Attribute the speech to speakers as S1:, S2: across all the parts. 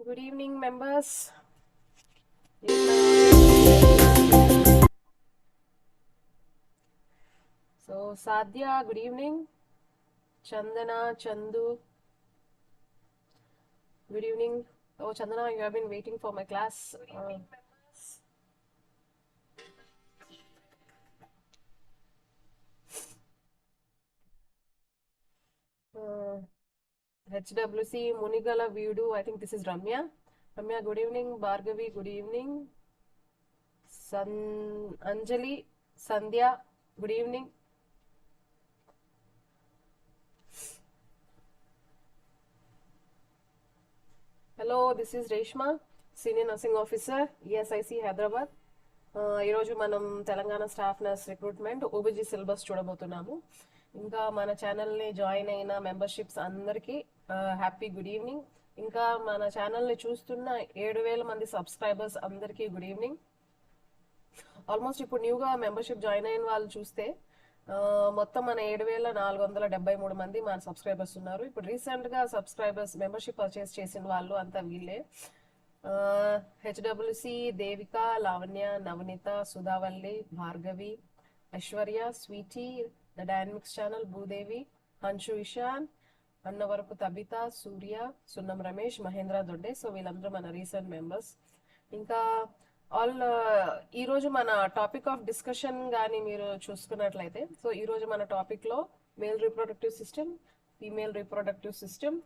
S1: Good evening, members. So, Sadhya, good evening. Chandana, Chandu, good evening. Oh, Chandana, you have been waiting for my class. HWC, Munigala, Vidu, I think this is Ramya. Ramya, good evening. Bhargavi, good evening. Anjali, Sandhya, good evening. Hello, this is Reshma, Senior Nursing Officer, ESIC, Hyderabad. ఈరోజు మనం Telangana staff nurse recruitment OBG syllabus చూడబోతున్నాము. ఇంకా మన ఛానల్ని join అయిన memberships అందరికీ happy good evening. ఇంకా మన ఛానల్ని చూస్తున్న 7,000 మంది సబ్స్క్రైబర్స్ అందరికీ గుడ్ ఈవినింగ్. ఆల్మోస్ట్ ఇప్పుడు న్యూగా మెంబర్షిప్ జాయిన్ అయిన వాళ్ళు చూస్తే మొత్తం మన 7,473 మంది మన సబ్స్క్రైబర్స్ ఉన్నారు. ఇప్పుడు రీసెంట్గా సబ్స్క్రైబర్స్ మెంబర్షిప్ పర్చేస్ చేసిన వాళ్ళు అంతా వీళ్ళే. HWC, Devika, Lavanya, Navaneetha, Sudhavalli, Bhargavi, Aishwarya, Sweety, the Dynamics channel, Bhudevi, Hanshu Ishan, Annavarapu Tabitha, Surya, Sunnam Ramesh, Mahindra దొడ్డే. So వీళ్ళందరూ మన రీసెంట్ మెంబర్స్. ఇంకా ఈరోజు మన టాపిక్ ఆఫ్ డిస్కషన్ కానీ మీరు చూసుకున్నట్లయితే, సో ఈరోజు మన టాపిక్లో male reproductive system, female reproductive system,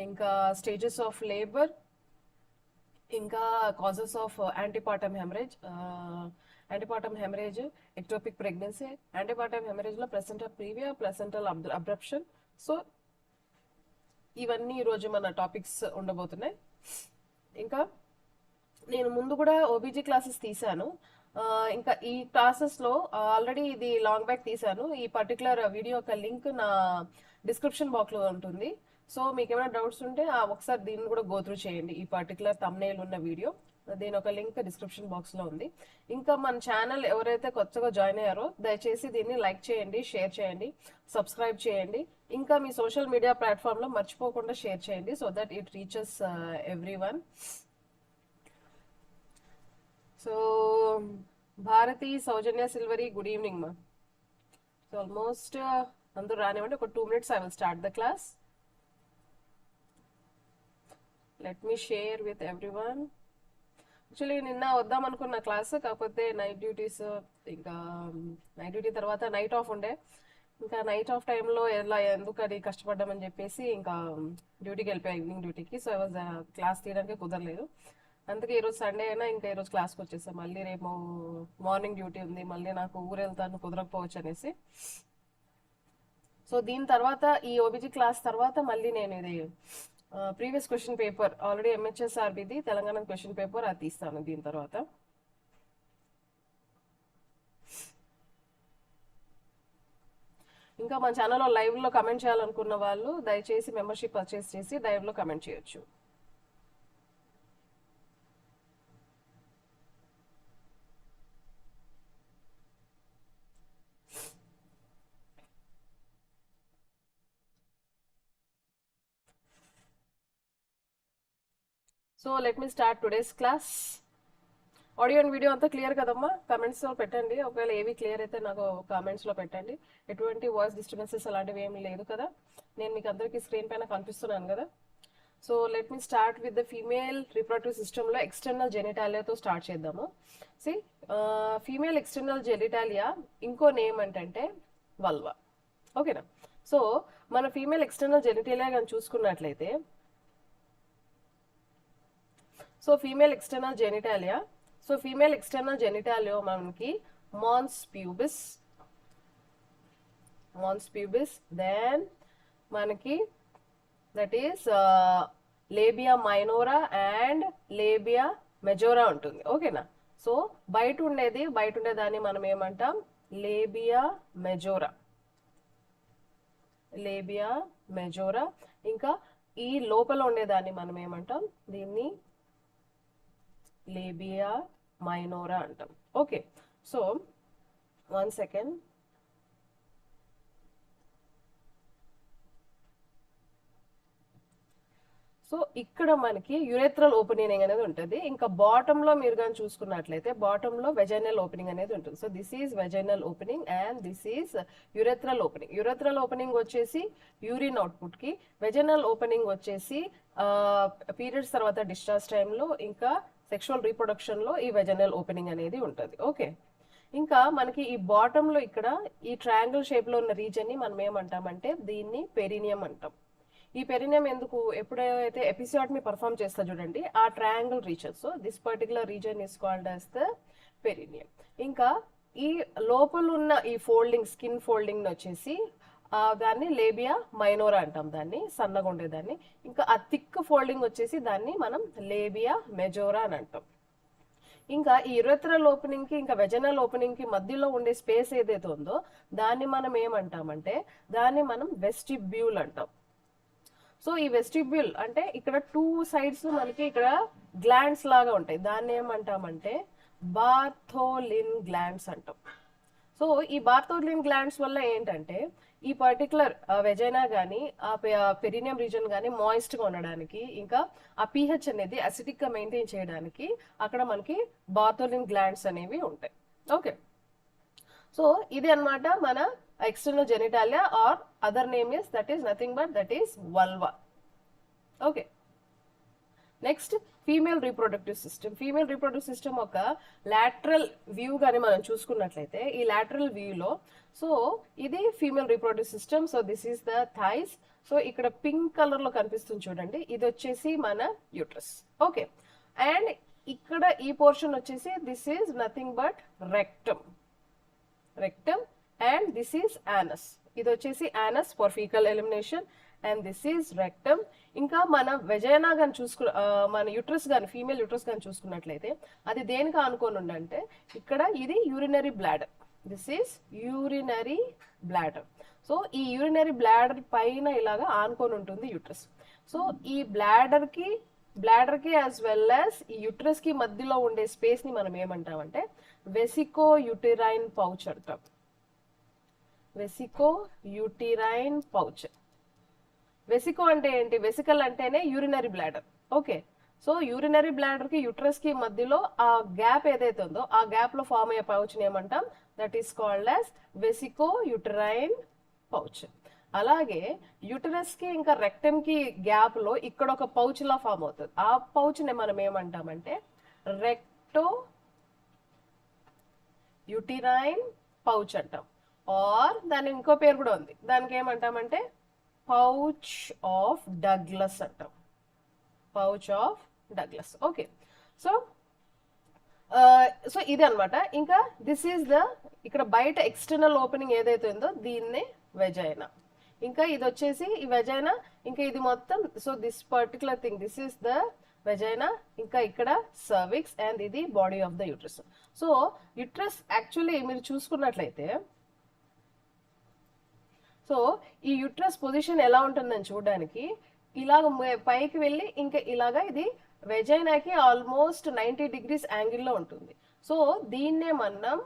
S1: ఇంకా స్టేజెస్ ఆఫ్ లేబర్, ఇంకా causes of antepartum haemorrhage, ectopic pregnancy, antepartum హెమరేజ్లో placental previa, placental abruption. So ఇవన్నీ ఈరోజు మన టాపిక్స్ ఉండబోతున్నాయి. ఇంకా నేను ముందు కూడా ఓబీజీ క్లాసెస్ తీశాను. ఇంకా ఈ క్లాసెస్లో ఆల్రెడీ ఇది లాంగ్ బ్యాక్ తీశాను. ఈ పర్టికులర్ వీడియో యొక్క లింక్ నా డిస్క్రిప్షన్ బాక్స్లో ఉంటుంది. సో మీకు ఏమైనా డౌట్స్ ఉంటే ఒకసారి దీన్ని కూడా గోత్రూ చేయండి. ఈ పర్టికులర్ థంబ్నెయిల్ ఉన్న వీడియో, దీని ఒక లింక్ డిస్క్రిప్షన్ బాక్స్లో ఉంది. ఇంకా మన ఛానల్ ఎవరైతే కొత్తగా జాయిన్ అయ్యారో దయచేసి దీన్ని లైక్ చేయండి, షేర్ చేయండి, సబ్స్క్రైబ్ చేయండి. ఇంకా మీ సోషల్ మీడియా ప్లాట్ఫామ్లో మర్చిపోకుండా షేర్ చేయండి, so that it reaches everyone. So Bharathi, Soujanya, సిల్వరీ, గుడ్ ఈవినింగ్ మా. సో ఆల్మోస్ట్ అందరూ రానివ్వండి, ఒక 2 minutes I will start the class. Let me share with everyone. Actually నిన్న వద్దాం అనుకున్న క్లాస్, కాకపోతే నైట్ డ్యూటీస్, ఇంకా నైట్ డ్యూటీ తర్వాత నైట్ ఆఫ్ ఉండే. ఇంకా నైట్ ఆఫ్ టైంలో ఎందుకు అది కష్టపడ్డామని చెప్పేసి ఇంకా డ్యూటీకి వెళ్ళిపోయా, ఈవినింగ్ డ్యూటీకి. సో ఐ వాజ్ క్లాస్ తీయడానికి కుదరలేదు. అందుకే ఈరోజు సండే అయినా ఇంకా ఈరోజు క్లాస్కి వచ్చేసాను. మళ్ళీ రేపు మార్నింగ్ డ్యూటీ ఉంది, మళ్ళీ నాకు ఊరు వెళ్తాను, కుదరకపోవచ్చు అనేసి. సో దీని తర్వాత ఈ ఓబీజీ క్లాస్ తర్వాత మళ్ళీ నేను ఇది ప్రీవియస్ క్వశ్చన్ పేపర్, ఆల్రెడీ MHSRBది తెలంగాణ క్వశ్చన్ పేపర్ అది తీస్తాను దీని తర్వాత. ఇంకా మన ఛానల్లో లైవ్లో కమెంట్ చేయాలనుకున్న వాళ్ళు దయచేసి మెంబర్షిప్ పర్చేస్ చేసి లైవ్లో కమెంట్ చేయొచ్చు. So let me start today's class. Audio and video అంతా క్లియర్ కదమ్మా? కమెంట్స్లో పెట్టండి. ఒకవేళ ఏవి క్లియర్ అయితే నాకు కామెంట్స్లో పెట్టండి. ఎటువంటి వాయిస్ డిస్టర్బెన్సెస్ అలాంటివి ఏమి లేదు కదా? నేను మీకు అందరికీ స్క్రీన్ పైన కనిపిస్తున్నాను కదా? So let me start with the female reproductive సిస్టంలో ఎక్స్టర్నల్ జెనిటాలియాతో స్టార్ట్ చేద్దాము. సి ఫీమేల్ ఎక్స్టర్నల్ జెనిటాలియా ఇంకో నేమ్ ఏంటంటే వల్వా. ఓకేనా? సో మన ఫీమేల్ ఎక్స్టర్నల్ జెనిటాలియా కానీ చూసుకున్నట్లయితే, సో ఫీమేల్ ఎక్స్టర్నల్ జెనిటాలియా మనకి మాన్స్ ప్యూబిస్, దెన్ మనకి that is labia minora and labia majora ఉంటుంది. ఓకేనా? సో బయట ఉండేదాన్ని మనం ఏమంటాం? Labia majora. ఇంకా ఈ లోపల ఉండేదాన్ని మనం ఏమంటాం? దీన్ని లేబియా మైనోరా అంటాం. Okay, so 1 second. సో ఇక్కడ మనకి యురేత్రల్ ఓపెనింగ్ అనేది ఉంటుంది. ఇంకా బాటమ్ లో మీరు కానీ చూసుకున్నట్లయితే బాటమ్ లో వెజైనల్ ఓపెనింగ్ అనేది ఉంటుంది. So this is vaginal opening and this is urethral opening. Urethral opening వచ్చేసి యూరిన్ అవుట్పుట్ కి, వెజైనల్ ఓపెనింగ్ వచ్చేసి పీరియడ్స్ తర్వాత డిశ్చార్జ్ టైంలో, ఇంకా సెక్షువల్ రీప్రొడక్షన్ లో ఈ వెజైనల్ ఓపెనింగ్ అనేది ఉంటుంది. ఓకే, ఇంకా మనకి ఈ బాటమ్ లో ఇక్కడ ఈ ట్రయాంగిల్ షేప్ లో ఉన్న రీజన్ ని మనం ఏమంటామంటే దీన్ని పెరినియం అంటాం. ఈ పెరినియం ఎందుకు, ఎప్పుడైతే ఎపిసోడ్ని పర్ఫామ్ చేస్తా చూడండి ఆ triangle reason, so this particular reason is called as the perineum. ఇంకా ఈ లోపల ఉన్న ఈ ఫోల్డింగ్, స్కిన్ ఫోల్డింగ్ వచ్చేసి దాన్ని లేబియా మైనోరా అంటాం, దాన్ని సన్నగా ఉండేదాన్ని. ఇంకా ఆ థిక్ ఫోల్డింగ్ వచ్చేసి దాన్ని మనం లేబియా మెజోరా అని అంటాం. ఇంకా ఈ యురేత్రల్ ఓపెనింగ్ కి ఇంకా వెజనల్ ఓపెనింగ్ కి మధ్యలో ఉండే స్పేస్ ఏదైతే ఉందో దాన్ని మనం ఏమంటామంటే దాన్ని మనం వెస్టిబ్యూల్ అంటాం. సో ఈ వెస్టిబ్యూల్ అంటే ఇక్కడ 2 సైడ్స్ మనకి ఇక్కడ గ్లాండ్స్ లాగా ఉంటాయి, దాన్ని ఏమంటామంటే బార్థోలిన్ గ్లాండ్స్ అంటాం. సో ఈ బార్థోలిన్ గ్లాండ్స్ వల్ల ఏంటంటే ఈ పర్టికులర్ వెజైనా కానీ ఆ పెరినియం రీజన్ కానీ మాయిస్ట్ గా ఉండడానికి, ఇంకా ఆ pH అనేది అసిడిక్ గా మెయింటైన్ చేయడానికి అక్కడ మనకి బార్థోలిన్ గ్లాండ్స్ అనేవి ఉంటాయి. ఓకే, సో ఇది అన్నమాట మన external genitalia or other name is that is nothing but that is vulva. Okay, next female reproductive system. Female reproductive system ఒక లాటరల్ వ్యూ గాని మనం చూసుకున్నట్లయితే ఈ లాటరల్ వ్యూలో సో ఇది female reproductive system. So this is the thighs. So ఇక్కడ pink colour లో కనిపిస్తుంది చూడండి, ఇది వచ్చేసి మన యూట్రస్. ఓకే, అండ్ ఇక్కడ ఈ పోర్షన్ వచ్చేసి this is nothing but rectum. And this is anus. ఇది వచ్చేసి anus for faecal elimination and this is rectum. ఇంకా మన వెజైనా కానీ మన యూట్రస్ కానీ ఫీమేల్ యూట్రస్ కానీ చూసుకున్నట్లయితే అది దేనికి ఆనుకొని ఉండంటే ఇక్కడ ఇది urinary bladder. This is urinary bladder. So ఈ యూరినరీ బ్లాడర్ పైన ఇలాగా ఆనుకొని ఉంటుంది యూట్రస్. సో ఈ బ్లాడర్ కి యాజ్ వెల్ యాజ్ ఈ యూట్రస్ కి మధ్యలో ఉండే స్పేస్ ని మనం ఏమంటామంటే వెసికో యూటెరైన్ పౌచ్ అంటాం. వెసికో యూటెరైన్ పౌచ్. వెసికో అంటే ఏంటి, వెసికల్ అంటేనే urinary bladder. Okay, so urinary bladder కి యూట్రస్ కి మధ్యలో ఆ గ్యాప్ ఏదైతే ఉందో ఆ గ్యాప్ లో ఫామ్ అయ్యే పౌచ్ ని ఏమంటాం, that is called as vesico uterine pouch. అలాగే యూటరస్ కి ఇంకా రెక్టమ్ కి గ్యాప్ లో ఇక్కడ ఒక పౌచ్ లా ఫామ్ అవుతుంది, ఆ పౌచ్ ని మనం ఏమంటామంటే రెక్టో యూటెరైన్ పౌచ్ అంటాం. ఆర్ దాని ఇంకో పేరు కూడా ఉంది, దానికి ఏమంటామంటే పౌచ్ ఆఫ్ డగ్లస్ అంటాం. Pouch of Douglas. Okay, so so ఇది అనమాట. ఇంకా దిస్ ఈజ్ ద ఇక్కడ బయట ఎక్స్టర్నల్ ఓపెనింగ్ ఏదైతే ఉందో దీన్నే వెజైనా. ఇంకా ఇది వచ్చేసి ఈ వెజైనా, ఇంకా ఇది మొత్తం. So this particular thing this is the vagina. ఇంకా ఇక్కడ సర్విక్స్ అండ్ ఇది body of the uterus. So uterus actually మీరు చూసుకున్నట్లయితే సో ఈ యూట్రస్ పొజిషన్ ఎలా ఉంటుందని చూడడానికి ఇలాగ పైకి వెళ్ళి ఇంకా ఇలాగా ఇది వెజైనాకి ఆల్మోస్ట్ 90 degrees యాంగిల్లో ఉంటుంది. సో దీన్నే మనం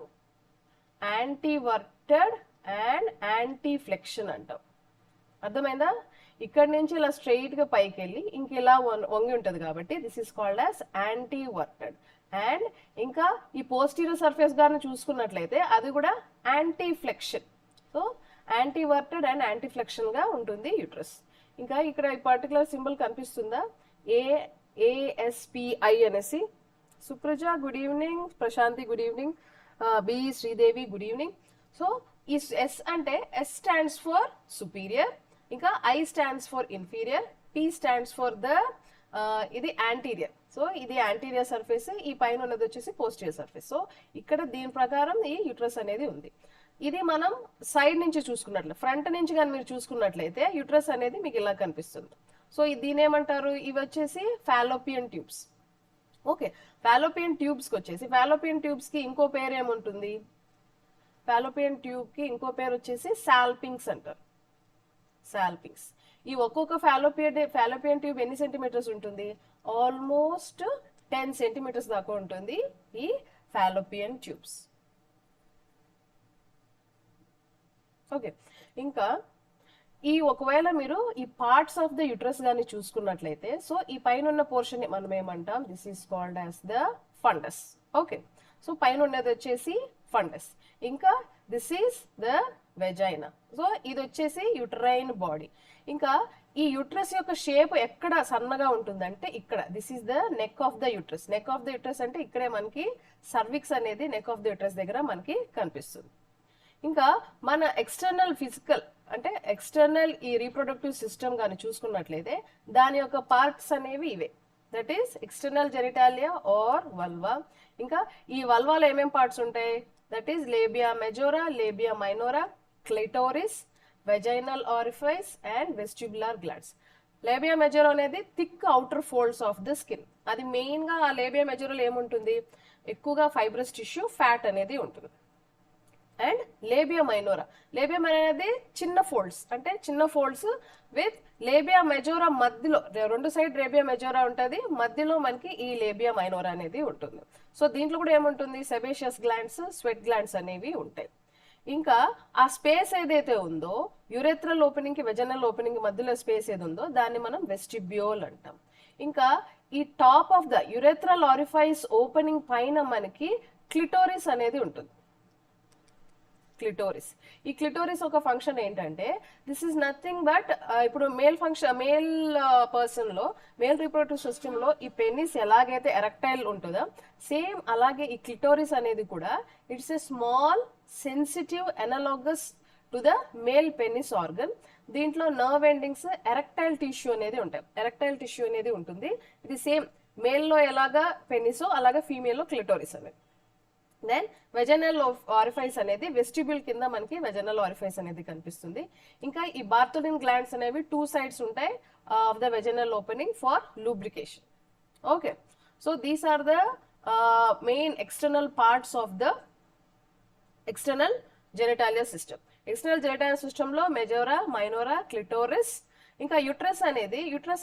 S1: యాంటీవర్టెడ్ అండ్ యాంటీ ఫ్లెక్షన్ అంటాం. అర్థమైందా? ఇక్కడ నుంచి ఇలా స్ట్రైట్ గా పైకి వెళ్ళి ఇంక ఇలా వంగి ఉంటుంది కాబట్టి this is called as anteverted. And ఇంకా ఈ పోస్టీరియర్ సర్ఫేస్ గాని చూసుకున్నట్లయితే అది కూడా anteflexion. So anteverted and anteflexion గా ఉంటుంది యూట్రస్. ఇంకా ఇక్కడ ఈ పర్టికులర్ సింబల్ కనిపిస్తుందా, ASPI అనేసి. Supraja good evening, Prashanthi good evening, B Sridevi good evening. So ఈ S అంటే S స్టాండ్స్ ఫర్ సుపీరియర్, ఇంకా I stands for inferior, P stands for the ఇది యాంటీరియర్. సో ఇది యాంటీరియర్ సర్ఫేస్, ఈ పైన ఉన్నది వచ్చేసి పోస్టీరియర్ సర్ఫేస్. సో ఇక్కడ దీని ప్రకారం ఈ యూట్రస్ అనేది ఉంది. ఇది మనం సైడ్ నుంచి చూసుకున్నట్లయితే, ఫ్రంట్ నుంచి కానీ మీరు చూసుకున్నట్లయితే యూట్రస్ అనేది మీకు ఇలా కనిపిస్తుంది. సో దీని ఏమంటారు, ఇవి వచ్చేసి ఫాలోపియన్ ట్యూబ్స్. ఓకే, ఫాలోపియన్ ట్యూబ్స్కి వచ్చేసి ఫాలోపియన్ ట్యూబ్స్ కి ఇంకో పేరు ఏముంటుంది, ఫాలోపియన్ ట్యూబ్ కి ఇంకో పేరు వచ్చేసి సాల్పింగ్స్ అంటారు. సాల్పింగ్స్. ఈ ఒక్కొక్క ఫాలోపియన్ ట్యూబ్ ఎన్ని సెంటీమీటర్స్ ఉంటుంది, ఆల్మోస్ట్ 10 సెంటీమీటర్స్ దాకా ఉంటుంది ఈ ఫాలోపియన్ ట్యూబ్స్. ఓకే, ఇంకా ఈ ఒకవేళ మీరు ఈ పార్ట్స్ ఆఫ్ ద యుట్రస్ గాని చూసుకున్నట్లయితే, సో ఈ పైన ఉన్న పోర్షన్ మనం ఏమంటాం, this is called as the fundus. Okay, so పైన ఉన్నది వచ్చేసి ఫండస్. ఇంకా this is the vagina. So ఇది వచ్చేసి యుటరైన్ బాడీ. ఇంకా ఈ యుట్రస్ యొక్క షేప్ ఎక్కడ సన్నగా ఉంటుందంటే ఇక్కడ, this is the neck of the uterus. Neck of the uterus అంటే ఇక్కడే మనకి సర్విక్స్ అనేది నెక్ ఆఫ్ ద యుట్రస్ దగ్గర మనకి కనిపిస్తుంది. ఇంకా మన ఎక్స్టర్నల్ ఫిజికల్ అంటే ఎక్స్టర్నల్ ఈ రీప్రొడక్టివ్ సిస్టమ్ కానీ చూసుకున్నట్లయితే దాని యొక్క పార్ట్స్ అనేవి ఇవే, that is external genitalia or vulva. ఇంకా ఈ వల్వాలో ఏమేం పార్ట్స్ ఉంటాయి, that is labia majora, labia minora, clitoris, vaginal orifice and vestibular glands. Labia majora అనేది thick outer folds of the skin. అది మెయిన్ గా ఆ లేబియా మెజోరాలో ఏముంటుంది, ఎక్కువగా ఫైబ్రస్ టిష్యూ, ఫ్యాట్ అనేది ఉంటుంది. అండ్ లేబియా మైనోరా, లేబియా మైనోరా అనేది చిన్న ఫోల్డ్స్, అంటే చిన్న ఫోల్డ్స్ విత్ లేబియా మెజోరా మధ్యలో, రెండు సైడ్ లేబియా మెజోరా ఉంటుంది, మధ్యలో మనకి ఈ లేబియా మైనోరా అనేది ఉంటుంది. సో దీంట్లో కూడా ఏముంటుంది, సెబేషియస్ గ్లాండ్స్, స్వెట్ గ్లాండ్స్ అనేవి ఉంటాయి. ఇంకా ఆ స్పేస్ ఏదైతే ఉందో యురెత్రల్ ఓపెనింగ్ కి వెజనల్ ఓపెనింగ్ మధ్యలో స్పేస్ ఏది ఉందో దాన్ని మనం వెస్టిబ్యూల్ అంటాం. ఇంకా ఈ top of the urethral orifice opening పైన మనకి క్లిటోరిస్ అనేది ఉంటుంది. క్లిటోరిస్, ఈ క్లిటోరిస్ ఒక ఫంక్షన్ ఏంటంటే, దిస్ ఈస్ నథింగ్ బట్ ఇప్పుడు మేల్ పర్సన్ లో, మేల్ రీప్రొడక్టివ్ సిస్టమ్ లో ఈ పెనిస్ ఎలాగైతే ఎరెక్టైల్ ఉంటుందో సేమ్ అలాగే ఈ క్లిటోరిస్ అనేది కూడా it's a small sensitive analogous to the male penis organ. దీంట్లో నర్వ్ ఎండింగ్స్ ఎరెక్టైల్ టిష్యూ అనేది ఉంటాయి, ఎరెక్టైల్ టిష్యూ అనేది ఉంటుంది. ఇది సేమ్ మేల్ లో ఎలాగా పెనిసో అలాగా ఫీమేల్ లో క్లిటోరిస్ అనేది. దెన్ వెజనల్ ఆరిఫైస్ అనేది వెస్టిబ్యూల్ కింద మనకి వెజనల్ ఆరిఫైస్ అనేది కనిపిస్తుంది. ఇంకా ఈ బార్తోలిన్ గ్లాండ్స్ అనేవి టూ సైడ్స్ ఉంటాయి of the vaginal opening for lubrication. Okay, so these are the main external parts of the external genitalia system. External genitalia system లో మెజోరా, మైనోరా, క్లిటోరిస్. ఇంకా uterus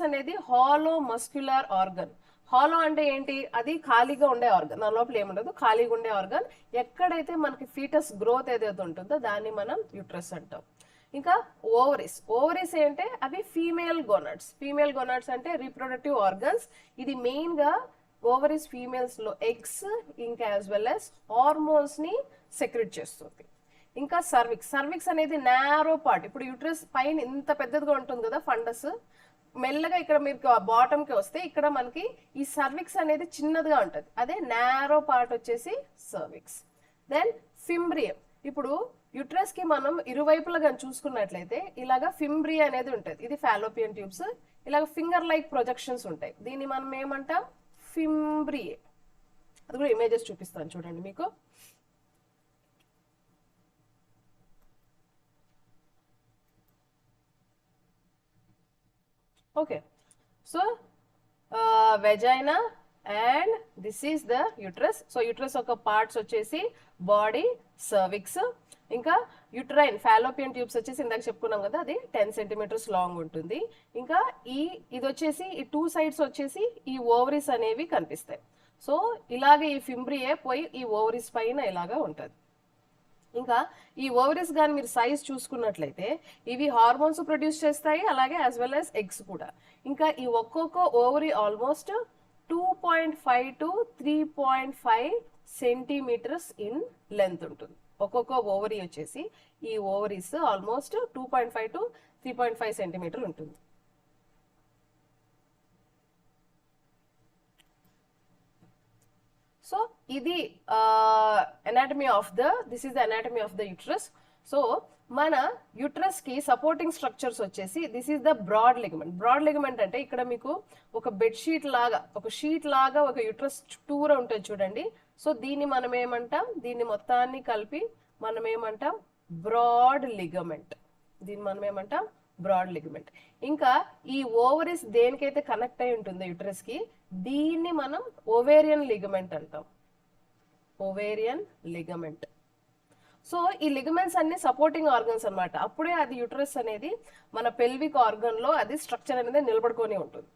S1: అనేది hollow muscular organ. Hollow అంటే ఏంటి, అది ఖాళీగా ఉండే organ, దాని లోపల ఏముండదు, ఖాళీగా ఉండే ఆర్గన్. ఎక్కడైతే మనకి ఫీటస్ గ్రోత్ ఏదైతే ఉంటుందో దాన్ని మనం యుట్రస్ అంటాం. ఇంకా ఓవరీస్ ఏంటంటే అవి ఫీమేల్ గోనాడ్స్ అంటే రీప్రొడక్టివ్ ఆర్గన్స్. ఇది మెయిన్ గా ఓవరీస్ ఫీమేల్స్ లో ఎగ్స్ ఇంకా యాజ్ వెల్ యాజ్ హార్మోన్స్ ని సెక్రెట్ చేస్తుంది. ఇంకా సర్విక్స్ అనేది నారో పార్ట్. ఇప్పుడు యుట్రస్ పైన ఇంత పెద్దదిగా ఉంటుంది కదా ఫండస్, మెల్లగా ఇక్కడ మీరు బాటమ్ కి వస్తే ఇక్కడ మనకి ఈ సర్విక్స్ అనేది చిన్నదిగా ఉంటుంది, అదే నారో పార్ట్ వచ్చేసి సర్విక్స్. దెన్ ఫింబ్రియం, ఇప్పుడు యుట్రస్ కి మనం ఇరువైపులా కానీ చూసుకున్నట్లయితే ఇలాగా ఫింబ్రియా అనేది ఉంటుంది, ఇది ఫాలోపియన్ ట్యూబ్స్, ఇలాగ ఫింగర్ లైక్ ప్రొజెక్షన్స్ ఉంటాయి, దీన్ని మనం ఏమంటాం, ఫింబ్రియే. అది కూడా ఇమేజెస్ చూపిస్తాను చూడండి మీకు. Okay, so vagina and this is the uterus. So uterus యొక్క పార్ట్స్ వచ్చేసి బాడీ, సర్విక్స్, ఇంకా యుట్రైన్ ఫాలోపియన్ ట్యూబ్స్ వచ్చేసి ఇందాక చెప్పుకున్నాం కదా, అది 10 సెంటీమీటర్స్ లాంగ్ ఉంటుంది. ఇంకా ఇది వచ్చేసి ఈ టూ సైడ్స్ వచ్చేసి ఈ ఓవరీస్ అనేవి కనిపిస్తాయి. సో ఇలాగే ఈ ఫింబ్రియే పోయి ఈ ఓవరీస్ పైన ఇలాగా ఉంటుంది. ఇంకా ఈ ఓవరీస్ కానీ మీరు సైజ్ చూసుకున్నట్లయితే ఇవి హార్మోన్స్ ప్రొడ్యూస్ చేస్తాయి, అలాగే యాజ్ వెల్ యాజ్ ఎగ్స్ కూడా. ఇంకా ఈ ఒక్కొక్క ovary almost 2.5 to 3.5 centimetres in length ఉంటుంది. ఒక్కొక్క ఓవరీ వచ్చేసి ఈ ఓవరీస్ ఆల్మోస్ట్ 2.5 to 3.5 సెంటీమీటర్ ఉంటుంది. సో ఇది anatomy of the anatomy of the uterus. సో మన యుట్రస్ కి సపోర్టింగ్ స్ట్రక్చర్స్ వచ్చేసి this is the broad ligament. Broad ligament అంటే ఇక్కడ మీకు ఒక బెడ్షీట్ లాగా, ఒక షీట్ లాగా ఒక యుట్రస్ చుట్టూరా ఉంటుంది చూడండి. సో దీన్ని మనం ఏమంటాం, దీన్ని మొత్తాన్ని కలిపి మనం ఏమంటాం, బ్రాడ్ లిగమెంట్. దీన్ని మనం ఏమంటాం, బ్రాడ్ లిగమెంట్. ఇంకా ఈ ఓవరీస్ దేనికైతే కనెక్ట్ అయి ఉంటుందో యుట్రస్ కి, దీన్ని మనం ఓవేరియన్ లిగమెంట్ అంటాం, ఓవేరియన్ లిగమెంట్. సో ఈ లిగమెంట్స్ అన్ని సపోర్టింగ్ ఆర్గన్స్ అన్నమాట. అప్పుడే అది యుట్రస్ అనేది మన పెల్విక్ ఆర్గన్ లో అది స్ట్రక్చర్ అనేది నిలబడుకొని ఉంటుంది.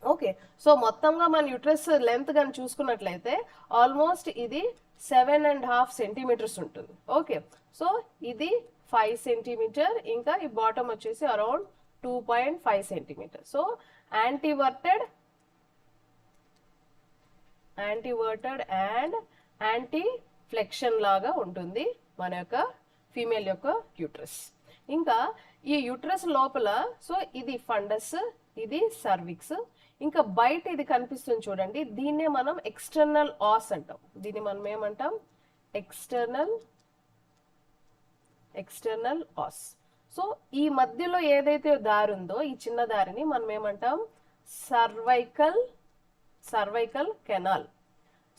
S1: ఓకే, సో మొత్తంగా మన యుట్రస్ లెంత్ కానీ చూసుకున్నట్లయితే ఆల్మోస్ట్ ఇది 7.5 సెంటీమీటర్స్ ఉంటుంది. ఓకే, సో ఇది 5 సెంటీమీటర్, ఇంకా ఈ బాటమ్ వచ్చేసి around 2.5 centimetre. So anteverted and anteflexion లాగా ఉంటుంది మన యొక్క ఫీమేల్ యొక్క యూట్రస్. ఇంకా ఈ యూట్రస్ లోపల సో ఇది ఫండస్, ఇది సర్విక్స్, ఇంకా బయట ఇది కనిపిస్తుంది చూడండి, దీన్నే మనం ఎక్స్టర్నల్ ఆస్ అంటాం. దీన్ని మనం ఏమంటాం? ఎక్స్టర్నల్ ఆస్. సో ఈ మధ్యలో ఏదైతే దారి ఉందో ఈ చిన్న దారిని మనం ఏమంటాం? Cervical canal.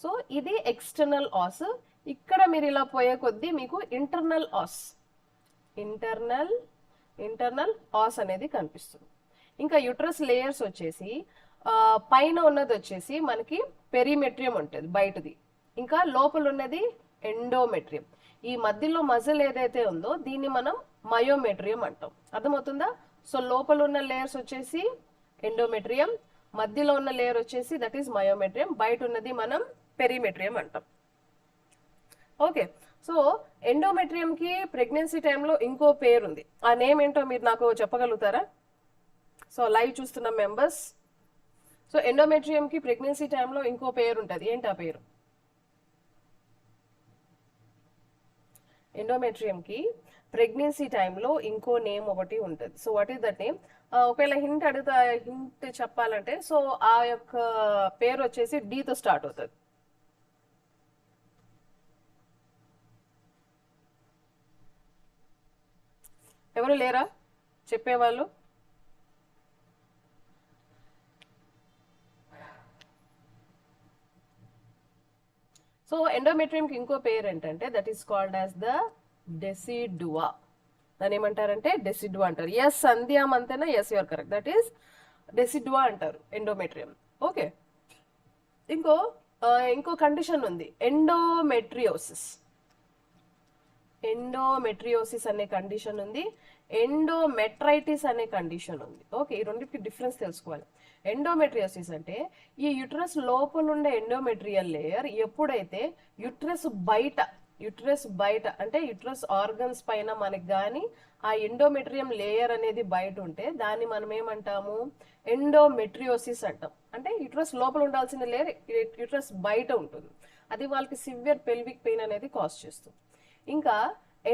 S1: సో ఇది ఎక్స్టర్నల్ ఆస్. ఇక్కడ మీరు ఇలా పోయే కొద్దీ మీకు ఇంటర్నల్ ఆస్ అనేది కనిపిస్తుంది. ఇంకా యూట్రస్ లేయర్స్ వచ్చేసి పైన ఉన్నది వచ్చేసి మనకి పెరిమెట్రియం ఉంటుంది బయటది, ఇంకా లోపల ఉన్నది ఎండోమెట్రియం. ఈ మధ్యలో మజిల్ ఏదైతే ఉందో దీన్ని మనం మయోమెట్రియం అంటాం. అర్థమవుతుందా? సో లోపల ఉన్న లేయర్స్ వచ్చేసి ఎండోమెట్రియం, మధ్యలో ఉన్న లేయర్ వచ్చేసి దట్ ఈస్ మయోమెట్రియం, బయట ఉన్నది మనం పెరిమెట్రియం అంటాం. ఓకే, సో ఎండోమెట్రియం కి ప్రెగ్నెన్సీ టైంలో ఇంకో పేరు ఉంది. ఆ నేమ్ ఏంటో మీరు నాకు చెప్పగలుగుతారా? సో లైవ్ చూస్తున్న మెంబర్స్, సో ఎండోమెట్రియం కి ప్రెగ్నెన్సీ టైంలో ఇంకో పేరు ఉంటుంది. ఏంటి ఆ పేరు? ఎండోమెట్రియం కి ప్రెగ్నెన్సీ టైంలో ఇంకో నేమ్ ఒకటి ఉంటుంది. So what is that name? ఒకవేళ హింట్ చెప్పాలంటే సో ఆ యొక్క పేరు వచ్చేసి డీతో స్టార్ట్ అవుతుంది. ఎవరు లేరా చెప్పేవాళ్ళు? సో ఎండోమెట్రియం కి ఇంకో పేరు ఏంటంటే that is called as the decidua. దాని ఏమంటారంటే డెసిడువా అంటారు. Yes Sandhya మంతేనా? Yes your correct, that is decidua అంటారు ఎండోమెట్రియం. ఓకే, ఇంకో కండిషన్ ఉంది, ఎండోమెట్రియోసిస్ అనే కండిషన్ ఉంది, ఎండోమెట్రైటిస్ అనే కండిషన్ ఉంది. ఓకే, ఈ రెండింటికి డిఫరెన్స్ తెలుసుకోవాలి. ఎండోమెట్రియోసిస్ అంటే ఈ యుట్రస్ లోపల ఉండే ఎండోమెట్రియల్ లేయర్ ఎప్పుడైతే యుట్రస్ బయట అంటే యుట్రస్ ఆర్గన్స్ పైన మనకి కానీ ఆ ఎండోమెట్రియం లేయర్ అనేది బయట ఉంటే దాన్ని మనం ఏమంటాము? ఎండోమెట్రియోసిస్ అంటాం. అంటే యుట్రస్ లోపల ఉండాల్సిన లేయర్ యుట్రస్ బయట ఉంటుంది. అది వాళ్ళకి సివియర్ పెల్విక్ పెయిన్ అనేది కాజ్ చేస్తుంది. ఇంకా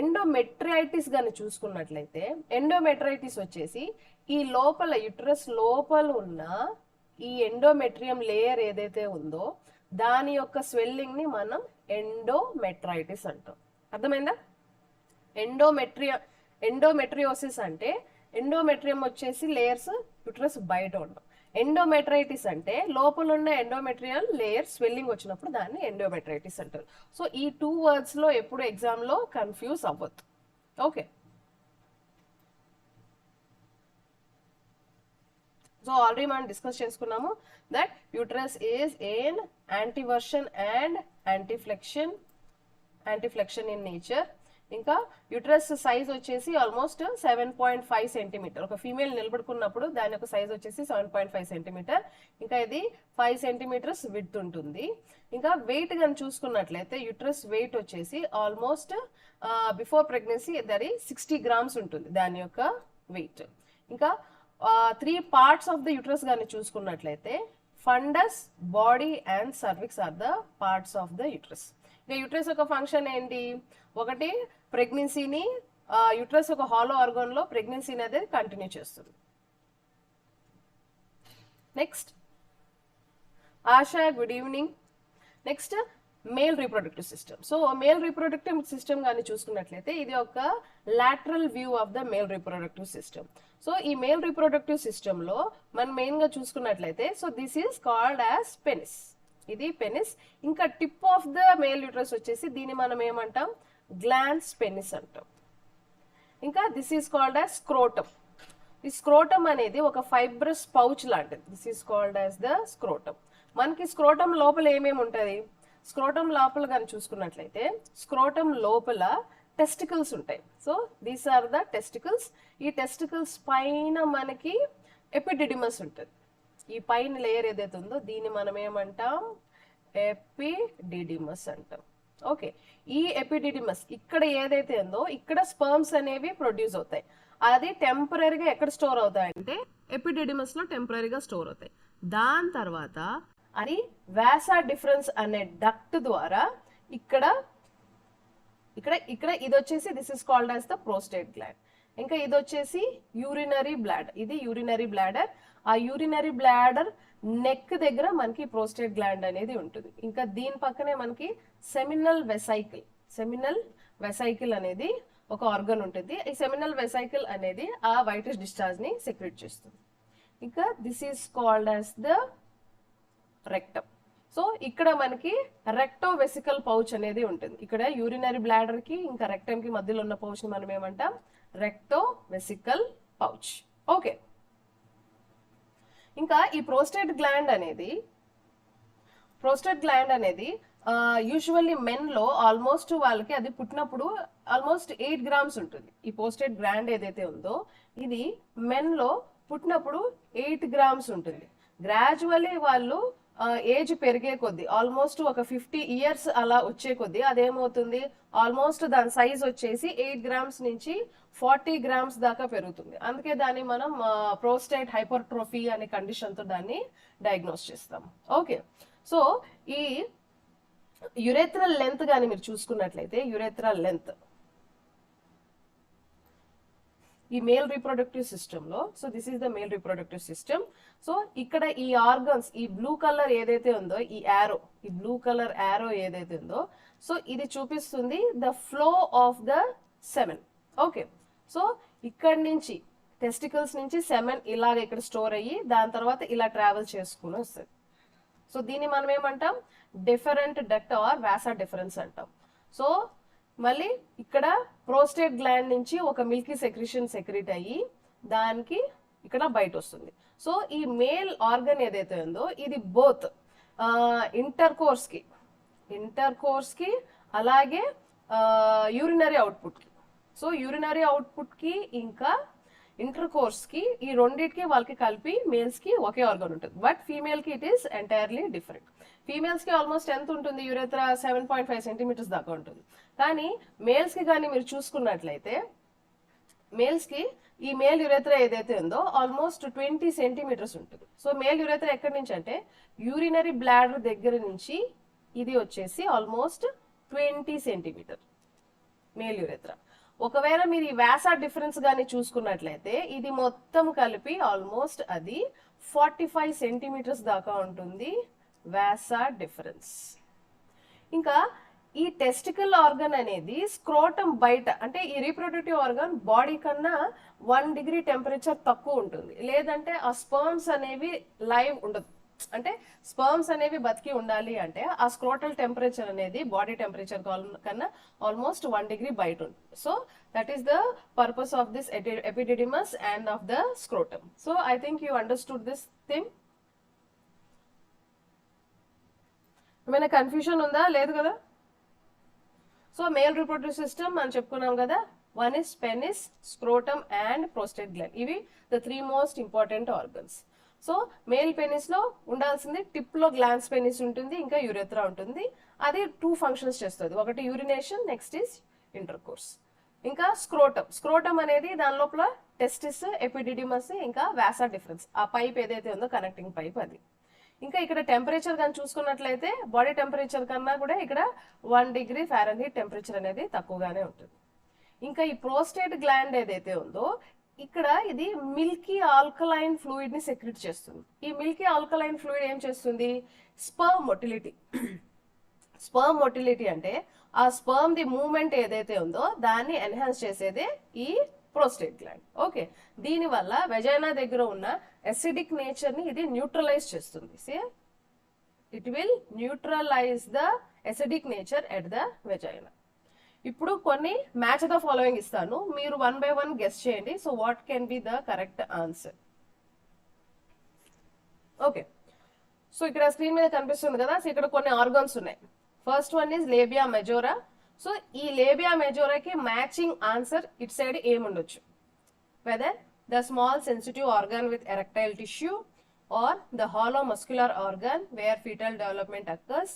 S1: ఎండోమెట్రైటిస్ గాని చూసుకున్నట్లయితే ఎండోమెట్రైటిస్ వచ్చేసి ఈ లోపల యుట్రస్ లోపల ఉన్న ఈ ఎండోమెట్రియం లేయర్ ఏదైతే ఉందో దాని యొక్క స్వెల్లింగ్ ని మనం ఎండోమెట్రైటిస్ అంటాం. అర్థమైందా? ఎండోమెట్రియోసిస్ అంటే ఎండోమెట్రియం వచ్చేసి లేయర్స్ యుట్రస్ బయట ఉండవు. ఎండోమెట్రైటిస్ అంటే లోపల ఉన్న ఎండోమెట్రియల్ లేయర్ స్వెల్లింగ్ వచ్చినప్పుడు దాన్ని ఎండోమెట్రైటిస్ అంటారు. సో ఈ 2 words లో ఎప్పుడు ఎగ్జామ్ లో కన్ఫ్యూజ్ అవ్వద్దు. ఓకే, సో ఆల్రెడీ మనం డిస్కస్ చేసుకున్నాము that uterus is in anteversion and anteflexion in nature. ఇంకా యుట్రస్ సైజ్ వచ్చేసి ఆల్మోస్ట్ 7.5 సెంటీమీటర్. ఒక ఫీమేల్ నిలబడుకున్నప్పుడు దాని యొక్క సైజ్ వచ్చేసి 7.5 సెంటీమీటర్. ఇంకా ఇది 5 సెంటీమీటర్స్ విడ్త్ ఉంటుంది. ఇంకా వెయిట్ కానీ చూసుకున్నట్లయితే యుట్రస్ వెయిట్ వచ్చేసి ఆల్మోస్ట్ బిఫోర్ ప్రెగ్నెన్సీ దరి 60 grams ఉంటుంది దాని యొక్క వెయిట్. ఇంకా 3 parts ఆఫ్ ద యుట్రస్ కానీ చూసుకున్నట్లయితే fundus, body and cervix are the parts of the uterus. ఇంకా యుట్రస్ యొక్క ఫంక్షన్ ఏంటి? ఒకటి ప్రెగ్నెన్సీని యుట్రస్ ఒక హాలో ఆర్గాన్ లో ప్రెగ్నెన్సీని అనేది కంటిన్యూ చేస్తుంది. Next Asha, good evening. Next male reproductive system. So male reproductive system కానీ చూసుకున్నట్లయితే ఇది ఒక lateral view of the male reproductive system. So ఈ మేల్ రీప్రొడక్టివ్ సిస్టమ్ లో మనం మెయిన్ గా చూసుకున్నట్లయితే so this is called as penis. ఇది పెనిస్. ఇంకా tip of the male uterus వచ్చేసి దీన్ని మనం ఏమంటాం? గ్లాన్స్ పెనిస్ అంటాం. ఇంకా this is called as scrotum. ఈ స్క్రోటమ్ అనేది ఒక ఫైబ్రస్ పౌచ్ లాంటిది. This is called as the scrotum. మనకి స్క్రోటమ్ లోపల ఏమేమి ఉంటుంది? స్క్రోటమ్ లోపల కానీ చూసుకున్నట్లయితే స్క్రోటమ్ లోపల టెస్టికల్స్ ఉంటాయి. So these are the testicles. ఈ టెస్టికల్స్ పైన మనకి ఎపిడిడిమస్ ఉంటుంది. ఈ పైన లేయర్ ఏదైతే ఉందో దీన్ని మనం ఏమంటాం? ఎపిడిడిమస్ అంటాం. ఓకే, ఈ ఎపిడిడిమస్ ఇక్కడ ఏదైతే ఉందో ఇక్కడ స్పర్మ్స్ అనేవి ప్రొడ్యూస్ అవుతాయి. అది టెంపరీగా ఎక్కడ స్టోర్ అవుతాయంటే ఎపిడిడిమస్ లో టెంపరీగా స్టోర్ అవుతాయి. దాని తర్వాత అది వాసా డిఫరెన్స్ అనే డక్ట్ ద్వారా ఇక్కడ ఇక్కడ ఇక్కడ ఇది వచ్చేసి this is called as the prostate gland. ఇంకా ఇది వచ్చేసి యూరినరీ బ్లాడర్. ఇది యూరినరీ బ్లాడర్. ఆ యూరినరీ బ్లాడర్ నెక్ దగ్గర మనకి ప్రోస్టేట్ గ్లాండ్ అనేది ఉంటుంది. ఇంకా దీని పక్కనే మనకి సెమినల్ వెసైకిల్ అనేది ఒక ఆర్గన్ ఉంటుంది. ఈ సెమినల్ వెసైకిల్ అనేది ఆ వైటిష్ డిశ్చార్జ్ ని సెక్రెట్ చేస్తుంది. ఇంకా this is called as the rectum. So ఇక్కడ మనకి రెక్టో వెసికల్ పౌచ్ అనేది ఉంటుంది. ఇక్కడ యూరినరీ బ్లాడర్ కి ఇంకా రెక్టమ్ కి మధ్యలో ఉన్న పౌచ్ ని మనం ఏమంటాం? Recto vesicle pouch. ఓకే, ఇంకా ఈ ప్రోస్టేట్ గ్లాండ్ అనేది యూజువల్లీ మెన్ లో ఆల్మోస్ట్ వాళ్ళకి అది పుట్టినప్పుడు ఆల్మోస్ట్ 8 grams ఉంటుంది. ఈ ప్రోస్టేట్ గ్లాండ్ ఏదైతే ఉందో ఇది మెన్ లో పుట్టినప్పుడు 8 grams ఉంటుంది. గ్రాడ్యువల్లీ వాళ్ళు ఏజ్ పెరిగే కొద్దీ ఆల్మోస్ట్ ఒక 50 years అలా వచ్చే కొద్దీ అదేమవుతుంది, ఆల్మోస్ట్ దాని సైజ్ వచ్చేసి 8 grams నుంచి 40 grams దాకా పెరుగుతుంది. అందుకే దాన్ని మనం ప్రోస్టేట్ హైపర్ట్రోఫీ అనే కండిషన్ తో దాన్ని డయాగ్నోస్ చేస్తాం. ఓకే, సో ఈ యురేథ్రల్ లెంత్ కానీ మీరు చూసుకున్నట్లయితే యురేథ్రల్ లెంత్ ఈ మేల్ రీప్రొడక్టివ్ సిస్టమ్ లో, so this is the male reproductive system. So ఇక్కడ ఈ ఆర్గన్స్ ఈ బ్లూ కలర్ ఏదైతే ఉందో ఈ బ్లూ కలర్ యారో ఏదైతే ఉందో సో ఇది చూపిస్తుంది the flow of the semen. Okay, so ఇక్కడ నుంచి టెస్టికల్స్ నుంచి సెమెన్ ఇలాగ ఇక్కడ స్టోర్ అయ్యి దాని తర్వాత ఇలా ట్రావెల్ చేసుకుని వస్తుంది. సో దీన్ని మనం ఏమంటాం? డిఫరెంట్ డక్ట్ ఆర్ వాసా డిఫరెన్స్ అంటాం. సో మళ్ళీ ఇక్కడ ప్రోస్టేట్ గ్లాండ్ నుంచి ఒక మిల్కీ సెక్రిషన్ సెక్రెట్ అయ్యి దానికి ఇక్కడ బయట వస్తుంది. సో ఈ మేల్ ఆర్గన్ ఏదైతే ఉందో ఇది బోత్ ఇంటర్ కోర్స్ కి అలాగే యూరినరీ అవుట్పుట్ కి, సో యూరినరీ అవుట్పుట్ కి ఇంకా ఇంటర్ కోర్స్ కి ఈ రెండింటికి వాళ్ళకి కలిపి మేల్స్ కి ఒకే ఆర్గన్ ఉంటుంది. బట్ ఫీమేల్ కి it is entirely different. Females కి ఆల్మోస్ట్ ఎంత ఉంటుంది? యురేథ్రా 7.5 centimeters దాకా ఉంటుంది. కానీ మేల్స్ కి కానీ మీరు చూసుకున్నట్లయితే మేల్స్ కి ఈ మేల్ యురేథ్రా ఏదైతే ఉందో ఆల్మోస్ట్ 20 centimeters ఉంటుంది. సో మేల్ యురేథ్రా ఎక్కడి నుంచి అంటే యూరినరీ బ్లాడర్ దగ్గర నుంచి ఇది వచ్చేసి ఆల్మోస్ట్ 20 centimeter మేల్ యురేథ్రా. ఒకవేళ మీరు ఈ వాసా డిఫరెన్స్ గానీ చూసుకున్నట్లయితే ఇది మొత్తం కలిపి ఆల్మోస్ట్ అది 45 centimeters దాకా ఉంటుంది వాసా డిఫరెన్స్. ఇంకా ఈ టెస్టికల్ ఆర్గన్ అనేది స్క్రోటం బయట, అంటే ఈ రీప్రొడక్టివ్ ఆర్గన్ బాడీ కన్నా 1 degree టెంపరేచర్ తక్కువ ఉంటుంది. లేదంటే ఆ స్పర్మ్స్ అనేవి లైవ్ ఉండదు. అంటే స్పర్మ్స్ అనేవి బతికి ఉండాలి అంటే ఆ స్క్రోటల్ టెంపరేచర్ అనేది బాడీ టెంపరేచర్ కన్నా ఆల్మోస్ట్ 1 degree బయట ఉంటుంది. So that is the purpose of this epididymis and of the scrotum. So I think you understood this thing. ఏమైనా కన్ఫ్యూజన్ ఉందా? లేదు కదా? సో మేల్ రీప్రొడక్టివ్ సిస్టమ్ అని చెప్పుకున్నాం కదా. One is penis, scrotum and prostate gland. ఇవి the 3 most important organs. So male penis లో ఉండాల్సింది టిప్ లో గ్లాన్స్ పెనిస్ ఉంటుంది, ఇంకా యురేథ్రా ఉంటుంది. అది 2 functions చేస్తుంది. ఒకటి urination, next is inter course. ఇంకా స్క్రోటమ్ అనేది దాని లోపల టెస్టిస్, ఎపిడిడిమస్ ఇంకా వాసా డిఫరెన్స్, ఆ పైప్ ఏదైతే ఉందో కనెక్టింగ్ పైప్ అది. ఇంకా ఇక్కడ టెంపరేచర్ కానీ చూసుకున్నట్లయితే బాడీ టెంపరేచర్ కన్నా కూడా ఇక్కడ 1 degree Fahrenheit టెంపరేచర్ అనేది తక్కువగానే ఉంటుంది. ఇంకా ఈ ప్రోస్టేట్ గ్లాండ్ ఏదైతే ఉందో ఇక్కడ ఇది మిల్కీ ఆల్కలైన్ ఫ్లూయిడ్ ని సెక్రెట్ చేస్తుంది. ఈ మిల్కీ ఆల్కలైన్ ఫ్లూయిడ్ ఏం చేస్తుంది? స్పర్మ్ మొటిలిటీ అంటే ఆ స్పర్మ్ ది మూవ్మెంట్ ఏదైతే ఉందో దాన్ని ఎన్హాన్స్ చేసేదే ఈ ప్రోస్టేట్ గ్లాండ్. ఓకే, దీని వల్ల వెజైనా దగ్గర ఉన్న అసిడిక్ నేచర్ ని ఇది న్యూట్రలైజ్ చేస్తుంది. It will neutralise the acidic nature at the vagina. ఇప్పుడు కొన్ని మ్యాచ్ ద ఫాలోయింగ్ ఇస్తాను, మీరు 1 by 1 గెస్ చేయండి. So what can be the correct answer? Okay, so ఇక్కడ స్క్రీన్ మీద కనిపిస్తుంది కదా. సో ఇక్కడ కొన్ని ఆర్గన్స్ ఉన్నాయి. First one is labia majora. So ఈ లేబియా మెజోరాకి మ్యాచింగ్ ఆన్సర్ ఇట్ సైడ్ ఏముండొచ్చు? Whether the small sensitive organ with erectile tissue, or the hollow muscular organ where fetal development occurs,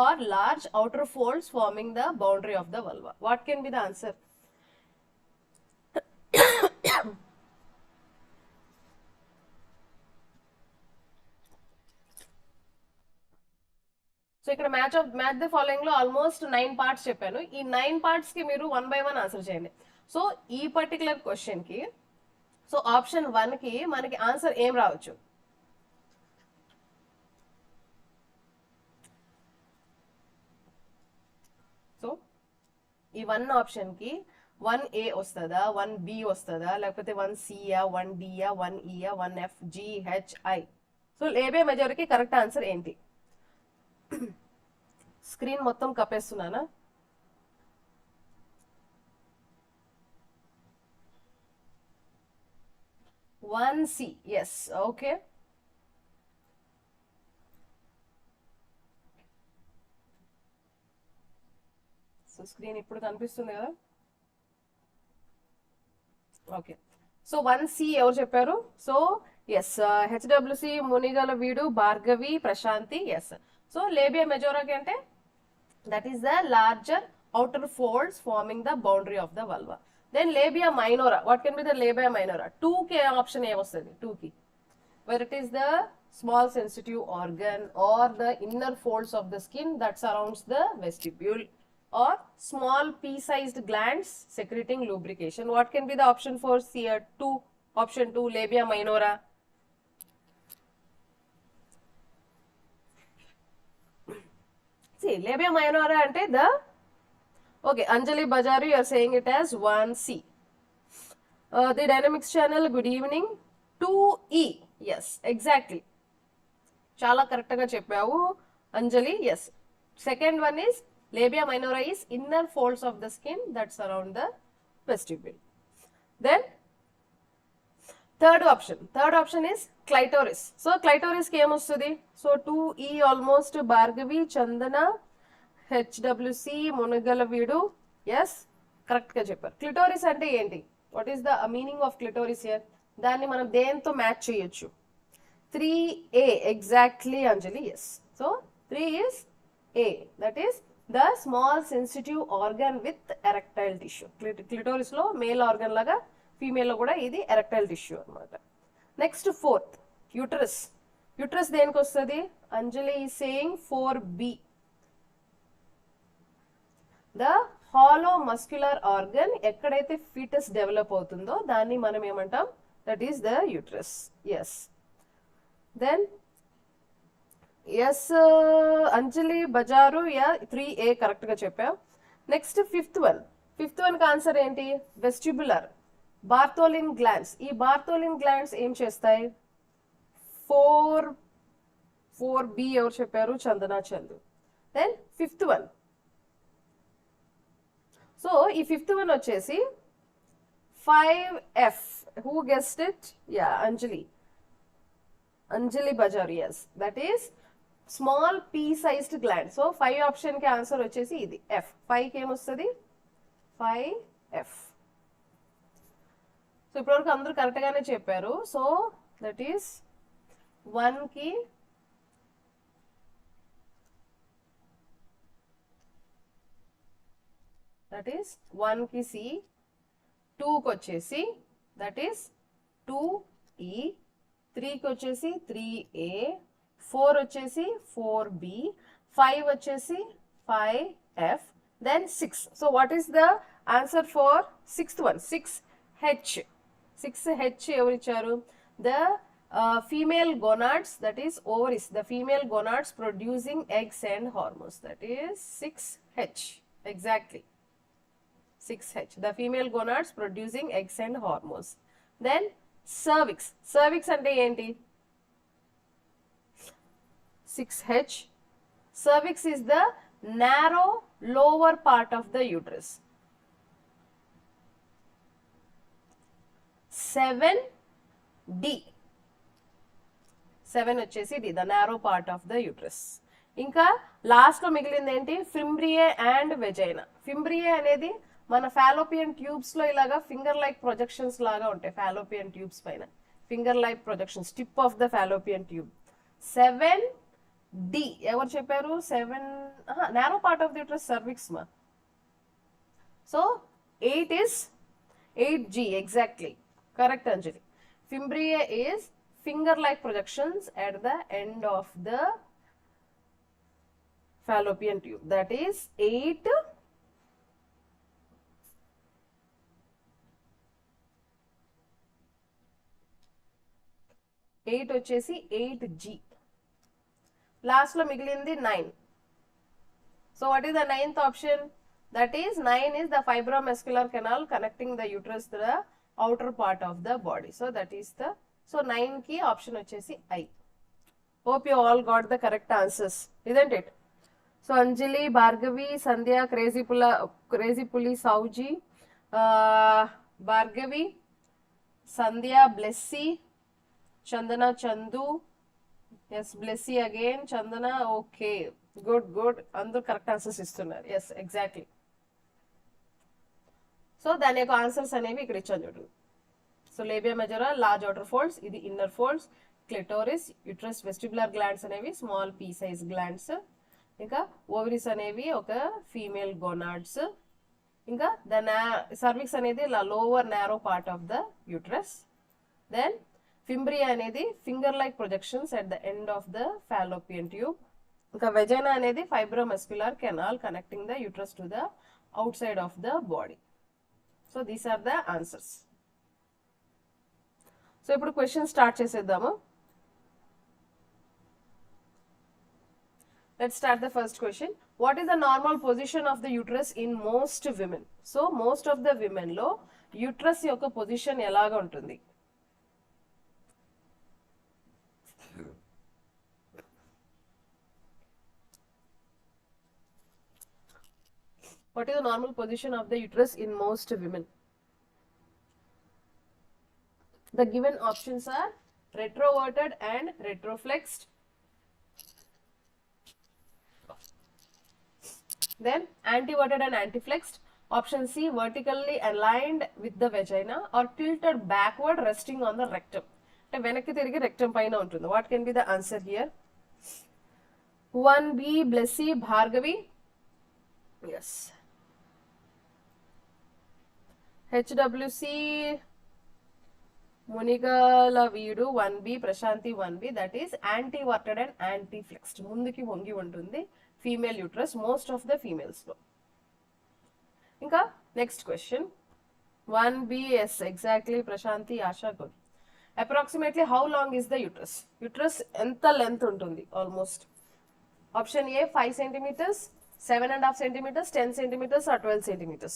S1: or large outer folds forming the boundary of the vulva. What can be the answer? So ఇక్కడ match the following లో almost 9 parts చెప్పాను. ఈ 9 parts కి మీరు 1 by 1 answer చేయండి. So ఈ particular question కి so option 1 కి మనకి ఆన్సర్ ఏం రావచ్చు? సో ఈ 1 ఆప్షన్ కి 1A వస్తుందా, 1B వస్తుందా, లేకపోతే 1Cయా, 1Dయా, 1Eయా, 1F, G, H, I? So labia మెజార్కి కరెక్ట్ ఆన్సర్ ఏంటి? స్క్రీన్ మొత్తం కప్పేస్తున్నానా? One C. Yes, okay. So screen ఇప్పుడు కనిపిస్తుంది కదా? ఓకే. సో 1C ఎవరు చెప్పారు? సో ఎస్, హెచ్డబ్ల్యూసి, మునిగల వీడు, Bhargavi, Prashanthi. Yes. So labia మెజోరాకి అంటే that is the larger outer folds forming the boundary of the vulva. Then labia minora, what can be the labia minora? 2K option A వస్తుంది. 2 కి where it is the small sensitive organ or the inner folds of the skin that surrounds the vestibule or small pea-sized glands secreting lubrication. What can be the option for C? 2, option 2, labia minora. See, labia minora ante the, okay, Anjali Bajaru, you are saying it as 1C. The dynamics channel, good evening. 2E, yes, exactly. Chala correct ga cheppavu Anjali. Yes, second one is labia minora is inner folds of the skin that surround the vestibule. Then third option is clitoris. So clitoris ki em ostadi? So 2E almost, Bhargavi, Chandana, HWC, Munagala Vidu. Yes, correct ga chepparu. Clitoris ante enti? What is the meaning of clitoris here? Danni manam dento match cheyochu. 3A, exactly Anjali. Yes. So 3 is A, that is the small sensitive organ with erectile tissue. Clitoris lo male organ laga female lo kuda idi erectile tissue anamata. Next, fourth, uterus. Uterus దేనికి వస్తుంది? Anjali is saying 4B. The hollow muscular organ ఎక్కడైతే fetus develop అవుతుందో దాన్ని మనం ఏమంటాం? That is the uterus. Yes. Then yes, Anjali Bajaru, yeah, 3A correct గా చెప్పాం. Next, fifth one కి ఆన్సర్ ఏంటి? Vestibular. Bartholin glands. ఈ Bartholin glands ఏం చేస్తాయి? 4B ఎవరు చెప్పారు? Chandana Chandu. Then fifth one. So ఈ ఫిఫ్త్ వన్ వచ్చేసి 5F. Who guessed it? Yeah, Anjali Bazaru. Yes, that is small pea-sized gland. So 5 option కి ఆన్సర్ వచ్చేసి ఇది F. 5 కి ఏమొస్తుంది? 5F. సో ఇప్పటివరకు అందరూ కరెక్ట్ గానే చెప్పారు. సో దట్ ఈస్ 1 కి C, 2 కి వచ్చేసి దట్ ఈస్ 2E, 3 కి వచ్చేసి 3A, 4 వచ్చేసి 4B, 5 వచ్చేసి 5F, then 6. So what is the answer for sixth one? 6H. 6H ఎవరు ఇచ్చారు? The female gonads, that is ovaries, the female gonads producing eggs and hormones, that is 6H. Exactly, 6H, the female gonads producing eggs and hormones. Then cervix. Cervix ante enti? 6H. Cervix is the narrow lower part of the uterus. 7D. 7 వచ్చేసి ఇది the narrow part of the uterus. ఇంకా last లో మిగిలింది ఏంటి? ఫింబ్రియే and vagina. ఫింబ్రియే అనేది మన Fallopian tubes లో ఇలాగా ఫింగర్ లైక్ ప్రొజెక్షన్స్ లాగా ఉంటాయి. ఫాలోపియన్ ట్యూబ్స్ పైన finger like projections, tip of the fallopian tube. 7 D ఎవరు చెప్పారు? 7 narrow part of the uterus cervix ma. So 8 is 8G exactly. Correct Anjali. Fimbria is finger like projections at the end of the fallopian tube. That is 8 వచ్చేసి 8G. Last లో మిగిలింది 9. So what is the 9th option? That is 9 is the fibromuscular canal connecting the uterus to the outer part of the body. So that is the, so 9 ki option వచ్చేసి I. Hope you all got the correct answers, isn't it? So Anjali, Bhargavi, Sandhya, Crazy Puli, Sauji, Bhargavi, Sandhya, Blessy, Chandana, Chandu, yes, Blessy again, Chandana, okay, good, అందరూ correct answers ఇస్తున్నారు. Yes exactly. So దాని యొక్క answers అనేవి ఇక్కడ ఇచ్చాను చూడు. So labia majora large outer folds, ఇది inner folds, clitoris, uterus, vestibular glands అనేవి స్మాల్ పీ సైజ్ గ్లాండ్స్, ఇంకా ఓవరీస్ అనేవి ఒక ఫీమేల్ గోనాడ్స్, ఇంకా ద సర్విక్స్ అనేది lower narrow part of the uterus. Then fimbria అనేది finger like projections at the end of the fallopian tube. ఇంకా vagina అనేది fibromuscular canal connecting the uterus to the outside of the body. So these are the answers. సో ఇప్పుడు question start చేసేద్దాము. Let's start the first question. What is the normal position of the uterus in most women? So most of the women లో uterus యొక్క position ఎలాగా ఉంటుంది? What is the normal position of the uterus in most women? The given options are retroverted and retroflexed. Then anteverted and antiflexed. Option C, vertically aligned with the vagina or tilted backward resting on the rectum. అంటే వెనక్కి తిరిగి rectum పైన ఉంటుంది. What can be the answer here? 1B, Blessy, Bhargavi. Yes. HWC, Munigala Veedu, 1B, Prashanti 1B. That is anteverted and antiflexed. ముందుకి వంగి ఉంటుంది female uterus most of the ఫీమేల్స్లో. ఇంకా next question 1BS exactly Prashanthi Asha good. Approximately how long is the uterus? Uterus ఎంత length ఉంటుంది almost? Option A 5 centimeters, 7.5 centimeters, 10 centimeters or 12 centimeters.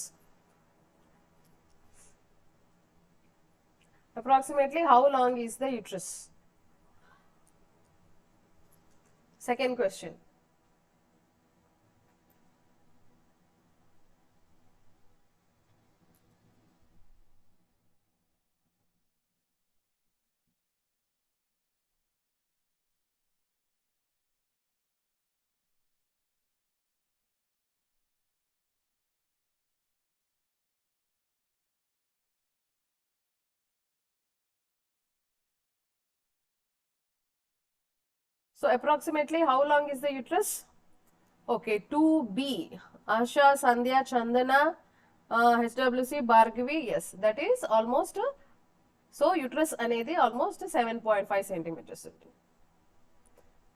S1: Approximately how long is the uterus? Second question. So approximately how long is the uterus? Okay, 2B. Asha, Sandhya, Chandana, HWC, Bhargavi. Yes, that is almost. So uterus anedi almost 7.5 centimeters.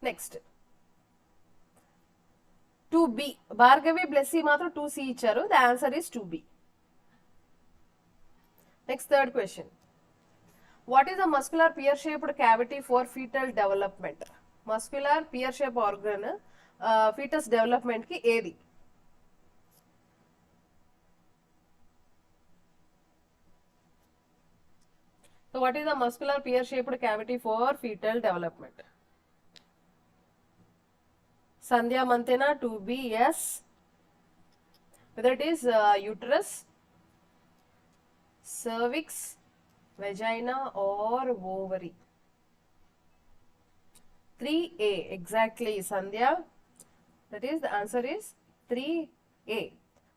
S1: Next. 2B. Bhargavi, Blessy matro 2C icharu. The answer is 2B. Next, third question. What is the muscular pear-shaped cavity for fetal development? Muscular pear-shaped organ fetus development ki ఏది? So what is the muscular pear-shaped cavity for fetal development? Sandhya Mantena 2B, yes. Whether it is uterus, cervix, vagina or ovary. 3A, exactly, Sandhya. That is, the answer is 3A.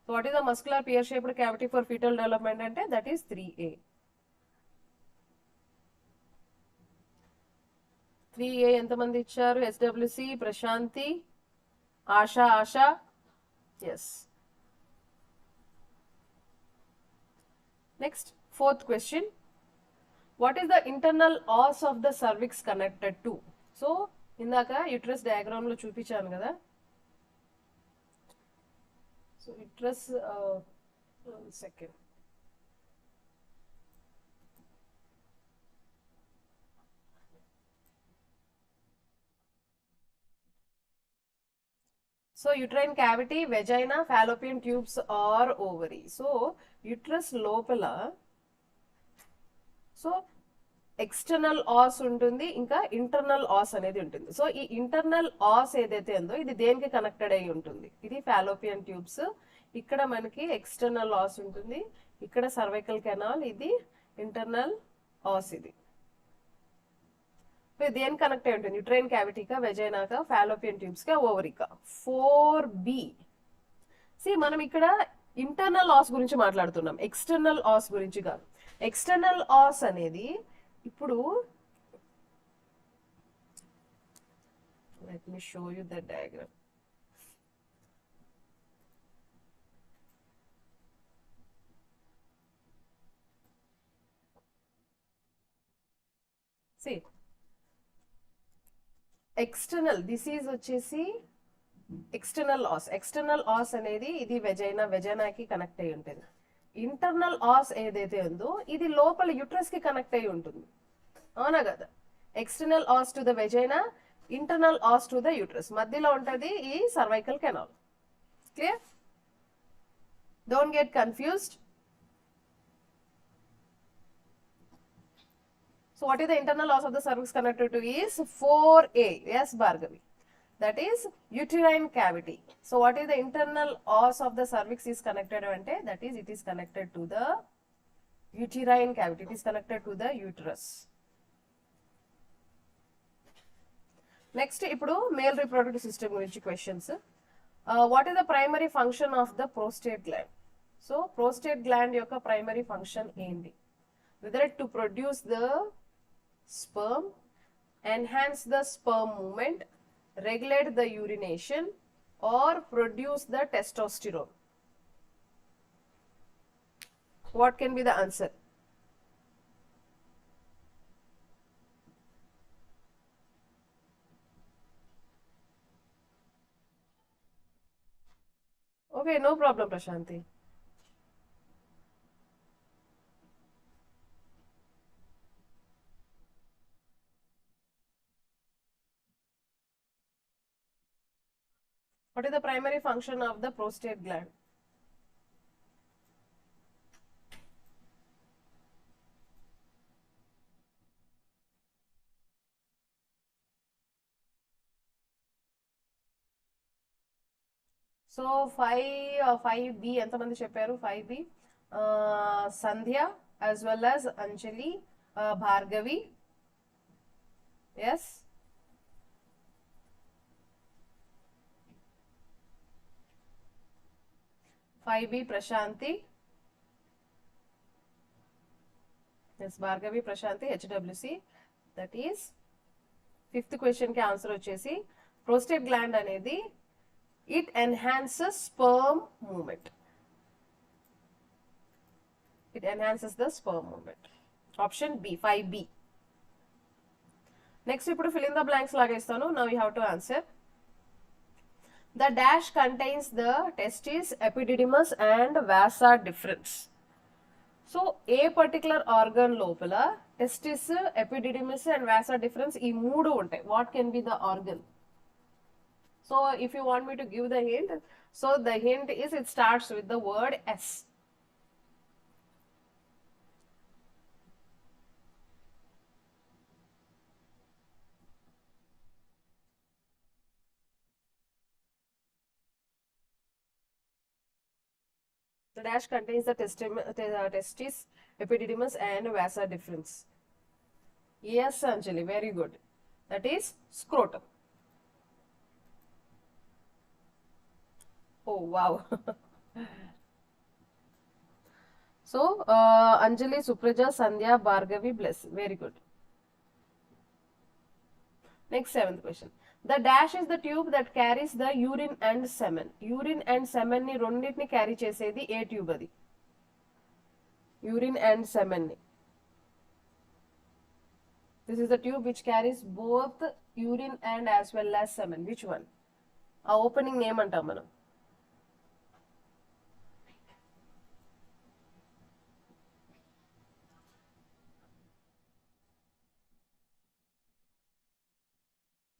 S1: So what is the muscular pear-shaped cavity for fetal development? Ante that is 3A. 3A ఎంతమంది ఇచ్చారు? SWC Prashanthi, Asha. Yes. Next 4th question. What is the internal os of the cervix connected to? So ఇందాక uterus diagram లో చూపించాను కదా. సో uterus second. So uterine cavity, vagina, fallopian tubes or ovary. So uterus లోపల so external os ఉంటుంది, ఇంకా internal ఆస్ అనేది ఉంటుంది. సో ఈ ఇంటర్నల్ ఆస్ ఏదైతే ఉందో ఇది దేనికి కనెక్టెడ్ అయి ఉంటుంది? ఇది ఫాలోపియన్ ట్యూబ్స్. ఇక్కడ మనకి ఎక్స్టర్నల్ ఆస్ ఉంటుంది, ఇక్కడ సర్వైకల్ కెనాల్, ఇది ఇంటర్నల్ ఆస్. ఇది దేని కనెక్ట్ అయి ఉంటుంది? యుట్రైన్ క్యావిటీకా, వెజైనాకా, ఫాలోపియన్ ట్యూబ్స్ కా, ఓవరీకా. 4B. మనం ఇక్కడ ఇంటర్నల్ ఆస్ గురించి మాట్లాడుతున్నాం, ఎక్స్టర్నల్ ఆస్ గురించి కాదు. ఎక్స్టర్నల్ ఆస్ అనేది ఇప్పుడు let me show you the diagram. External, this is వచ్చేసి ఎక్స్టర్నల్ ఆస్. ఎక్స్టర్నల్ ఆస్ అనేది ఇది వెజైనాకి కనెక్ట్ అయి ఉంటుంది. ఇంటర్నల్ ఆస్ ఏదైతే ఉందో ఇది లోపల యుట్రస్ కి కనెక్ట్ అయి ఉంటుంది, అవునా కదా? External os to the vagina, internal os to the uterus. మధ్యలో ఉంటుంది ఈ cervical canal. Clear? Don't get confused. So what is the internal os of the cervix connected to? Is 4A. Yes, Bhargavi. That is uterine cavity. So what is the internal os of the cervix is connected ante? That is, it is connected to the uterine cavity. It is connected to the uterus. Next, ipudu male reproductive system gurinchi questions. What is the primary function of the prostate gland? So prostate gland yokka primary function endi? Whether to produce the sperm, enhance the sperm movement, regulate the urination, or produce the testosterone. What can be the answer? Okay, no problem, Prashanti. What is the primary function of the prostate gland? So 5B ఎంతమంది చెప్పారు? 5B Sandhya as well as Anjali, Bhargavi. Yes. Five B Prashanti. Yes, Bhargavi, Prashanti, HWC. That is 5th question ki answer వచ్చేసి prostate gland అనేది it enhances sperm movement. It enhances the sperm movement. Option B, 5B. Next, ఇప్పుడు fill in the blanks లాగా ఇస్తాను. Now you have to answer. The dash contains the testis, epididymis and vasa deferens. So a particular organ లోపల testis, epididymis and vasa deferens ఈ మూడు ఉంటాయి. What can be the organ? So if you want me to give the hint, so the hint is it starts with the word S. The dash contains the testis, epididymis and vasa deferens. Yes, Anjali, very good. That is scrotum. Oh, wow. So, Anjali, Supraja, Sandhya, Bhargavi, bless. Very good. Next 7th question. The dash is the tube that carries the urine and semen. Urine and semen ని రెండింటిని carry చేసేది ఏ tube అది? Urine and semen ని. This is the tube which carries both urine and as well as semen. Which one? ఆ opening ఏమంటాం మనం?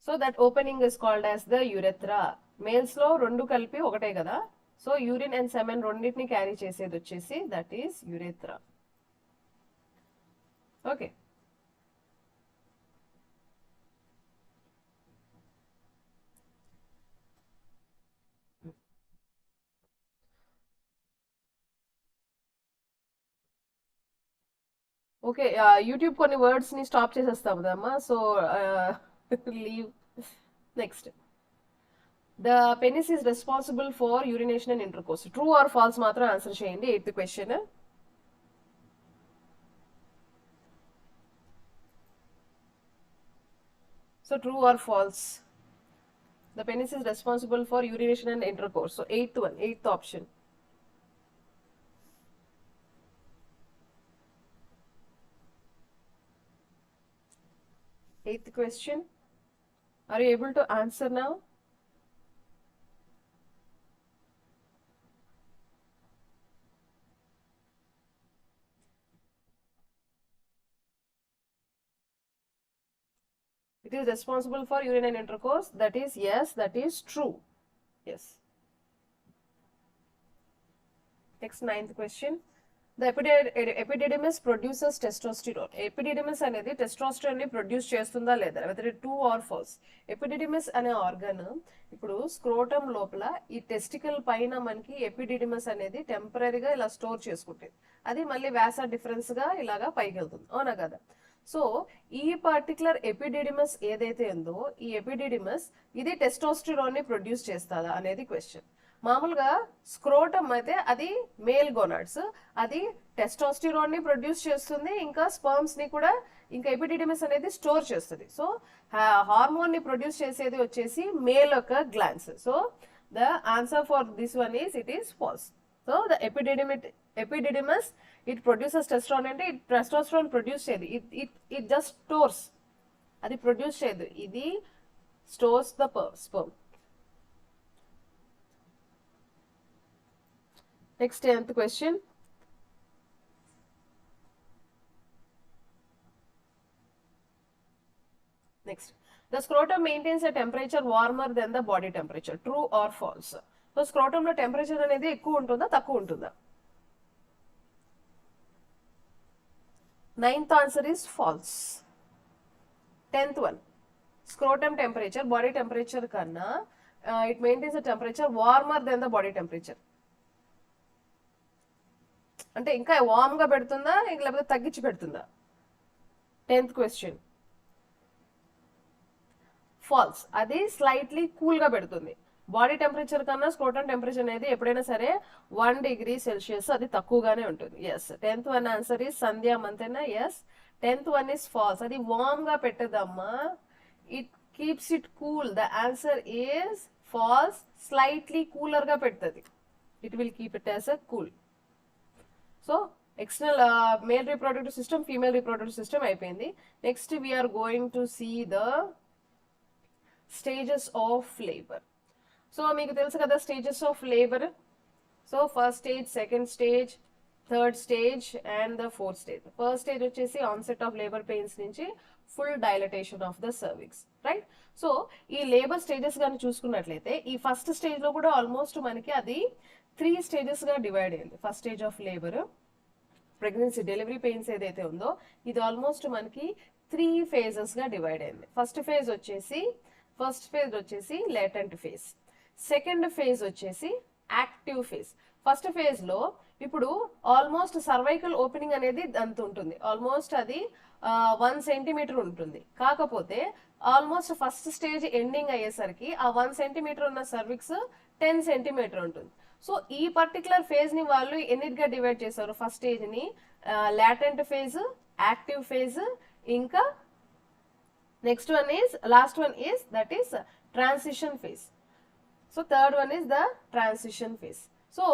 S1: So that opening is called as the urethra. Males లో రెండు కలిపి ఒకటే కదా. సో యూరిన్ అండ్ సెమెన్ రెండింటిని క్యారీ చేసేది వచ్చేసి that is urethra. Okay. Okay, YouTube కొన్ని వర్డ్స్ ని స్టాప్ చేసేస్తాం కదమ్మా. So leave. Next, the penis is responsible for urination and intercourse. True or false మాత్రం ఆన్సర్ చేయండి. 8th question. So true or false? The penis is responsible for urination and intercourse. So 8th one, 8th option. Eighth question. Are you able to answer now? It is responsible for urine and intercourse. That is yes, that is true. Yes. Next, 9th question. The epididymis produces testosterone. Epididymis అనేది testosterone ని produce చేస్తుందా లేదా? whether it true or false. epididymis అనే organ ఇప్పుడు scrotum లోపల ఈ testicle పైన మనకి ఎపిడిడిమస్ అనేది టెంపరీగా ఇలా స్టోర్ చేసుకుంటుంది. అది మళ్ళీ వ్యాస డిఫరెన్స్ గా ఇలాగా పైకి వెళ్తుంది, అవునా కదా? సో ఈ పర్టికులర్ ఎపిడిడిమస్ ఏదైతే ఉందో ఈ ఎపిడిడిమస్ ఇది టెస్టోస్టిరాన్ ని ప్రొడ్యూస్ చేస్తుందా అనేది క్వశ్చన్. మామూలుగా స్క్రోటమ్ అయితే అది మేల్ గోనాడ్స్, అది టెస్టోస్టిరాన్ ని ప్రొడ్యూస్ చేస్తుంది, ఇంకా స్పర్మ్స్ ని కూడా, ఇంకా ఎపిడిడిమస్ అనేది స్టోర్ చేస్తుంది. సో హార్మోన్ ని ప్రొడ్యూస్ చేసేది వచ్చేసి మేల్ యొక్క glance. So the answer for this one is it is false. So the epididymis it produces testosterone అంటే it testosterone ప్రొడ్యూస్ చేయదు, it just stores. అది ప్రొడ్యూస్ చేయదు, ఇది stores the sperm. Next, 10th question. Next, the scrotum maintains a temperature warmer than the body temperature. True or false? So scrotum లో temperature అనేది ఎక్కువ ఉంటుందా తక్కువ ఉంటుందా? 9th answer is false. 10th one, scrotum temperature body temperature కన్నా it maintains a temperature warmer than the body temperature. అంటే ఇంకా warm గా పెడుతుందా లేకపోతే తగ్గించి పెడుతుందా? 10th question false. అది స్లైట్లీ కూల్ గా పెడుతుంది. బాడీ టెంపరేచర్ కన్నా స్క్రోటమ్ టెంపరేచర్ అనేది ఎప్పుడైనా సరే 1 degree Celsius అది తక్కువగానే ఉంటుంది. Yes. 10th one answer is Sandhya మంతేనా? Yes. 10th one is false. అది వార్మ్ గా పెట్టదమ్మా, it keeps it cool. The answer is false. Slightly cooler గా పెడుతుంది. It will keep it as a cool. So external male reproductive system, female reproductive system అయిపోయింది. Next we are going to see the stages of labour. So మీకు తెలుసు కదా stages of labour. So first stage, second stage, third stage and the fourth stage. First stage వచ్చేసి onset of labour pains నుంచి full dilatation of the cervix, right? So ఈ labour stages కానీ చూసుకున్నట్లయితే ఈ first stage లో కూడా almost మనకి అది 3 stages గా డివైడ్ అయింది. First stage of labour, pregnancy delivery pains ఏదైతే ఉందో ఇది ఆల్మోస్ట్ మనకి 3 phases గా డివైడ్ అయింది. ఫస్ట్ ఫేజ్ వచ్చేసి లేటెంట్ ఫేజ్. సెకండ్ ఫేజ్ వచ్చేసి యాక్టివ్ ఫేజ్. ఫస్ట్ ఫేజ్ లో ఇప్పుడు ఆల్మోస్ట్ సర్వైకల్ ఓపెనింగ్ అనేది అంత ఉంటుంది, ఆల్మోస్ట్ అది 1 centimeter ఉంటుంది. కాకపోతే ఆల్మోస్ట్ ఫస్ట్ స్టేజ్ ఎండింగ్ అయ్యేసరికి ఆ 1 centimeter ఉన్న సర్విక్స్ 10 centimeter ఉంటుంది. సో ఈ పర్టికులర్ ఫేజ్ ని వాళ్ళు ఎన్నిటిగా డివైడ్ చేశారు? ఫస్ట్ స్టేజ్ ని లాటెంట్ ఫేజ్, యాక్టివ్ ఫేజ్, ఇంకా next one is lost one is that is transition phase. So third one is the transition phase. So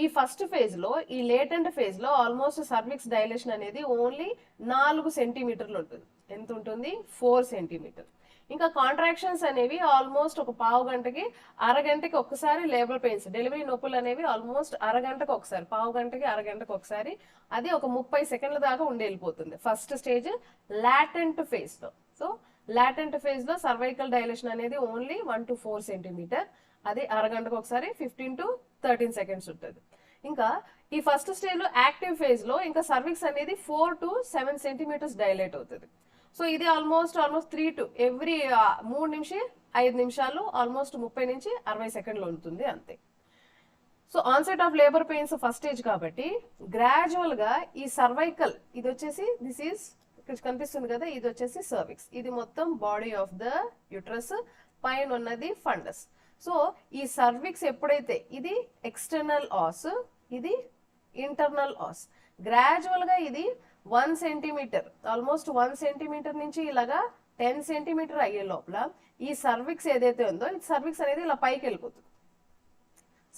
S1: ఈ first phase లో, ఈ లేటెంట్ ఫేజ్ లో almost cervix dilation అనేది only 4 సెంటీమీటర్లు ఉంటుంది. ఎంత ఉంటుంది? 4 సెంటీమీటర్. ఇంకా కాంట్రాక్షన్స్ అనేవి ఆల్మోస్ట్ ఒక పావు గంటకి, అరగంటకి ఒక్కసారి లేబర్ పెయిన్స్, డెలివరీ నొప్పులు అనేవి ఆల్మోస్ట్ అరగంటకు ఒకసారి, పావు గంటకి అరగంటకు ఒకసారి, అది ఒక 30 సెకండ్ల దాకా ఉండి వెళ్ళిపోతుంది ఫస్ట్ స్టేజ్ లాటెంట్ ఫేజ్ లో. సో లాటెంట్ ఫేజ్ లో సర్వైకల్ డైలేషన్ అనేది ఓన్లీ 1 to 4 సెంటీమీటర్, అది అరగంటకు ఒకసారి 15 to 13 సెకండ్స్ ఉంటుంది. ఇంకా ఈ ఫస్ట్ స్టేజ్ లో యాక్టివ్ ఫేజ్ లో ఇంకా సర్విక్స్ అనేది 4 to 7 సెంటీమీటర్స్ డైలేట్ అవుతుంది. సో ఇది ఆల్మోస్ట్ 3 to ఎవ్రీ 3 నుంచి 5 నిమిషాలు, ఆల్మోస్ట్ 30 నుంచి 60 సెకండ్లు ఉంటుంది అంతే. So onset of labour pains first stage కాబట్టి గ్రాడ్యువల్ గా ఈ సర్వైకల్, ఇది వచ్చేసి దిస్ ఈస్ ఇక్కడ కనిపిస్తుంది కదా, ఇది వచ్చేసి సర్విక్స్, ఇది మొత్తం బాడీ ఆఫ్ ద యూట్రస్, పైన ఉన్నది ఫండస్. సో ఈ సర్విక్స్ ఎప్పుడైతే ఇది ఎక్స్టర్నల్ ఆస్, ఇది ఇంటర్నల్ ఆస్, గ్రాడ్యువల్ గా ఇది 1 సెంటీమీటర్, ఆల్మోస్ట్ 1 సెంటీమీటర్ నుంచి ఇలాగా 10 సెంటీమీటర్ అయ్యే లోపల ఈ సర్విక్స్ ఏదైతే ఉందో, ఈ సర్విక్స్ అనేది ఇలా పైకి వెళ్ళిపోతుంది.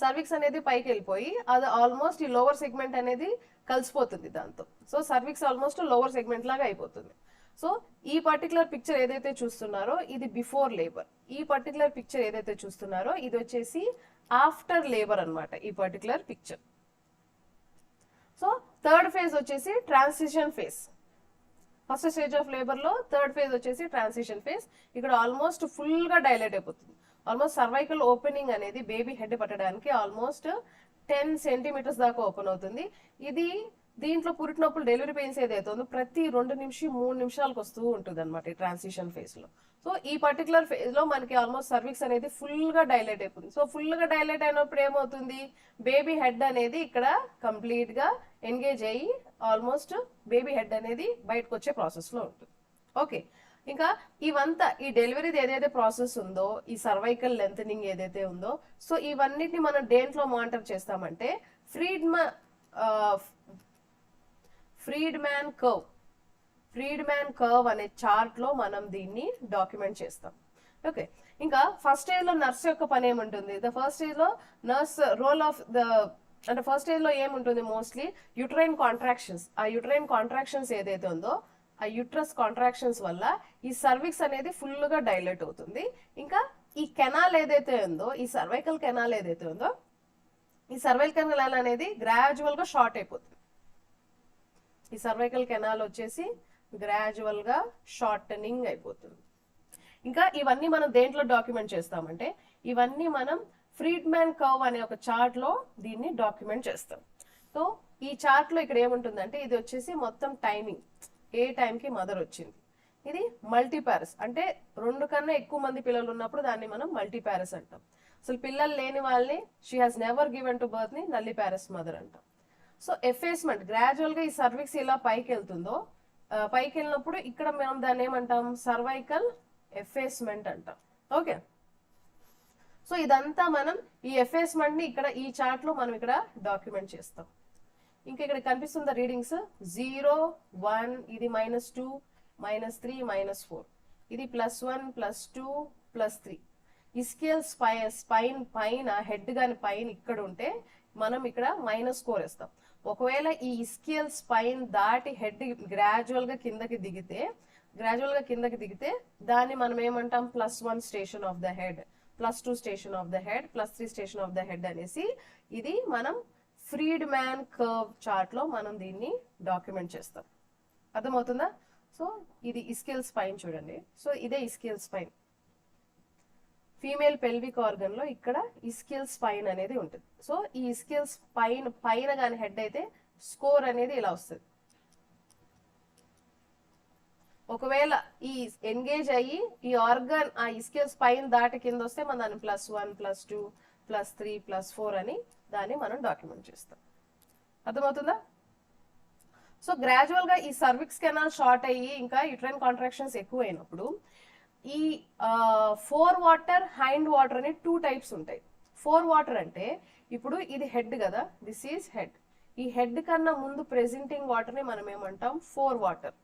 S1: సర్విక్స్ అనేది పైకి వెళ్ళిపోయి అది ఆల్మోస్ట్ ఈ లోవర్ సెగ్మెంట్ అనేది కలిసిపోతుంది దాంతో. So cervix almost lower segment లాగా అయిపోతుంది. సో ఈ పర్టికులర్ పిక్చర్ ఏదైతే చూస్తున్నారో ఇది బిఫోర్ లేబర్, ఈ పర్టికులర్ పిక్చర్ ఏదైతే చూస్తున్నారో ఇది వచ్చేసి ఆఫ్టర్ లేబర్ అన్నమాట ఈ particular picture. So third phase వచ్చేసి transition phase. First stage of labour లో థర్డ్ ఫేజ్ వచ్చేసి ట్రాన్సిషన్ ఫేజ్. ఇక్కడ ఆల్మోస్ట్ ఫుల్ గా డైలేట్ అయిపోతుంది. ఆల్మోస్ట్ సర్వైకల్ ఓపెనింగ్ అనేది బేబీ హెడ్ పట్టడానికి ఆల్మోస్ట్ 10 సెంటీమీటర్స్ దాకా ఓపెన్ అవుతుంది. ఇది దీంట్లో పురిటినొప్పులు డెలివరీ పెయిన్స్ ఏదైతే ఉందో ప్రతి 2 నుంచి 3 నిమిషాలకు వస్తూ ఉంటుంది అనమాట ఈ ట్రాన్సిషన్ ఫేజ్ లో. సో ఈ పర్టికులర్ ఫేజ్ లో మనకి ఆల్మోస్ట్ సర్విక్స్ అనేది ఫుల్ గా డైలేట్ అయిపోతుంది. సో ఫుల్ గా డైలేట్ అయినప్పుడు ఏమవుతుంది, బేబీ హెడ్ అనేది ఇక్కడ కంప్లీట్ గా ఎంగేజ్ అయ్యి ఆల్మోస్ట్ బేబీ హెడ్ అనేది బయటకు వచ్చే ప్రాసెస్ లో ఉంటుంది. ఓకే, ఇంకా ఇవంతా ఈ డెలివరీది ఏదైతే ప్రాసెస్ ఉందో, ఈ సర్వైకల్ లెంథనింగ్ ఏదైతే ఉందో, సో ఇవన్నిటిని మనం దేంట్లో మానిటర్ చేస్తామంటే ఫ్రీడ్మ్యాన్ కర్వ్ అనే చార్ట్ లో మనం దీన్ని డాక్యుమెంట్ చేస్తాం. ఓకే, ఇంకా ఫస్ట్ స్టేజ్ లో నర్స్ యొక్క పని ఏముంటుంది, ద ఫస్ట్ స్టేజ్ లో నర్స్ రోల్ ఆఫ్ ద, అంటే ఫస్ట్ స్టేజ్ లో ఏముంటుంది, మోస్ట్లీ యూట్రైన్ కాంట్రాక్షన్స్. ఆ యూట్రైన్ కాంట్రాక్షన్స్ ఏదైతే ఉందో, ఆ యూట్రస్ కాంట్రాక్షన్స్ వల్ల ఈ సర్విక్స్ అనేది ఫుల్ గా డైలేట్ అవుతుంది. ఇంకా ఈ కెనాల్ ఏదైతే ఉందో, ఈ సర్వైకల్ కెనాల్ ఏదైతే ఉందో, ఈ సర్వైకల్ కెనాల్ అనేది గ్రాడ్యువల్ గా షార్ట్ అయిపోతుంది. ఈ సర్వైకల్ కెనాల్ వచ్చేసి గ్రాడ్యువల్ గా షార్టనింగ్ అయిపోతుంది. ఇంకా ఇవన్నీ మనం దేంట్లో డాక్యుమెంట్ చేస్తామంటే, ఇవన్నీ మనం ఫ్రీడ్మ్యాన్ కర్వ్ అనే ఒక చార్ట్ లో దీన్ని డాక్యుమెంట్ చేస్తాం. సో ఈ చార్ట్ లో ఇక్కడ ఏముంటుందంటే, ఇది వచ్చేసి మొత్తం టైమింగ్, ఏ టైంకి మదర్ వచ్చింది. ఇది మల్టీపారస్, అంటే 2 కన్నా ఎక్కువ మంది పిల్లలు ఉన్నప్పుడు దాన్ని మనం మల్టీపారస్ అంటాం. అసలు పిల్లలు లేని వాళ్ళని she has never given to birth ని నల్లిపారస్ మదర్ అంటాం. సో ఎఫేస్మెంట్, గ్రాడ్యువల్ గా ఈ సర్విక్స్ ఇలా పైకి వెళ్తుందో, పైకి వెళ్ళినప్పుడు ఇక్కడ మనం దాన్ని ఏమంటాం, సర్వైకల్ ఎఫేస్మెంట్ అంటాం. ఓకే, సో ఇదంతా మనం ఈ ఎఫేస్మెంట్ ని ఇక్కడ ఈ చార్ట్ లో మనం ఇక్కడ డాక్యుమెంట్ చేస్తాం. ఇంకా ఇక్కడ కనిపిస్తున్న రీడింగ్స్ 0, 1, ఇది -2, -3, -4, ఇది +1, +2, +3. ఇస్కియల్ స్పైన్ పైన హెడ్ గాని పైన ఇక్కడ ఉంటే మనం ఇక్కడ -4 వేస్తాం. ఒకవేళ ఈ ఇస్కియల్ స్పైన్ దాటి హెడ్ గ్రాడ్యువల్ గా కిందకి దిగితే దాన్ని మనం ఏమంటాం, +1 station of the head, +2 station of the head, +3 station of the head అనేసి ఇది మనం ఫ్రీడ్మ్యాన్ కర్వ్ చార్ట్ లో మనం దీన్ని డాక్యుమెంట్ చేస్తాం. అర్థమవుతుందా? సో ఇది ఇస్కియల్ స్పైన్ చూడండి. సో ఇదే ఇస్కియల్ స్పైన్. ఫీమేల్ పెల్విక్ ఆర్గన్ లో ఇక్కడ ఇస్కియల్ స్పైన్ అనేది ఉంటుంది. సో ఈ ఇస్కియల్ స్పైన్ పైన గాని హెడ్ అయితే స్కోర్ అనేది ఇలా వస్తుంది. ఒకవేళ ఈ ఎంగేజ్ అయ్యి ఈ ఆర్గన్ ఆ ఇస్కియల్ స్పైన్ దాటి కింద వస్తే మనం దాన్ని +1, +2, +3, +4 అని దాన్ని మనం డాక్యుమెంట్ చేస్తాం. అర్థమవుతుందా? సో గ్రాడ్యువల్ గా ఈ సర్విక్స్ కెనాల్ షార్ట్ అయ్యి ఇంకా యూట్రైన్ కాంట్రాక్షన్స్ ఎక్కువ అయినప్పుడు ఈ 4 వాటర్, హైండ్ వాటర్ అని 2 టైప్స్ ఉంటాయి. 4 వాటర్ అంటే ఇప్పుడు ఇది హెడ్ కదా, దిస్ ఈజ్ హెడ్. ఈ హెడ్ కన్నా ముందు ప్రెజెంటింగ్ వాటర్ ని మనం ఏమంటాం, 4 వాటర్.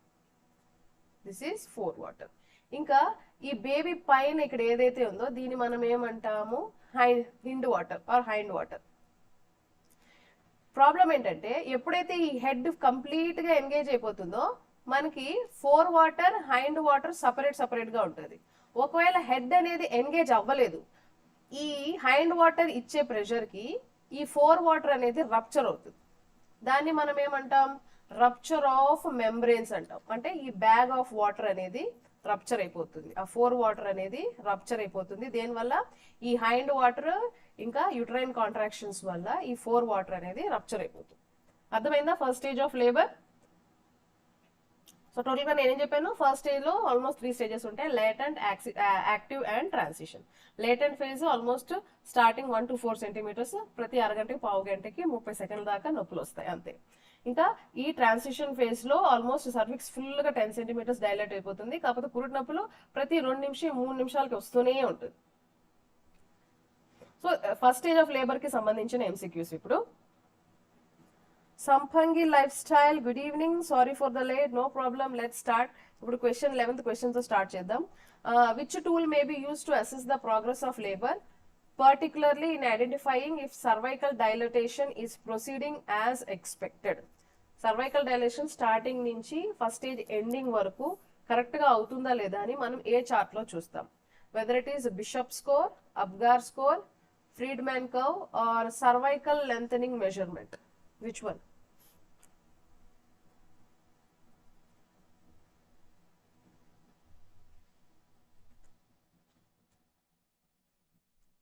S1: This is 4 water. ఇంకా ఈ బేబీ పైన ఇక్కడ ఏదైతే ఉందో దీన్ని మనం ఏమంటాము hind water or hind water. Problem ఏంటంటే ఎప్పుడైతే ఈ హెడ్ కంప్లీట్ గా ఎంగేజ్ అయిపోతుందో మనకి fore water hind water separate గా ఉంటుంది. ఒకవేళ హెడ్ అనేది ఎంగేజ్ అవ్వలేదు, ఈ హైండ్ వాటర్ ఇచ్చే ప్రెషర్ కి ఈ ఫోర్ వాటర్ అనేది రప్చర్ అవుతుంది. దాన్ని మనం ఏమంటాం, రప్చర్ ఆఫ్ మెంబ్రెయిన్స్ అంటాం. అంటే ఈ బ్యాగ్ ఆఫ్ వాటర్ అనేది రప్చర్ అయిపోతుంది, ఆ ఫోర్ వాటర్ అనేది రప్చర్ అయిపోతుంది. దేనివల్ల, ఈ హైండ్ వాటర్ ఇంకా యూట్రైన్ కాంట్రాక్షన్స్ వల్ల ఈ ఫోర్ వాటర్ అనేది రప్చర్ అయిపోతుంది. అర్థమైందా first stage of labour? So total గా నేనేం చెప్పాను, ఫస్ట్ స్టేజ్ లో ఆల్మోస్ట్ 3 స్టేజెస్ ఉంటాయి, latent, active and transition. Latent phase almost starting 1 to 4 centimetres, ప్రతి అరగంటకి పావు గంటకి 30 సెకండ్ల దాకా నొప్పులు వస్తాయి అంతే. ఇంకా ఈ ట్రాన్సిషన్ ఫేజ్ లో ఆల్మోస్ట్ సర్విక్స్ ఫుల్ గా 10 సెంటీమీటర్స్ డైలేట్ అయిపోతుంది. కాకపోతే పురుటి నొప్పులు ప్రతి 2-3 నిమిషాలకి వస్తూనే ఉంటుంది. So first stage of labour కి సంబంధించిన ఎంసీక్యూస్ ఇప్పుడు. Sampangi lifestyle, good evening, sorry for the late, no problem, let start. ఇప్పుడు క్వశ్చన్ 11th క్వశ్చన్ తో స్టార్ట్ చేద్దాం. Which tool may be use to assess the progress of labour, particularly in identifying if cervical dilatation is proceeding as expected. Cervical dilation starting నుంచి first stage ending వరకు correct గా అవుతుందా లేదా అని మనం ఏ చార్ట్ లో చూస్తాం. Whether it is Bishop score, Apgar score, Friedman curve or cervical lengthening measurement, which one?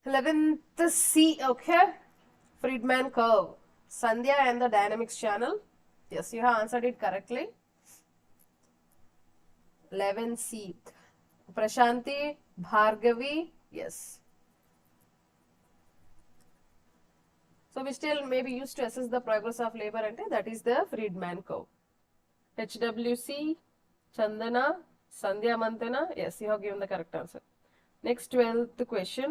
S1: 11th C, okay. Friedman curve. Sandhya and the dynamics channel. Yes, you have answered it correctly. 11C. Prashanti, Bhargavi, yes. So we still may be used to assess the progress of labor, and that is the Friedman curve. HWC, Chandana, Sandhya Mantana, yes, you have given the correct answer. Next 12th question.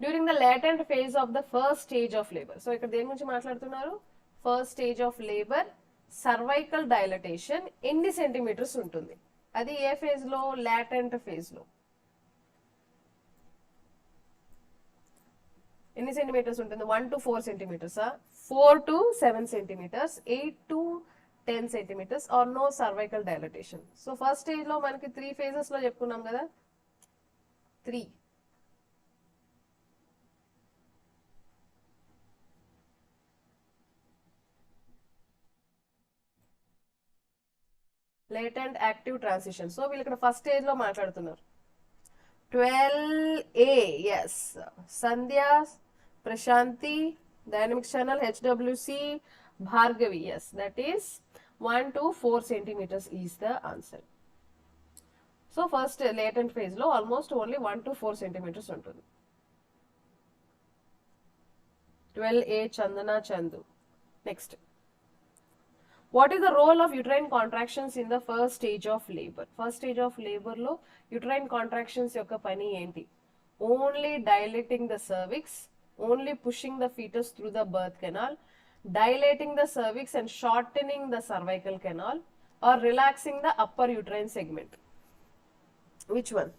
S1: During the latent phase of the first stage of labour. So ఇక్కడ దేని గురించి మాట్లాడుతున్నారు, first stage of labour cervical dilatation ఎన్ని centimetres ఉంటుంది, అది ఏ phase లో, latent phase లో ఎన్ని సెంటీమీటర్స్ ఉంటుంది? 1 to 4 centimetres, 4 to 7 centimetres, 8 to 10 centimetres or no cervical dilatation. So first stage లో మనకి 3 ఫేజెస్ లో చెప్పుకున్నాం కదా, 3. Latent, active, transition. సో వీళ్ళు ఇక్కడ ఫస్ట్ స్టేజ్ లో మాట్లాడుతున్నారు. 12A, yes, Sandhya, Prashanthi, dynamics channel, HWC, Bhargavi, yes, that is 1 to 4 centimetres is the answer. So first latent phase లో ఆల్మోస్ట్ ఓన్లీ 1 to 4 సెంటీమీటర్స్ ఉంటుంది. 12A, Chandana, Chandu. Next, what is the role of uterine contractions in the first stage of labor? First stage of labor lo uterine contractions yokka pani enti? Only dilating the cervix, only pushing the fetus through the birth canal, dilating the cervix and shortening the cervical canal, or relaxing the upper uterine segment. Which one?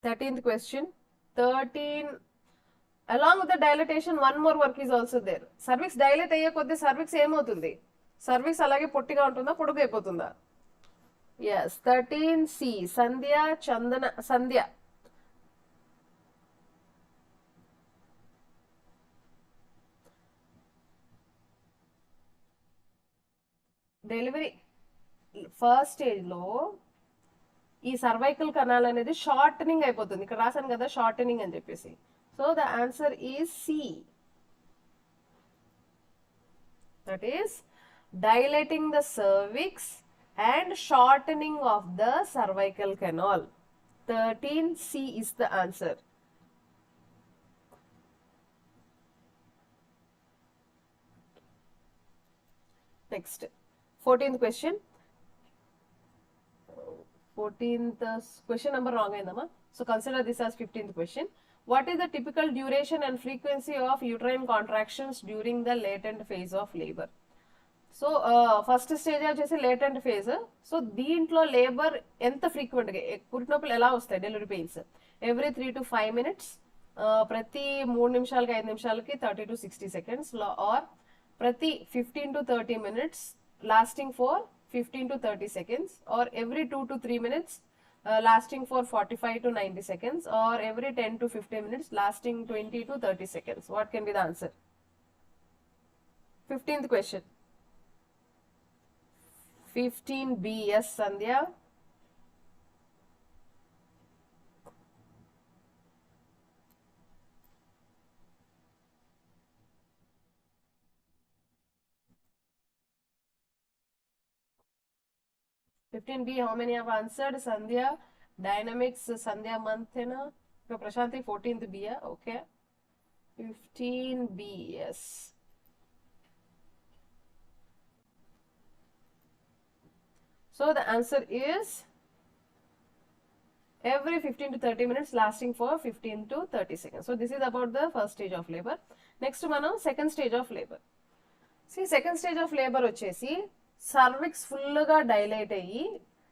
S1: Thirteenth question. 13. Along with the dilatation, one more work is also there. Cervix dilate అయ్యే కొద్ది cervix ఏమవుతుంది? Cervix అలాగే పొట్టిగా ఉంటుందా, పొడుగు అయిపోతుందా? Yes, 13C. సంధ్య, చందన, సంధ్య. Delivery first stage లో ఈ సర్వైకల్ కనాల్ అనేది షార్టనింగ్ అయిపోతుంది. ఇక్కడ రాశాను కదా షార్టనింగ్ అని చెప్పేసి. So the answer is C, that is dilating the cervix and shortening of the cervical canal. 13C is the answer. Next, 14th question. 14th question number wrong aindama. So consider this as 15th question. What is the typical duration and frequency of uterine contractions during the latent phase of labor? So first stage వచ్చేసి latent phase. So దీంట్లో labour ఎంత ఫ్రీక్వెంట్గా, పుట్టినొప్పులు ఎలా వస్తాయి delivery pains every 3 to 5 minutes, ప్రతి 3 నిమిషాలకి 5 నిమిషాలకి 30 to 60 seconds, are ప్రతి 15 to 30 minutes lasting for 15 to 30 seconds, or every 2 to 3 minutes lasting for 45 to 90 seconds, or every 10 to 15 minutes lasting 20 to 30 seconds. What can be the answer? 15th question. 15B. Yes, Sandhya. B, how many have answered? Sandhya, dynamics, Sandhya Manthena. So Prashanti, 14th B. Okay. 15B, yes. So the answer is every 15 to 30 minutes lasting for 15 to 30 seconds. So this is about the first stage of labor. Next మనం second stage of labor. See, second stage of labor వచ్చేసి cervix ఫుల్గా daylight అయ్యి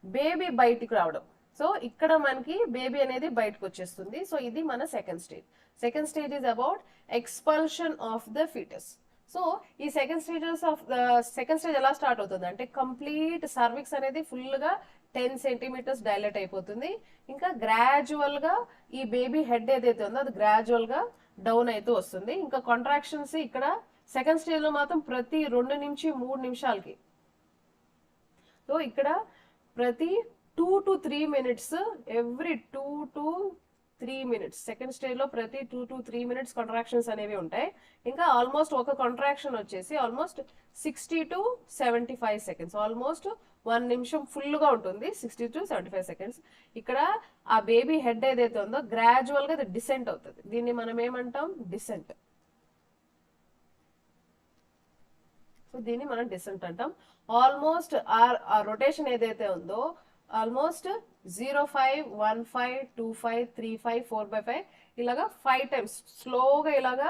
S1: baby బయటికి రావడం. So ఇక్కడ మనకి baby అనేది బయటకు వచ్చేస్తుంది. సో ఇది మన second stage. Second stage is about expulsion of the foetus. So ఈ సెకండ్ స్టేజ్ ఎలా స్టార్ట్ అవుతుంది అంటే కంప్లీట్ సర్విక్స్ అనేది ఫుల్గా 10 centimeters డైలైట్ అయిపోతుంది. ఇంకా గ్రాడ్యువల్ గా ఈ బేబీ హెడ్ ఏదైతే ఉందో అది గ్రాడ్యువల్ గా డౌన్ అవుతూ వస్తుంది. ఇంకా కాంట్రాక్షన్స్ ఇక్కడ సెకండ్ స్టేజ్ లో మాత్రం ప్రతి 2 నుంచి 3 నిమిషాలకి. సో ఇక్కడ ప్రతి 2 to 3 minutes, every 2 to 3 minutes second stage లో ప్రతి 2 to 3 minutes కాంట్రాక్షన్స్ అనేవి ఉంటాయి. ఇంకా ఆల్మోస్ట్ ఒక కాంట్రాక్షన్ వచ్చేసి ఆల్మోస్ట్ 60 to 75 seconds, ఆల్మోస్ట్ 1 నిమిషం ఫుల్ గా ఉంటుంది. 60 to 75 seconds. ఇక్కడ ఆ బేబీ హెడ్ ఏదైతే ఉందో గ్రాడ్యువల్ గా డిసెంట్ అవుతుంది. దీన్ని మనం ఏమంటాం? డిసెంట్. సో దీన్ని మనం డిసెంట్ అంటాం. ఆల్మోస్ట్ ఆ రొటేషన్ ఏదైతే ఉందో ఆల్మోస్ట్ 0.5, 1.5, 2.5, 3.5, 4/5 ఇలాగా 5 times స్లోగా ఇలాగా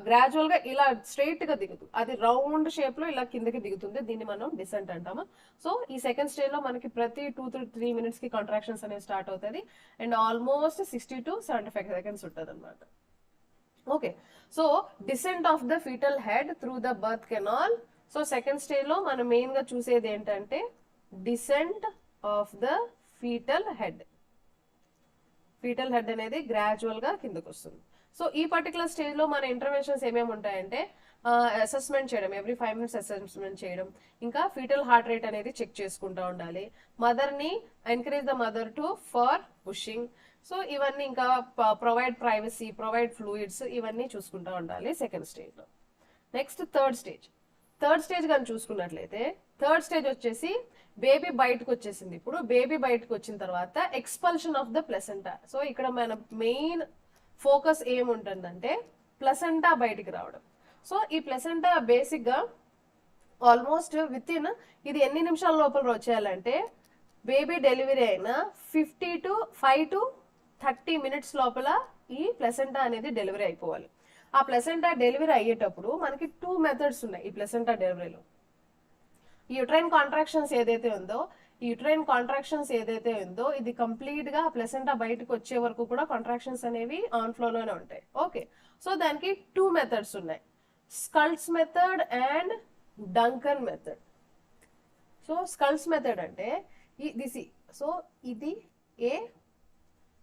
S1: గ్రాడ్యువల్ గా ఇలా స్ట్రైట్ గా దిగుతుంది. అది రౌండ్ షేప్ లో ఇలా కిందకి దిగుతుంది. దీన్ని మనం డిసెంట్ అంటాము. సో ఈ సెకండ్ స్టేజ్ లో మనకి ప్రతి 2 to 3 minutes కి కాంట్రాక్షన్స్ అనేవి స్టార్ట్ అవుతుంది. అండ్ ఆల్మోస్ట్ 60 to 75 seconds ఉంటుంది అనమాట. Okay, so descent of the fetal head through the birth canal. So second stage లో మనం మెయిన్ గా చూసేది ఏంటంటే descent of the fetal head. Fetal head అనేది గ్రాడ్యువల్ గా కిందకు వస్తుంది. సో ఈ పర్టికులర్ స్టేజ్ లో మన ఇంటర్వెన్షన్స్ ఏమేమి ఉంటాయంటే అసెస్మెంట్ చేయడం, ఎవ్రీ 5 minutes అసెస్మెంట్ చేయడం, ఇంకా ఫీటల్ హార్ట్ రేట్ అనేది చెక్ చేసుకుంటూ ఉండాలి. మదర్ ని encourage the mother to for pushing. So ఇవన్నీ ఇంకా ప్రొవైడ్ ప్రైవసీ, ప్రొవైడ్ ఫ్లూయిడ్స్, ఇవన్నీ చూసుకుంటూ ఉండాలి సెకండ్ స్టేజ్ లో. Next third stage. Third stage కానీ చూసుకున్నట్లయితే థర్డ్ స్టేజ్ వచ్చేసి బేబీ బయటకు వచ్చేసింది. ఇప్పుడు బేబీ బయటకు వచ్చిన తర్వాత expulsion of the placenta. So ఇక్కడ మన మెయిన్ ఫోకస్ ఏముంటుందంటే ప్లసెంటా బయటికి రావడం. సో ఈ ప్లసెంటా బేసిక్ గా ఆల్మోస్ట్ విత్ ఇన్ ఇది ఎన్ని నిమిషాల లోపల వచ్చేయాలంటే బేబీ డెలివరీ అయిన 5 to 30 minutes లోపల ఈ ప్లసెంటా అనేది డెలివరీ అయిపోవాలి. ఆ ప్లసెంటా డెలివరీ అయ్యేటప్పుడు మనకి 2 methods ఉన్నాయి ఈ ప్లసెంటా డెలివరీలో. ఈ యుట్రైన్ కాంట్రాక్షన్స్ ఏదైతే ఉందో ఇది కంప్లీట్ గా ప్లసెంటా బయటకు వచ్చే వరకు కూడా కాంట్రాక్షన్స్ అనేవి ఆన్ ఫ్లో లోనే ఉంటాయి. ఓకే, సో దానికి 2 methods ఉన్నాయి, skulls method and Duncan method. So skulls method అంటే సో ఇది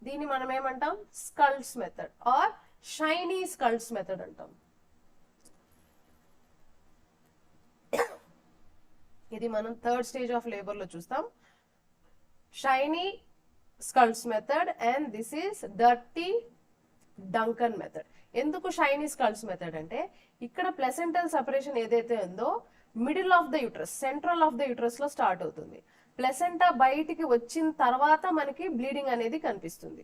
S1: దీన్ని మనం ఏమంటాం? Skulls method or shiny skulls method అంటాం. ఇది మనం థర్డ్ స్టేజ్ ఆఫ్ లేబర్ లో చూస్తాం. Shiny skulls method and this is dirty Duncan method. ఎందుకు షైనీ స్కల్స్ మెథడ్ అంటే ఇక్కడ ప్లసెంటల్ సెపరేషన్ ఏదైతే ఉందో middle of the uterus, central of the uterus లో స్టార్ట్ అవుతుంది. ప్లసెంటా బయటికి వచ్చిన తర్వాత మనకి బ్లీడింగ్ అనేది కనిపిస్తుంది.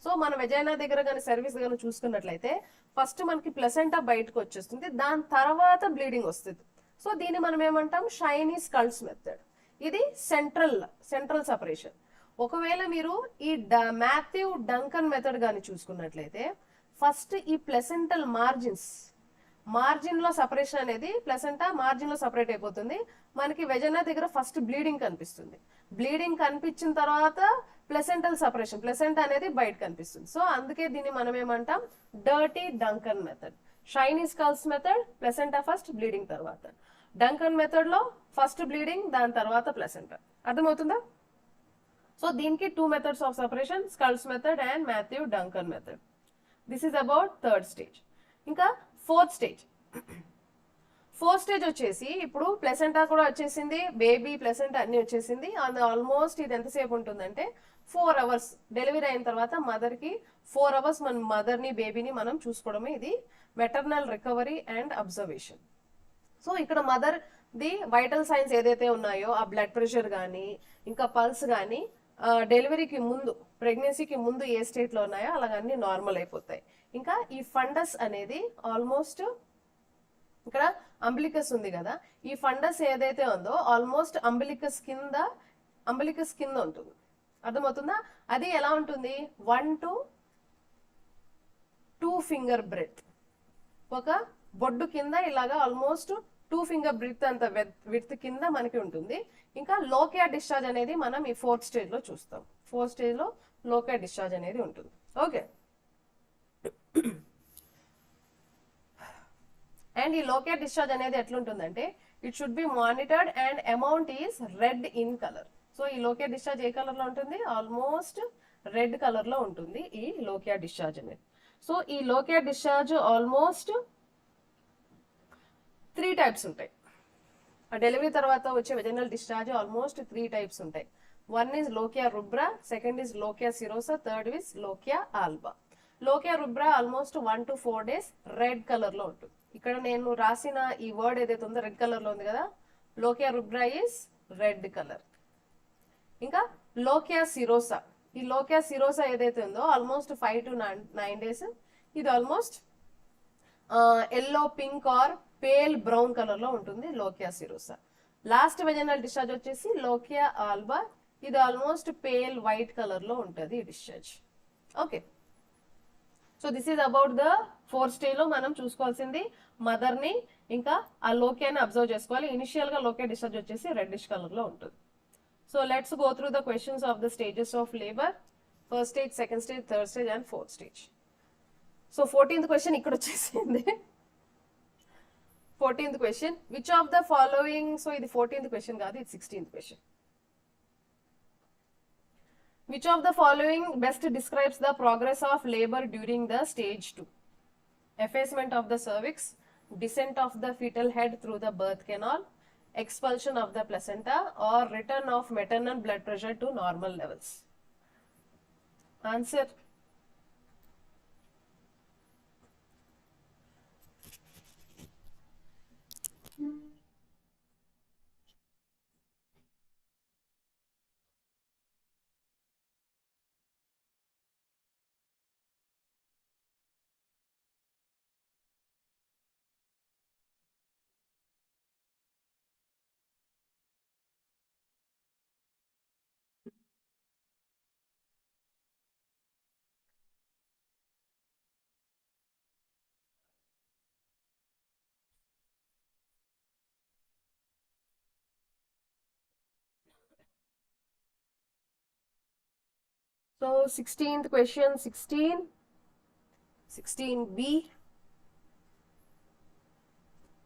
S1: సో మన వెజైనా దగ్గర కానీ సర్వీస్ కానీ చూసుకున్నట్లయితే ఫస్ట్ మనకి ప్లసెంటా బయటకు వచ్చేస్తుంది, దాని తర్వాత బ్లీడింగ్ వస్తుంది. సో దీన్ని మనం ఏమంటాం? Shiny skulls method. ఇది సెంట్రల్ సెపరేషన్. ఒకవేళ మీరు ఈ మాథ్యూ డంకన్ మెథడ్ కానీ చూసుకున్నట్లయితే ఫస్ట్ ఈ ప్లెసెంటల్ మార్జిన్ లో సపరేషన్ అనేది ప్లెసెంటా మార్జిన్ లో సపరేట్ అయిపోతుంది. మనకి వెజనా దగ్గర ఫస్ట్ బ్లీడింగ్ కనిపిస్తుంది. బ్లీడింగ్ కనిపించిన తర్వాత ప్లెసెంటల్ సపరేషన్, ప్లెసెంటా అనేది బయట కనిపిస్తుంది. సో అందుకే దీన్ని మనం ఏమంటాం, dirty Duncan method. Shiny skulls method placenta first, bleeding తర్వాత. డంకన్ మెథడ్ లో ఫస్ట్ బ్లీడింగ్, దాని తర్వాత ప్లెసెంటా. అర్థమవుతుందా? సో దీనికి 2 methods of separation, skulls method and Matthew Duncan method. This is about third stage. ఇంకా ఫోర్త్ స్టేజ్ వచ్చేసి ఇప్పుడు placenta కూడా వచ్చేసింది, బేబీ ప్లెసెంటా అన్ని వచ్చేసింది. ఆల్మోస్ట్ ఇది ఎంతసేపు ఉంటుందంటే 4 hours. డెలివరీ అయిన తర్వాత మదర్ కి 4 hours మన మదర్ ని బేబీని మనం చూసుకోవడమే ఇది maternal recovery and observation. So ఇక్కడ మదర్ ది వైటల్ సైన్స్ ఏదైతే ఉన్నాయో, ఆ బ్లడ్ ప్రెషర్ కానీ ఇంకా పల్స్ కానీ డెలివరీకి ముందు, ప్రెగ్నెన్సీకి ముందు ఏ స్టేట్ లో ఉన్నాయో అలాగన్నీ నార్మల్ అయిపోతాయి. ఇంకా ఈ ఫండస్ అనేది ఆల్మోస్ట్ ఇక్కడ అంబిలికస్ ఉంది కదా, ఈ ఫండస్ ఏదైతే ఉందో ఆల్మోస్ట్ అంబిలికస్ కింద ఉంటుంది. అర్థమవుతుందా? అది ఎలా ఉంటుంది, 1 to 2 finger breadth, ఒక బొడ్డు కింద ఇలాగా ఆల్మోస్ట్ 2 finger breadth అంత విడ్త్ కింద మనకి ఉంటుంది. ఇంకా లోకియా డిశ్చార్జ్ అనేది మనం ఈ 4th stage లో చూస్తాం. 4th stage లో లోకియా డిశ్చార్జ్ అనేది ఉంటుంది. ఓకే, అండ్ ఈ లోకియా డిశ్చార్జ్ అనేది ఎట్లుంటుందంటే it should be monitored and amount is red in colour. So ఈ లోకియా డిశ్చార్జ్ ఏ కలర్ లో ఉంటుంది, ఆల్మోస్ట్ రెడ్ కలర్ లో ఉంటుంది ఈ లోకియా డిశ్చార్జ్ అనేది. సో ఈ లోకియా డిశ్చార్జ్ ఆల్మోస్ట్ 3 types ఉంటాయి. ఆ డెలివరీ తర్వాత వచ్చే వెజనల్ డిశ్చార్జ్ ఆల్మోస్ట్ 3 types ఉంటాయి. 1 is lochia rubra, 2nd is lochia serosa, 3rd is lochia alba. Lochia rubra almost 1 to 4 days red colour లో ఉంటుంది. ఇక్కడ నేను రాసిన ఈ వర్డ్ ఏదైతే ఉందో రెడ్ కలర్ లో ఉంది కదా, లోకియా రుబ్రా ఇస్ రెడ్ కలర్. ఇంకా లోకియా సిరోసా, ఈ లోకియా సిరోసా ఏదైతే ఉందో ఆల్మోస్ట్ 5 to 9 days. ఇది almost yellow, pink are pale brown colour లో ఉంటుంది లోకియా సిరోసా. లాస్ట్ వెజనల్ డిశ్చార్జ్ వచ్చేసి లోకియా ఆల్బా, ఇది ఆల్మోస్ట్ పేల్ వైట్ కలర్ లో ఉంటుంది ఈ discharge. Okay, so this is about the 4th stage లో మనం చూసుకోవాల్సింది మదర్ ని, ఇంకా ఆ లోకియాని అబ్జర్వ్ చేసుకోవాలి. ఇనిషియల్ గా లోకియా డిశ్చార్జ్ వచ్చేసి రెడ్డిష్ కలర్ లో ఉంటుంది. So let's go through the questions of the stages of labour. 1st stage, 2nd stage, 3rd stage and 4th stage. So 14th question ఇక్కడ వచ్చేసింది. 14th question, which of the following, so ఇది 14th question కాదు, ఇది 16th question. Which of the following best describes the progress of labor during the stage 2? Effacement of the cervix, descent of the fetal head through the birth canal, expulsion of the placenta, or return of maternal blood pressure to normal levels? Answer. So 16th question, 16B.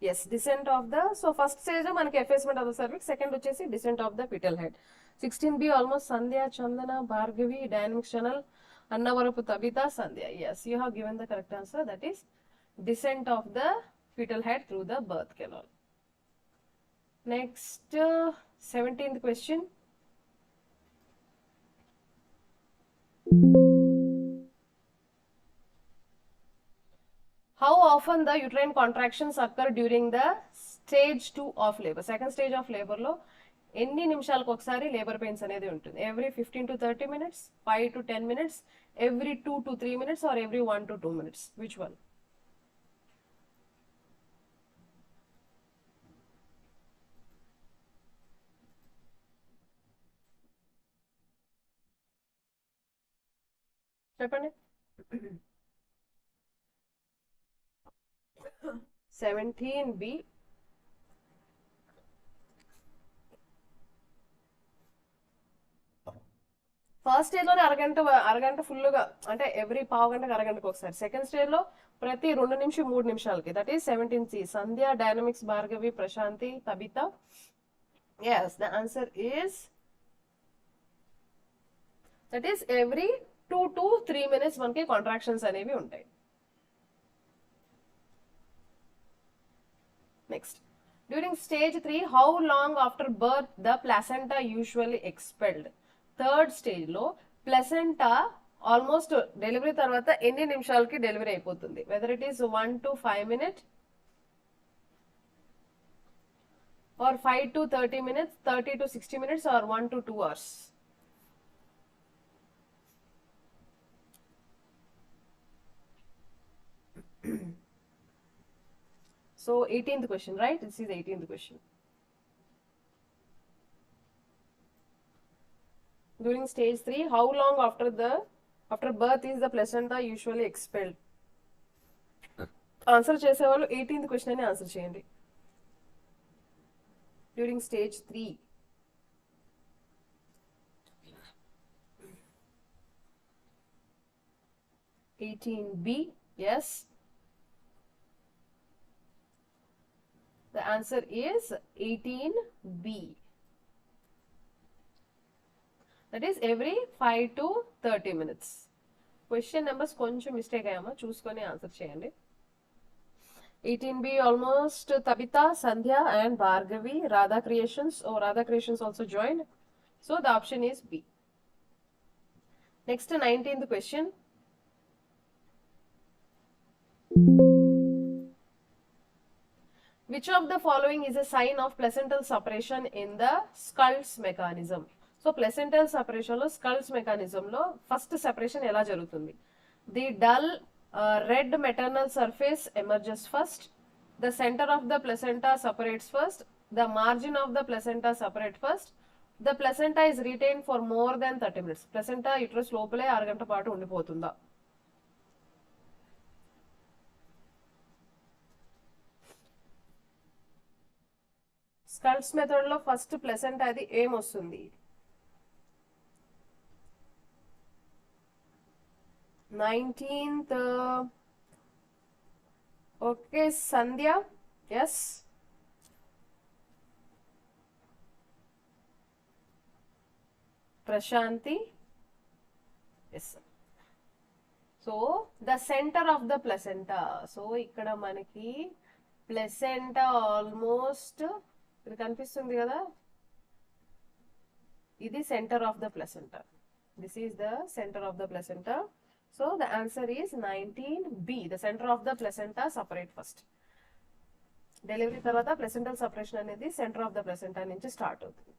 S1: Yes, descent of the, so first stage మనకి effacement of the cervix, second వచ్చేసి descent of the fetal head. 16B almost Sandhya, Chandana, Bhargavi, dynamic channel, Annavarapu, Tabitha, Sandhya. Yes, you have given the correct answer, that is descent of the fetal head through the birth canal. Next, 17th question. How often the uterine contractions occur during the stage 2 of labor? Second stage of labor లో ఎన్ని నిమిషాలకు ఒకసారి labour pains అనేది ఉంటుంది? Every 15 to 30 minutes, 5 to 10 minutes, every 2 to 3 minutes, or every 1 to 2 minutes? Which one? చెప్పండి. 17B. First stage లోనే అరగంట ఫుల్గా, అంటే ఎవ్రీ పావు గంటకి అరగంటకు ఒకసారి. సెకండ్ స్టేజ్ లో ప్రతి 2 నిమిషం 3 నిమిషాలకి. That is 17C. Sandhya, dynamics, Bhargavi, Prashanthi, Tabitha. Yes, the answer is that is every 2 to 3 minutes మనకి కాంట్రాక్షన్స్ అనేవి ఉంటాయి. Next, during stage 3 how long after birth the placenta usually expelled. Third stage లో ప్లసెంటా ఆల్మోస్ట్ డెలివరీ తర్వాత ఎన్ని నిమిషాలకి డెలివరీ అయిపోతుంది? Whether it is 1 to 5 minutes or 5 to 30 minutes, 30 to 60 minutes or 1 to 2 hours. So 18th question, right? This is 18th question. During stage 3, how long after birth is the placenta usually expelled? Answer చేసేవాళ్ళు 18th question అని answer చేయండి. During stage 3. (18B). Yes. The answer is 18B. That is every 5 to 30 minutes. Question numbers కొంచెం mistake అయ్యామా, చూసుకొని answer చేయండి. 18B almost Tabitha, Sandhya and Bhargavi. Radha Creations. Oh, Radha Creations also joined. So the option is B. Next, 19th question. Which of the following is a sign of placental separation in the Skulls mechanism? So placental separation lo Skulls mechanism lo first separation ela jarugutundi. The dull red maternal surface emerges first. The center of the placenta separates first. The margin of the placenta separates first. The placenta is retained for more than 30 minutes. Placenta uterus lopale 6 గంటల పాటు ఉండిపోతుందా? Schultze method లో first placenta అది ఏమొస్తుంది? 19th. Okay, Sandhya. Yes. Prashanthi. Yes. So the centre of the placenta. So ఇక్కడ మనకి placenta almost ఇక్కడ కనిపిస్తుంది కదా, ఇది centre of the placenta. This is the centre of the placenta. So the answer is 19B. The centre of the placenta separate first. Delivery తర్వాత placental separation అనేది centre of the placenta నుంచి start అవుతుంది.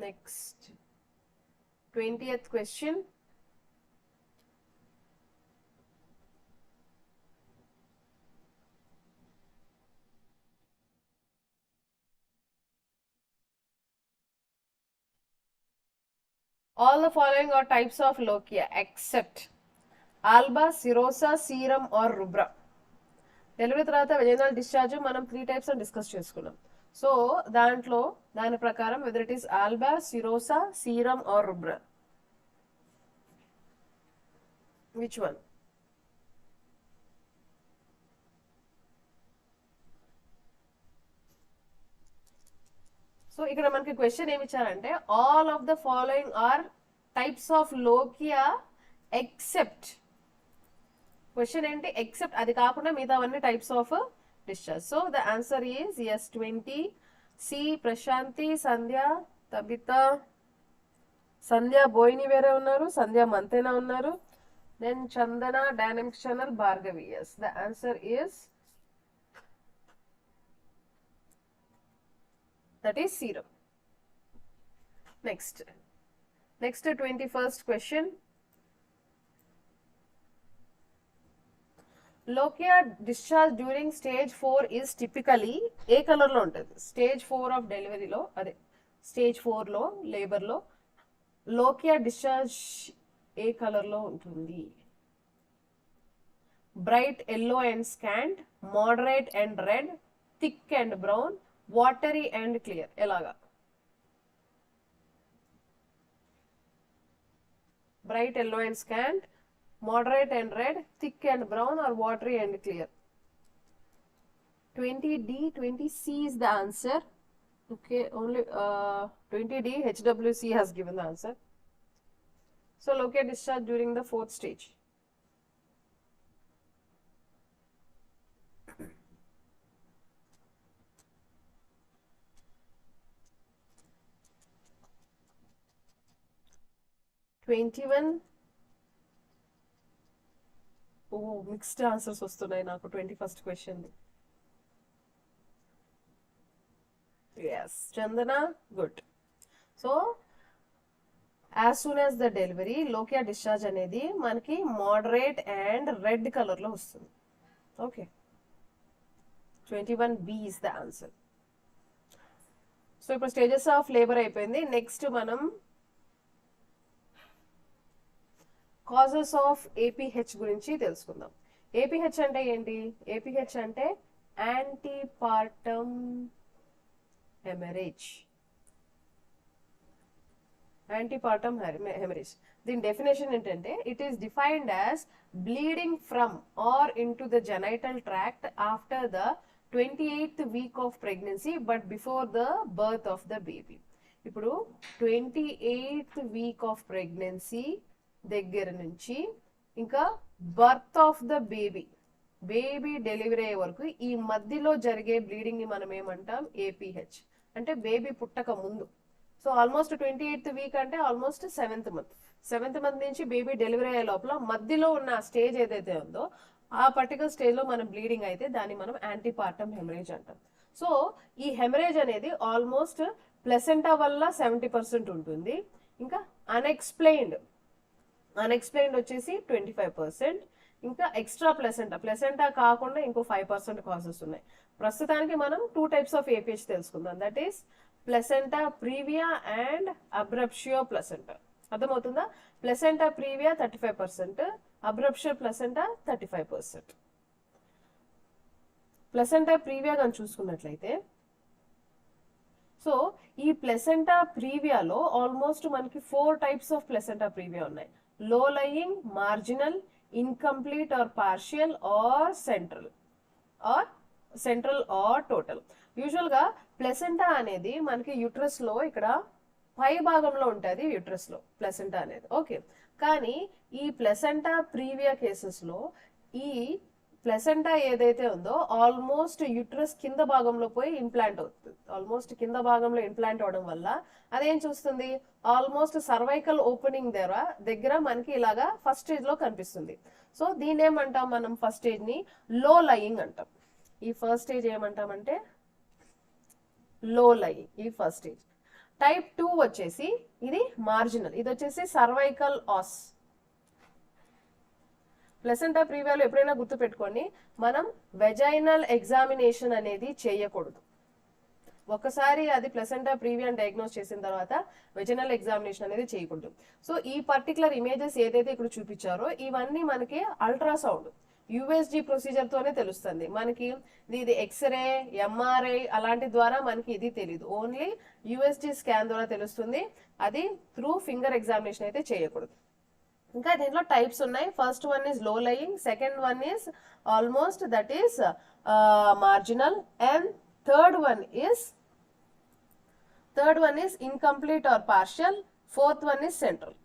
S1: Next 20th question. All the following are types of lochia except alba, serosa, serum or rubra. Delivery తర్వాత vaginal discharge మనం 3 types అని discuss చేసుకున్నాం. So దాని ప్రకారం whether it is alba, serosa, serum or rubra, which one? So ఇక్కడ మనకి question ఏమి ఇచ్చారంటే all of the following are types of lochia except. Question ఏంటి? ఎక్సెప్ట్, అది కాకుండా మిగతావన్నీ types of discharge. So the answer is yes 20C. Prashanthi, Sandhya, Tabitha. Sandhya Boini వేరే ఉన్నారు, సంధ్య మంతేనా ఉన్నారు, then Chandana, dynamics channel, Bhargavi. Yes, the answer is that is serum. Next 21st question. Lochia discharge during stage 4 is typically A colour లో ఉంటుంది? Stage 4 of డెలివరీలో, అదే stage 4 లో labour లో లోకియా discharge ఏ కలర్లో ఉంటుంది? Bright yellow and scant, moderate and red, thick and brown, watery and clear. ఎలాగా? Bright yellow and scant, moderate and red, thick and brown, or watery and clear? 20D, 20C is the answer. Okay, only 20D, HWC has given the answer. So locate discharge during the 4th stage. Mixed answers వస్తున్నాయి నాకు 21st question. Yes Chandana, good. So as soon as the delivery lochia discharge అనేది మనకి moderate and red కలర్లో వస్తుంది. Okay, 21B is the answer. So ఇప్పుడు stages of labour అయిపోయింది. Next మనం causes of APH గురించి తెలుసుకుందాం. ఏపీహెచ్ అంటే ఏంటి? ఏపీహెచ్ అంటే యాంటీపార్టమ్ హెమరేజ్. యాంటీపార్టమ్ హెమరేజ్ దీని డెఫినేషన్ ఏంటంటే it is defined as bleeding from or into the genital tract after the 28th week of pregnancy but before the birth of the baby. ఇప్పుడు 28th week of pregnancy దగ్గర నుంచి ఇంకా birth of the baby delivery అయ్యే వరకు ఈ మధ్యలో జరిగే bleeding ని మనం ఏమంటాం? ఏపీహెచ్. అంటే బేబీ పుట్టక ముందు. సో ఆల్మోస్ట్ 28th వీక్ అంటే ఆల్మోస్ట్ 7th మంత్ నుంచి బేబీ డెలివరీ అయ్యే లోపల మధ్యలో ఉన్న స్టేజ్ ఏదైతే ఉందో ఆ పర్టికులర్ స్టేజ్ లో మనం బ్లీడింగ్ అయితే దాన్ని మనం యాంటీపార్టమ్ హెమరేజ్ అంటాం. సో ఈ హెమరేజ్ అనేది ఆల్మోస్ట్ ప్లెసెంటా వల్ల 70% ఉంటుంది. ఇంకా అన్ఎక్స్ప్లెయిన్డ్ వచ్చేసి 25%. ఇంకా ఎక్స్ట్రా ప్లెసెంటా కాకుండా ఇంకో 5% కాజెస్ ఉన్నాయి. ప్రస్తుతానికి మనం 2 types ఆఫ్ ఏపీహెచ్ తెలుసుకుందాం. That is placenta previa and abruptio placenta. అర్థమవుతుందా? Placenta previa 35%, abruptio placenta 35%. Placenta previa కానీ చూసుకున్నట్లయితే సో ఈ ప్లెసెంటా ప్రీవియాలో ఆల్మోస్ట్ మనకి 4 types ఆఫ్ ప్లెసెంటా ప్రీవియా ఉన్నాయి. లో lying, marginal, incomplete are partial or central or total. Usual గా placenta అనేది మనకి యూట్రస్ లో ఇక్కడ పై భాగంలో ఉంటుంది. యూట్రస్ లో ప్లెసెంటా అనేది ఓకే. కానీ ఈ ప్లెసెంటా ప్రీవియా కేసెస్ లో ఈ ప్లెసెంటా ఏదైతే ఉందో ఆల్మోస్ట్ యూట్రస్ కింద భాగంలో పోయి ఇంప్లాంట్ అవుతుంది. ఆల్మోస్ట్ కింద భాగంలో ఇంప్లాంట్ అవడం వల్ల అదేం చూస్తుంది? ఆల్మోస్ట్ సర్వైకల్ ఓపెనింగ్ దగ్గర మనకి ఇలాగా ఫస్ట్ స్టేజ్ లో కనిపిస్తుంది. సో దీని ఏమంటాం మనం? ఫస్ట్ స్టేజ్ ని లో లయింగ్ అంటాం. ఈ ఫస్ట్ స్టేజ్ ఏమంటామంటే లో లయింగ్. ఈ ఫస్ట్ స్టేజ్. టైప్ 2 వచ్చేసి ఇది మార్జినల్. ఇది వచ్చేసి సర్వైకల్ ఆస్. ప్లెసెంటా ప్రీవియాలో ఎప్పుడైనా గుర్తు పెట్టుకోండి, మనం వెజైనల్ ఎగ్జామినేషన్ అనేది చేయకూడదు. ఒకసారి అది ప్లెసెంటా ప్రీవియా డయాగ్నోస్ చేసిన తర్వాత వెజైనల్ ఎగ్జామినేషన్ అనేది చేయకూడదు. సో ఈ పర్టికులర్ ఇమేజెస్ ఏదైతే ఇక్కడ చూపించారో ఇవన్నీ మనకి అల్ట్రాసౌండ్ యూఎస్జి ప్రొసీజర్ తోనే తెలుస్తుంది. మనకి ఇది ఎక్స్రే, ఎంఆర్ఐ అలాంటి ద్వారా మనకి ఇది తెలియదు. ఓన్లీ యూఎస్జి స్కాన్ ద్వారా తెలుస్తుంది. అది త్రూ ఫింగర్ ఎగ్జామినేషన్ అయితే చేయకూడదు. ఇంకా దీంట్లో టైప్స్ ఉన్నాయి. First one is low lying, second one is almost that is marginal, and third one is incomplete are partial, fourth one is central.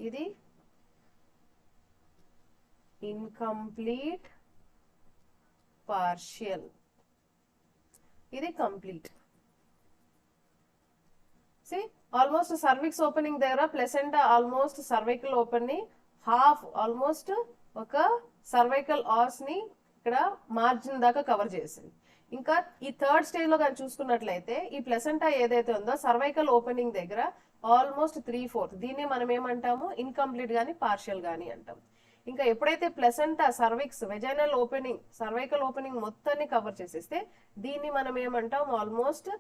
S1: ఇది ఇన్కంప్లీట్, పార్షియల్, ఇది complete. See, almost cervix opening దగ్గర placenta almost cervical open ని half almost ఒక cervical ఆస్ ని ఇక్కడ margin దాకా cover చేసింది. ఇంకా ఈ థర్డ్ స్టేజ్ లో కానీ చూసుకున్నట్లయితే ఈ ప్లెసెంటా ఏదైతే ఉందో సర్వైకల్ ఓపెనింగ్ దగ్గర ఆల్మోస్ట్ 3/4 దీన్ని మనం ఏమంటాము? ఇన్కంప్లీట్ గానీ పార్షియల్ గానీ అంటాం. ఇంకా ఎప్పుడైతే placenta cervix vaginal opening cervical opening మొత్తాన్ని కవర్ చేసేస్తే దీన్ని మనం ఏమంటాం? Almost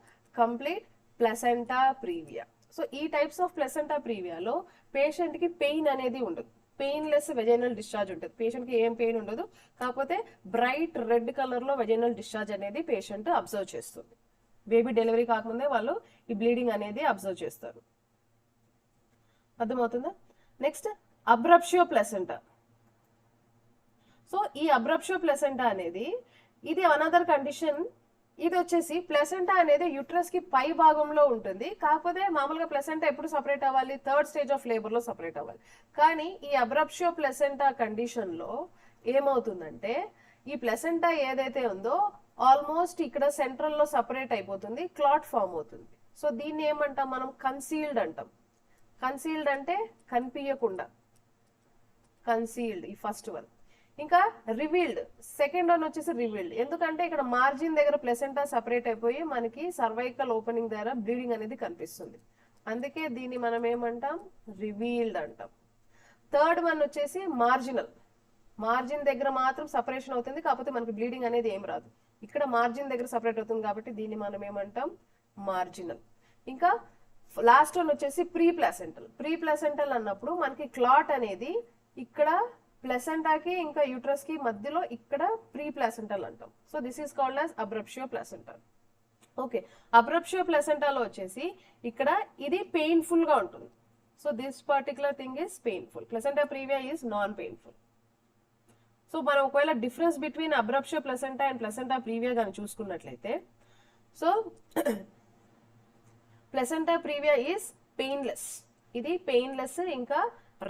S1: complete placenta previa. So ఈ టైప్స్ ఆఫ్ ప్లసెంటా ప్రీవియాలో పేషెంట్కి పెయిన్ అనేది ఉండదు, పెయిన్లెస్ వెజైనల్ డిశ్చార్జ్ ఉంటుంది, పేషెంట్కి ఏం పెయిన్ ఉండదు. కాకపోతే బ్రైట్ రెడ్ కలర్లో వెజైనల్ డిశ్చార్జ్ అనేది పేషెంట్ అబ్జర్వ్ చేస్తుంది. బేబీ డెలివరీ కాకముందే వాళ్ళు ఈ బ్లీడింగ్ అనేది అబ్జర్వ్ చేస్తారు. అర్థమవుతుందా? Next అబ్రప్షియో placenta. సో ఈ అబ్రప్షియో ప్లసెంటా అనేది ఇది అనదర్ కండిషన్. ఇది వచ్చేసి ప్లసెంటా అనేది యుట్రస్ కి పై భాగంలో ఉంటుంది. కాకపోతే మామూలుగా ప్లసెంటా ఎప్పుడు సపరేట్ అవ్వాలి? థర్డ్ స్టేజ్ ఆఫ్ లేబర్ లో సపరేట్ అవ్వాలి. కానీ ఈ అబ్రప్షియో ప్లసెంటా కండిషన్ లో ఏమవుతుందంటే ఈ ప్లసెంటా ఏదైతే ఉందో ఆల్మోస్ట్ ఇక్కడ సెంట్రల్ లో సపరేట్ అయిపోతుంది, క్లాట్ ఫామ్ అవుతుంది. సో దీన్ని ఏమంటాం మనం? కన్సీల్డ్ అంటాం. కన్సీల్డ్ అంటే కనిపించకుండా, కన్సీల్డ్ ఈ ఫస్ట్ వన్. ఇంకా రివీల్డ్, సెకండ్ వన్ వచ్చేసి రివీల్డ్. ఎందుకంటే ఇక్కడ మార్జిన్ దగ్గర ప్లసెంటా సపరేట్ అయిపోయి మనకి సర్వైకల్ ఓపెనింగ్ దగ్గర బ్లీడింగ్ అనేది కనిపిస్తుంది. అందుకే దీన్ని మనం ఏమంటాం? రివీల్డ్ అంటాం. థర్డ్ వన్ వచ్చేసి మార్జినల్. మార్జిన్ దగ్గర మాత్రం సపరేషన్ అవుతుంది, కాకపోతే మనకి బ్లీడింగ్ అనేది ఏం రాదు. ఇక్కడ మార్జిన్ దగ్గర సపరేట్ అవుతుంది కాబట్టి దీన్ని మనం ఏమంటాం? మార్జినల్. ఇంకా లాస్ట్ వన్ వచ్చేసి ప్రీ ప్లాసెంటల్. ప్రీ ప్లాసెంటల్ అన్నప్పుడు మనకి క్లాట్ అనేది ఇక్కడ ప్లసెంటాకి ఇంకా యూట్రస్ కి మధ్యలో ఇక్కడ ప్రీ ప్లాసెంటల్ అంటాం. So this is called as abruptio placenta. Okay, abruptio ప్లాసెంటాలో వచ్చేసి ఇక్కడ ఇది పెయిన్ఫుల్ గా ఉంటుంది. So this particular thing is painful. Placenta previa is non painful. So మనం ఒకవేళ difference between abruptio placenta and placenta previa కానీ చూసుకున్నట్లయితే, so placenta previa is painless. ఇది పెయిన్లెస్, ఇంకా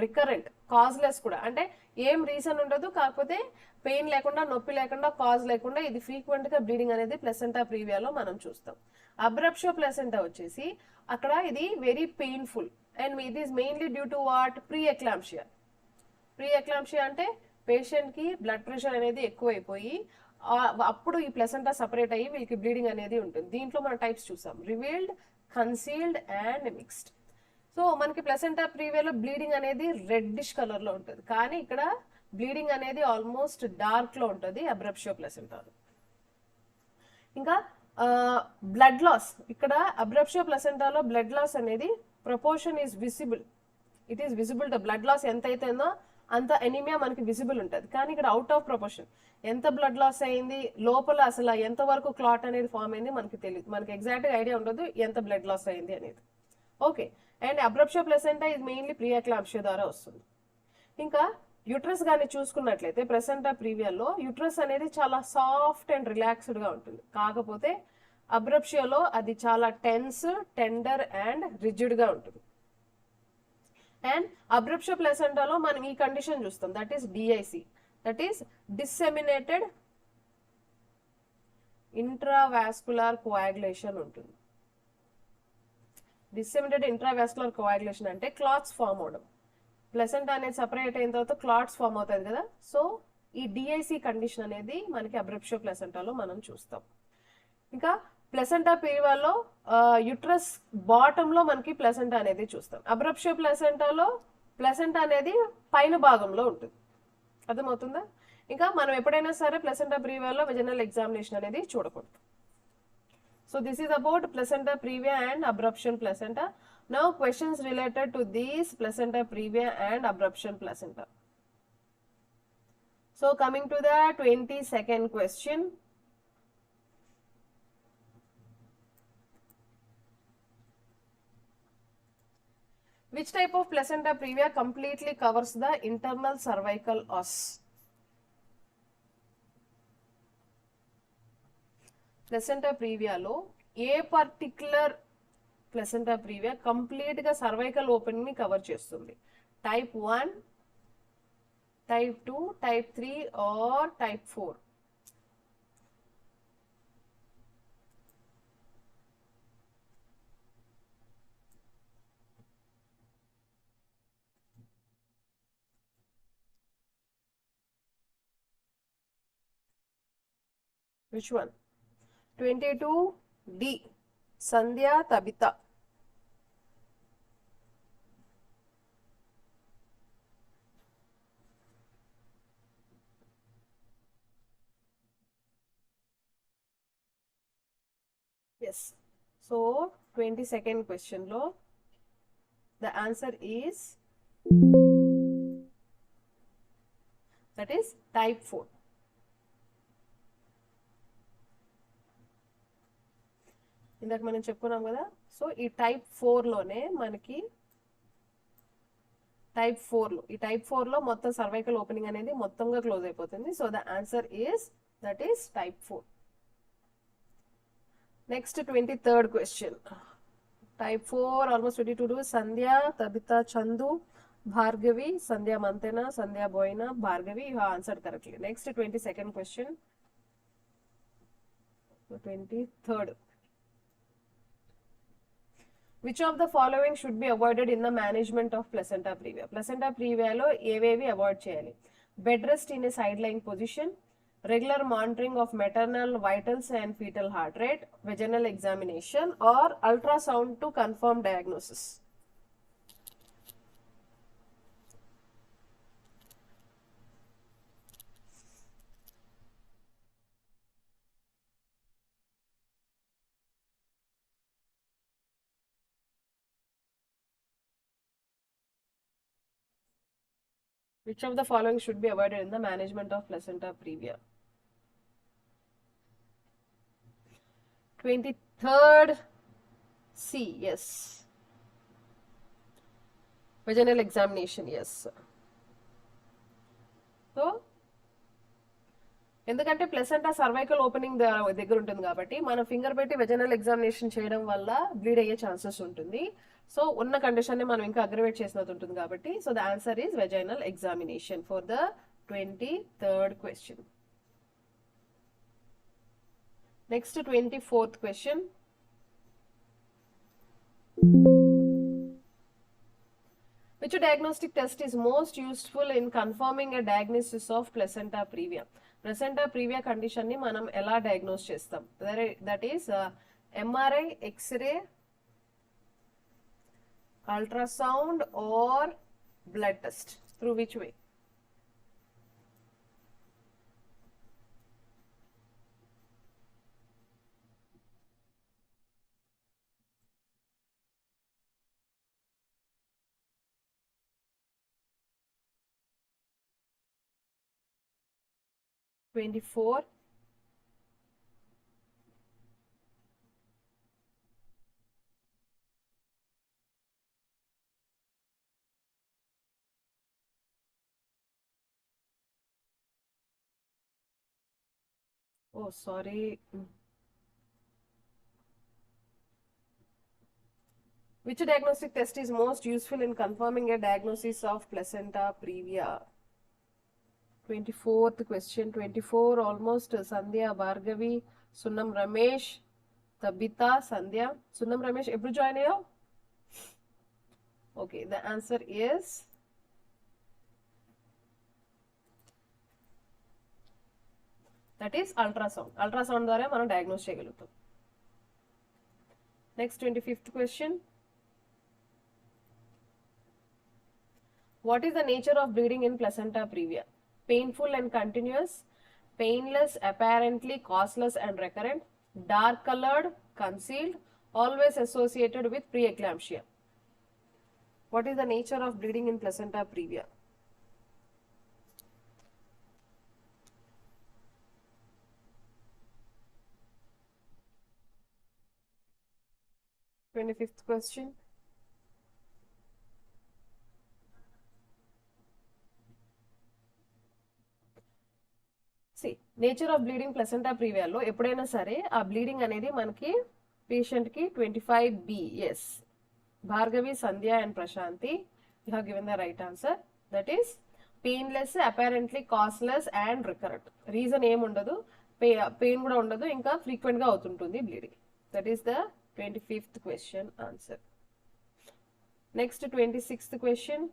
S1: రికరెంట్, కాజ్లెస్ కూడా. అంటే ఏం రీజన్ ఉండదు, కాకపోతే పెయిన్ లేకుండా, నొప్పి లేకుండా, కాజ్ లేకుండా ఇది ఫ్రీక్వెంట్ గా బ్లీడింగ్ అనేది ప్లసెంటా ప్రీవియాలో మనం చూస్తాం. అబ్రప్షియో ప్లసెంటా వచ్చేసి అక్కడ ఇది very painful and it is mainly due to what? Pre ఎక్లాంప్షియా. Pre ఎక్లాంప్షియా అంటే పేషెంట్ కి బ్లడ్ ప్రెషర్ అనేది ఎక్కువైపోయి అప్పుడు ఈ ప్లసెంటా సపరేట్ అయ్యి వీళ్ళకి బ్లీడింగ్ అనేది ఉంటుంది. దీంట్లో మనం టైప్స్ చూసాం, revealed, concealed and mixed. So మనకి ప్లసెంటా ప్రీవియాలో బ్లీడింగ్ అనేది రెడ్డిష్ కలర్ లో ఉంటుంది, కానీ ఇక్కడ బ్లీడింగ్ అనేది ఆల్మోస్ట్ డార్క్ లో ఉంటుంది అబ్రప్షియో ప్లసెంటాలో. ఇంకా బ్లడ్ లాస్, ఇక్కడ అబ్రప్షియో ప్లసెంటాలో బ్లడ్ లాస్ అనేది proportion is visible. It is visible. The blood loss ఎంత అయితేందో అంత ఎనీమియా మనకి విజిబుల్ ఉంటుంది. కానీ ఇక్కడ అవుట్ ఆఫ్ ప్రపోర్షన్ ఎంత బ్లడ్ లాస్ అయింది, లోపల అసలు ఎంత వరకు క్లాట్ అనేది ఫామ్ అయింది మనకి తెలియదు. మనకి ఎగ్జాక్ట్ గా ఐడియా ఉండదు ఎంత బ్లడ్ లాస్ అయింది అనేది. ఓకే, అండ్ అబ్రప్షియో ప్లసెంటా ఇది మెయిన్లీ ప్రీ ఎక్లాంప్షియా ద్వారా వస్తుంది. ఇంకా యుట్రస్ కానీ చూసుకున్నట్లయితే ప్లసెంటా ప్రీవియాలో యుట్రస్ అనేది చాలా సాఫ్ట్ అండ్ రిలాక్స్డ్ గా ఉంటుంది. కాకపోతే అబ్రప్షియాలో అది చాలా టెన్స్, టెండర్ అండ్ రిజిడ్ గా ఉంటుంది. అండ్ అబ్రప్షియో ప్లసెంటాలో మనం ఈ కండిషన్ చూస్తాం, that is DIC, that is డిసెమినేటెడ్ intravascular coagulation ఉంటుంది. డిసెమినేటెడ్ ఇంట్రావాస్కులర్ కోయాగులేషన్ అంటే క్లాట్స్ ఫామ్ అవడం. ప్లసెంటా అనేది సపరేట్ అయిన తర్వాత క్లాట్స్ ఫామ్ అవుతుంది కదా. సో ఈ డిఐసి కండిషన్ అనేది మనకి అబ్రప్షియో ప్లసెంటాలో మనం చూస్తాం. ఇంకా ప్లసెంటా ప్రీవియాలో యుట్రస్ బాటమ్ లో మనకి ప్లసెంటా అనేది చూస్తాం. అబ్రప్షియో ప్లసెంటాలో ప్లసెంటా అనేది పైన భాగంలో ఉంటుంది. అర్థమవుతుందా? ఇంకా మనం ఎప్పుడైనా సరే ప్లసెంటా ప్రీవియాలో వెజనల్ ఎగ్జామినేషన్ అనేది చూడకూడదు. So this is about placenta previa and abruption placenta. Now questions related to these placenta previa and abruption placenta. So coming to the 22nd question. Which type of placenta previa completely covers the internal cervical os? Placenta ప్రీవియాలో ఏ particular placenta previa complete గా cervical opening ని cover చేస్తుంది? Type 1, type 2, type 3 or type 4? Which one? 22D, Sandhya Tabitha. Yes. So 22nd question lo The answer is that is type 4. ఇందాక మనం చెప్పుకున్నాం కదా. So ఈ టైప్ 4లోనే మనకి ఈ టైప్ 4లో మొత్తం సర్వైకల్ ఓపెనింగ్ అనేది మొత్తంగా క్లోజ్ అయిపోతుంది. So the answer is that is type 4. Next 23rd question. Type 4 almost 22. Sandhya, Tabitha, Chandu, Bhargavi, Sandhya Manthena, Sandhya Boina, Bhargavi. You have answered correctly. Next 22nd question. 23rd. Which of the following should be avoided in the management of placenta previa? Placenta previa lo ఏవేవి avoid చేయాలి? Bed rest in a side line position, regular monitoring of maternal vitals and fetal heart rate, vaginal examination, or ultrasound to confirm diagnosis. Which of the following should be avoided in the management of placenta previa? 23rd C, yes. Vaginal examination, yes. So, ఎందుకంటే placenta cervical opening దగ్గర ఉంటుంది కాబట్టి మనం finger పెట్టి vaginal examination చేయడం వల్ల bleed అయ్యే chances ఉంటుంది. సో ఉన్న కండిషన్ ని మనం ఇంకా అగ్రవేట్ చేసినట్టు ఉంటుంది కాబట్టి so the answer is vaginal examination for the 23rd question. Next 24th question. Which diagnostic test is most useful in confirming a diagnosis of placenta previa? Placenta previa condition ni manam ela diagnose chestam? That is MRI, X-ray, ultrasound or blood test. Through which way? Twenty-four. Oh, sorry. Which diagnostic test is most useful in confirming a diagnosis of placenta previa? 24th question. 24 almost. Sandhya, Bhargavi, Sunnam Ramesh, Tabitha, Sandhya. Sunnam Ramesh, ever join you? Okay, the answer is that is ultrasound. Ultrasound ద్వారా మనం diagnose చేయగలుగుతాం. Next 25th question. What is the nature of bleeding in placenta previa? Painful and continuous, painless, apparently causeless and recurrent, dark colored, concealed, always associated with preeclampsia. What is the nature of bleeding in placenta previa? Twenty-fifth question. Nature of bleeding placenta ప్రీవియాలో ఎప్పుడైనా సరే ఆ bleeding అనేది మనకి పేషెంట్కి 25B. Yes, Bhargavi, Sandhya and Prashanthi, you have given the right answer. That is painless, apparently causeless and recurrent. Reason ఏముండదు, pain కూడా ఉండదు, ఇంకా ఫ్రీక్వెంట్గా అవుతుంటుంది bleeding. That is the 25th question answer. Next 26th question.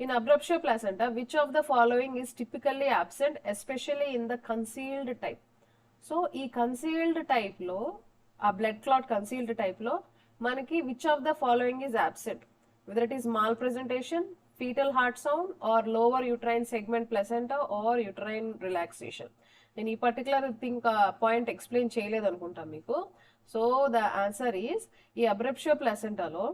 S1: In abruptio placenta, which of the following is typically absent, especially in the concealed type? So, ఈ concealed type లో, ఆ blood clot concealed type లో, మనకి which of the following is absent? Whether it is malpresentation, fetal heart sound, or lower uterine segment placenta, or uterine relaxation. నేను ఈ particular point explain చేయలేదు అనుకుంటా మీకు. సో ద ఆన్సర్ ఈస్ ఈ అబ్రప్షియో ప్లాసెంటాలో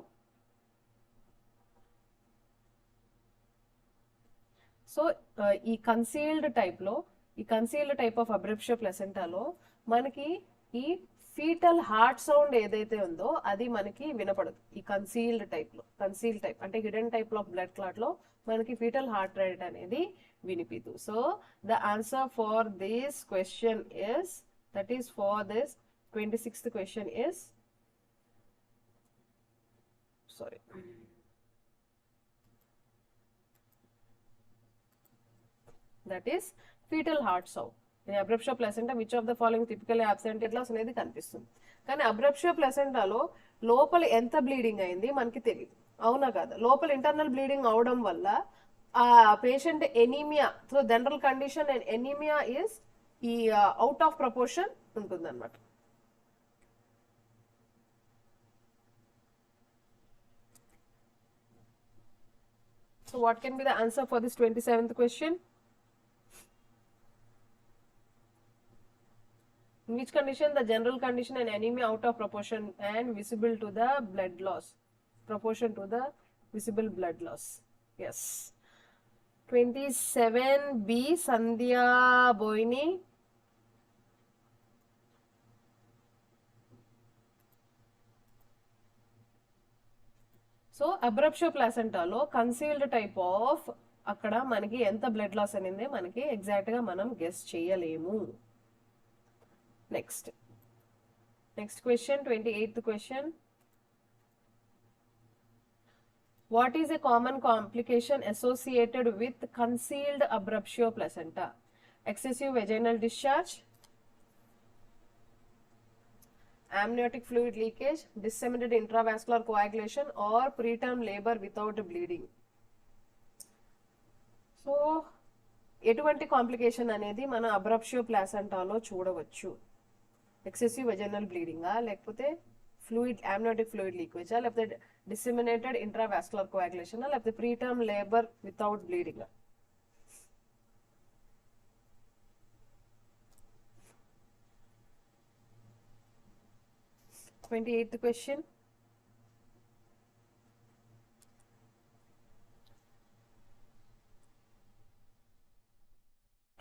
S1: so ఈ concealed type of అబ్రప్షియో ప్లాసెంటాలో మనకి ఈ foetal heart sound ఏదైతే ఉందో అది మనకి వినపడదు. ఈ కన్సీల్డ్ టైప్ అంటే hidden type of blood clot లో మనకి ఫీటల్ హార్ట్ రేట్ అనేది వినిపిదు. So the answer for this question is, that is for this 26th question is, sorry, that is fetal heart sound. In abruptio placenta which of the following typically absent ఇట్లా అనేది కనిపిస్తుంది. కానీ అబ్రప్షియో ప్లాసెంటాలో లోపల ఎంత bleeding అయింది మనకి తెలియదు, అవునా కదా? లోపల ఇంటర్నల్ బ్లీడింగ్ అవడం వల్ల ఆ patient anaemia, so general condition and anaemia is ఈ అవుట్ ఆఫ్ ప్రపోర్షన్ ఉంటుంది అనమాట. So what can be the answer for this 27th question? In which condition the general condition and anemia out of proportion and visible to the blood loss? Proportion to the visible blood loss. Yes. 27B Sandhya Boini. So abruptio ప్లాసెంటాలో concealed type of అక్కడ మనకి ఎంత blood loss అనేది మనకి exact గా మనం guess చేయలేము. Next question 28th question. What is a common complication associated with concealed అబ్రప్షియో placenta? Excessive vaginal discharge, amniotic fluid leakage, disseminated intravascular coagulation or preterm labor without bleeding. So ఎటువంటి complication అనేది మన అబ్రప్షియో ప్లాసెంటాలో చూడవచ్చు? Excessive vaginal బ్లీడింగా, లేకపోతే amniotic fluid లీకేజా, లేకపోతే disseminated intravascular coagulation, లేకపోతే preterm labor without bleeding? 28th question.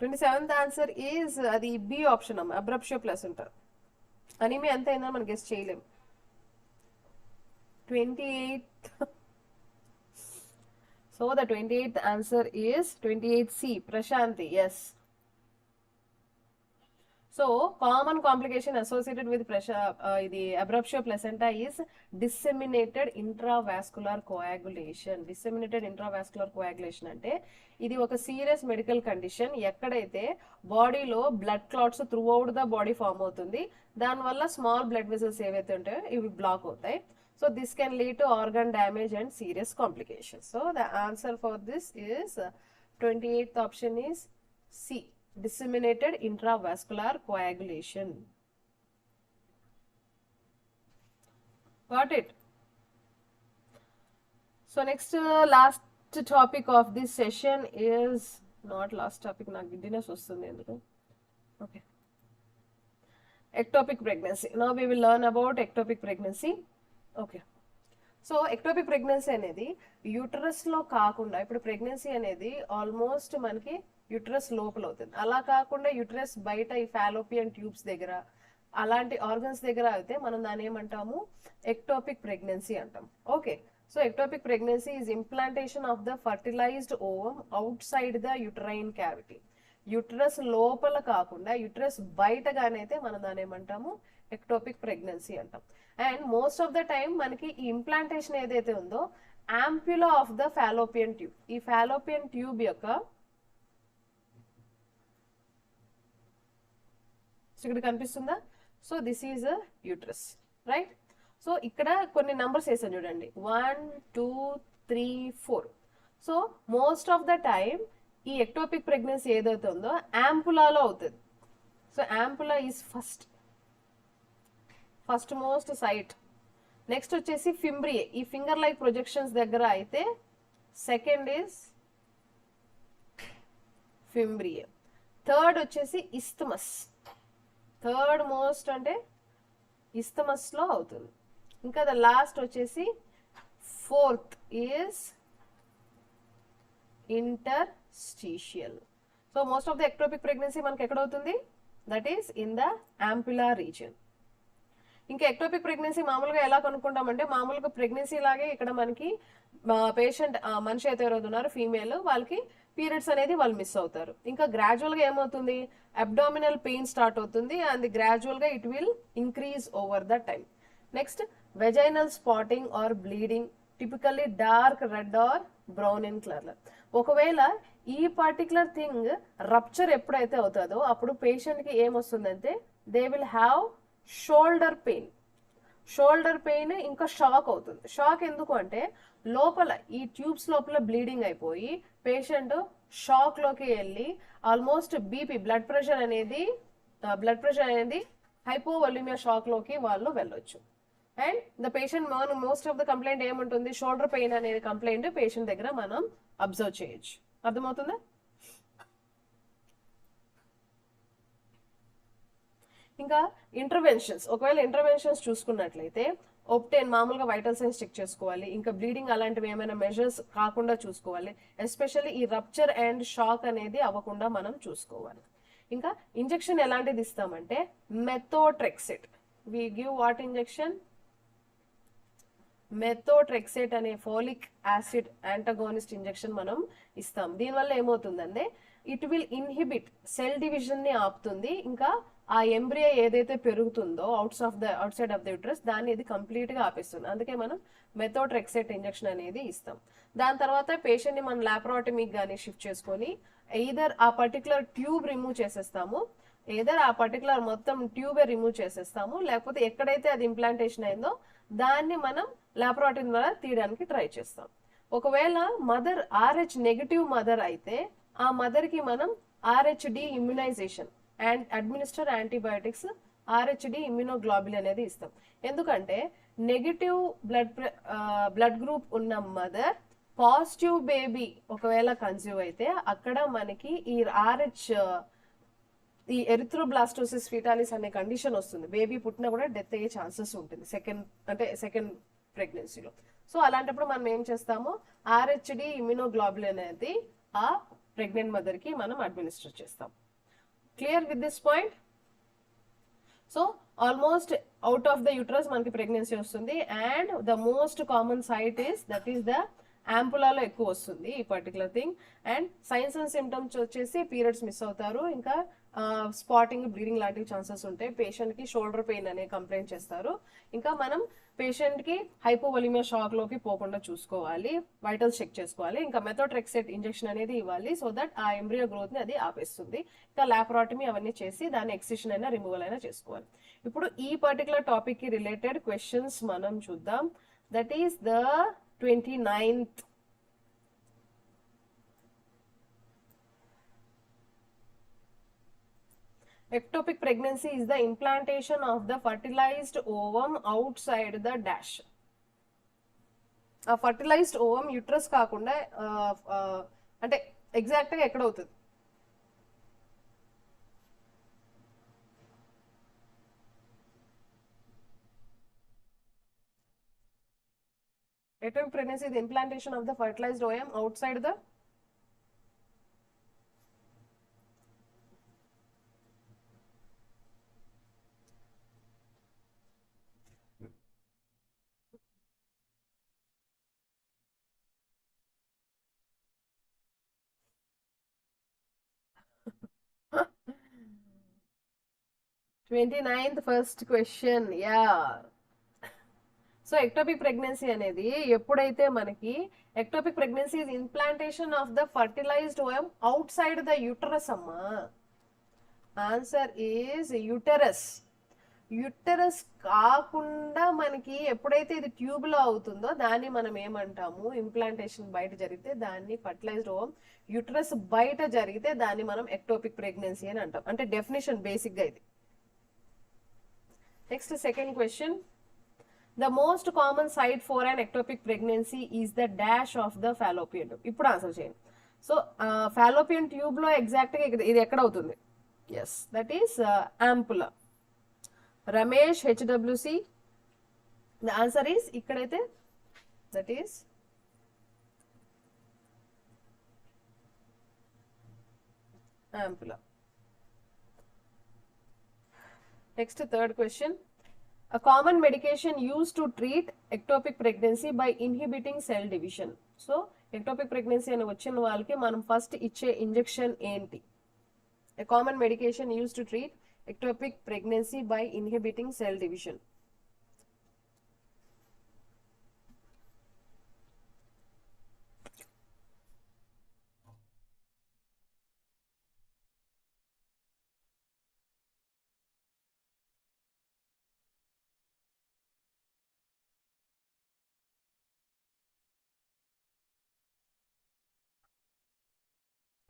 S1: th answer is అది B option అమ్మ, అబ్రప్షియో placenta. Anaemia ఎంత అయినా మనం గెస్ చేయలేం. 28th. So the 28th answer is 28C Prashanti. Yes. So common complication associated with the abruptio placenta is disseminated intravascular coagulation. Disseminated intravascular coagulation అంటే ఇది ఒక serious medical condition. ఎక్కడైతే బాడీలో blood clots throughout the body form అవుతుంది, దానివల్ల small blood vessels ఏవైతే ఉంటాయో ఇవి బ్లాక్ అవుతాయి. So this can lead to organ damage and serious complications. So the answer for this is 28th option is C. Disseminated intravascular coagulation. Got it? So next last topic of this session is not last topic, నాకు giddiness వస్తుంది ఎందుకు. Okay. Ectopic pregnancy. Now we will learn about ectopic pregnancy. Okay. So ectopic pregnancy అనేది uterus లో కాకుండా, ఇప్పుడు pregnancy అనేది almost మనకి uterus లోపల అవుతుంది, అలా కాకుండా యూటరస్ బయట ఈ ఫాలోపియన్ ట్యూబ్స్ దగ్గర అలాంటి ఆర్గన్స్ దగ్గర అయితే మనం దాన్ని ఏమంటాము? ఎక్టోపిక్ ప్రెగ్నెన్సీ అంటాం. Okay. So ectopic pregnancy is implantation of the fertilised ovum out side the uterine cavity. Uterus లోపల కాకుండా యూటరస్ బయటగానైతే మనం దాన్ని ఏమంటాము? ఎక్టోపిక్ ప్రెగ్నెన్సీ అంటాం. And most of the time మనకి ఈ ఇంప్లాంటేషన్ ఏదైతే ఉందో ఆంప్యులా ఆఫ్ ద ఫాలోపియన్ ట్యూబ్, ఈ ఫాలోపియన్ ట్యూబ్ యొక్క ఇక్కడ కనిపిస్తుందా? So this is a uterus, right? So ఇక్కడ కొన్ని నంబర్స్ వేసాను చూడండి, 1 2 3 4. So most of the time ఈ ఎక్టోపిక్ ప్రెగ్నెన్సీ ఏదైతే ఉందో ఆంపులాలో అవుతుంది. So ampulla is first most site. Next వచ్చేసి ఫింబ్రియే, ఈ ఫింగర్ లైక్ ప్రొజెక్షన్స్ దగ్గర అయితే సెకండ్ ఈజ్ ఫింబ్రియే. థర్డ్ వచ్చేసి ఇస్థమస్, థర్డ్ మోస్ట్ అంటే ఇస్తమస్ లో అవుతుంది. ఇంకా ద లాస్ట్ వచ్చేసి fourth is interstitial. So most of the ectopic pregnancy మనకి ఎక్కడ అవుతుంది? That is in the యాంపులా region. ఇంకా ఎక్టోపిక్ ప్రెగ్నెన్సీ మామూలుగా ఎలా కనుక్కుంటామంటే, మామూలుగా ప్రెగ్నెన్సీ లాగే ఇక్కడ మనకి పేషెంట్ మనిషి అయితే ఎవరైతే ఉన్నారో ఫీమేల్, వాళ్ళకి పీరియడ్స్ అనేది వాళ్ళు మిస్ అవుతారు. ఇంకా గ్రాడ్యువల్ గా ఏమవుతుంది, అబ్డామినల్ పెయిన్ స్టార్ట్ అవుతుంది అండ్ గ్రాడ్యువల్ గా it will increase over the time. Next vaginal spotting or bleeding, typically dark red or brown in colour. ఒకవేళ ఈ పర్టికులర్ థింగ్ రప్చర్ ఎప్పుడైతే అవుతుందో అప్పుడు పేషెంట్ కి ఏమొస్తుందంటే they will have shoulder pain. Shoulder pain ఇంకా shock అవుతుంది. షాక్ ఎందుకు అంటే లోపల ఈ ట్యూబ్స్ లోపల బ్లీడింగ్ అయిపోయి పేషెంట్ షాక్ లోకి వెళ్ళి ఆల్మోస్ట్ బీపీ బ్లడ్ ప్రెషర్ అనేది హైపోవోలిమియా షాక్ లోకి వాళ్ళు వెళ్ళొచ్చు. And the patient most of the complaint ఏముంటుంది, షోల్డర్ పెయిన్ అనేది కంప్లైంట్ పేషెంట్ దగ్గర మనం అబ్జర్వ్ చేయొచ్చు. అర్థమవుతుందా? ఇంకా ఇంటర్వెన్షన్స్, ఒకవేళ ఇంటర్వెన్షన్స్ చూసుకున్నట్లయితే ఒప్టెన్ మామూలుగా వైటల్ సైన్స్ చెక్ చేసుకోవాలి. ఇంకా బ్లీడింగ్ అలాంటివి ఏమైనా మెజర్స్ కాకుండా చూసుకోవాలి. ఎస్పెషల్లీ ఈ రప్చర్ అండ్ షాక్ అనేది అవ్వకుండా మనం చూసుకోవాలి. ఇంకా ఇంజెక్షన్ ఎలాంటిది ఇస్తామంటే methotrexate. We give what injection? Methotrexate అనే ఫోలిక్ యాసిడ్ యాంటగోనిస్ట్ ఇంజెక్షన్ మనం ఇస్తాం. దీనివల్ల ఏమవుతుందంటే it will inhibit cell division ని ఆపుతుంది. ఇంకా ఆ ఎంబ్రియో ఏదైతే పెరుగుతుందో outside of the uterus దాన్ని ఇది కంప్లీట్ గా ఆపేస్తుంది. అందుకే మనం మెథోట్రెక్సెట్ ఇంజెక్షన్ అనేది ఇస్తాం. దాని తర్వాత పేషెంట్ ని మనం లాప్రోటమీకి కానీ షిఫ్ట్ చేసుకొని ఎయిదర్ ఆ పర్టికులర్ ట్యూబ్ రిమూవ్ చేసేస్తాము, ఆ పర్టికులర్ మొత్తం ట్యూబే రిమూవ్ చేసేస్తాము, లేకపోతే ఎక్కడైతే అది ఇంప్లాంటేషన్ అయిందో దాన్ని మనం లాప్రోటమీ ద్వారా తీయడానికి ట్రై చేస్తాం. ఒకవేళ మదర్ RH నెగిటివ్ మదర్ అయితే ఆ మదర్ కి మనం RHD immunisation and administer antibiotics RHD immunoglobulin అనేది ఇస్తాం. ఎందుకంటే నెగిటివ్ బ్లడ్ గ్రూప్ ఉన్న మదర్ పాజిటివ్ బేబీ ఒకవేళ కన్సీవ్ అయితే అక్కడ మనకి ఈ ఎరిథ్రోబ్లాస్టోసిస్ ఫీటాలిస్ అనే కండిషన్ వస్తుంది. బేబీ పుట్టినా కూడా డెత్ అయ్యే ఛాన్సెస్ ఉంటుంది సెకండ్ ప్రెగ్నెన్సీలో. సో అలాంటప్పుడు మనం ఏం చేస్తాము, RHD ఇమ్యునోగ్లోబులిన్ అనేది ఆ ప్రెగ్నెంట్ మదర్ కి మనం అడ్మినిస్టర్ చేస్తాం. Clear with this point? So almost out of the uterus మనకి ప్రెగ్నెన్సీ వస్తుంది. And the most common site that is the యాంపులాలో ఎక్కువ వస్తుంది ఈ particular thing. And signs and symptoms వచ్చేసి పీరియడ్స్ మిస్ అవుతారు, ఇంకా స్పాటింగ్ బ్లీడింగ్ లాంటివి ఛాన్సెస్ ఉంటాయి. పేషెంట్ కి షోల్డర్ పెయిన్ అనే కంప్లైంట్ చేస్తారు. ఇంకా మనం పేషెంట్ కి హైపోవోలిమియా షాక్ లోకి పోకుండా చూసుకోవాలి, వైటల్స్ చెక్ చేసుకోవాలి. ఇంకా మెథోట్రెక్సెట్ ఇంజెక్షన్ అనేది ఇవ్వాలి సో దట్ ఆ ఎంబ్రియో గ్రోత్ ని అది ఆపేస్తుంది. ఇంకా లాప్రోటమీ అవన్నీ చేసి దాన్ని ఎక్సిషన్ అయినా రిమూవల్ అయినా చేసుకోవాలి. ఇప్పుడు ఈ పర్టికులర్ టాపిక్ కి రిలేటెడ్ క్వశ్చన్స్ మనం చూద్దాం. That is the 29th. Ectopic pregnancy is the implantation of the fertilized ovum outside the dash. ఆ ఫర్టిలైజ్డ్ ఓవం యూట్రస్ కాకుండా అంటే ఎగ్జాక్ట్ గా ఎక్కడ అవుతుంది? Ectopic pregnancy is the implantation of the fertilized ovum outside the first question. Yeah. So ectopic pregnancy అనేది ఎప్పుడైతే మనకి ectopic pregnancy is implantation of the fertilised ovum outside the uterus అమ్మా. Answer is uterus. Uterus కాకుండా మనకి ఎప్పుడైతే ఇది tube లో అవుతుందో దాన్ని మనం ఏమంటాము, ఇంప్లాంటేషన్ బయట జరిగితే దాన్ని ఫర్టిలైజ్డ్ ఓవం, యూటరస్ బయట జరిగితే దాన్ని మనం ఎక్టోపిక్ ప్రెగ్నెన్సీ అని అంటాం. అంటే డెఫినేషన్ బేసిక్ గా ఇది. Next second question. The most common site for an ectopic pregnancy is the dash of the fallopian tube. ఇప్పుడు ఆన్సర్ చేయండి. సో fallopian tube లో ఎగ్జాక్ట్ గా ఇది ఎక్కడ అవుతుంది? Yes, that is ampulla. Ramesh HWC. The answer is ikkadaithe that is ampulla. Next, third question. A common medication used to treat ectopic pregnancy by inhibiting cell division. So, ectopic pregnancy అని వచ్చిన వాళ్ళకి మనం first ఇచ్చే injection ఏంటి? A common medication used to treat ectopic pregnancy by inhibiting cell division.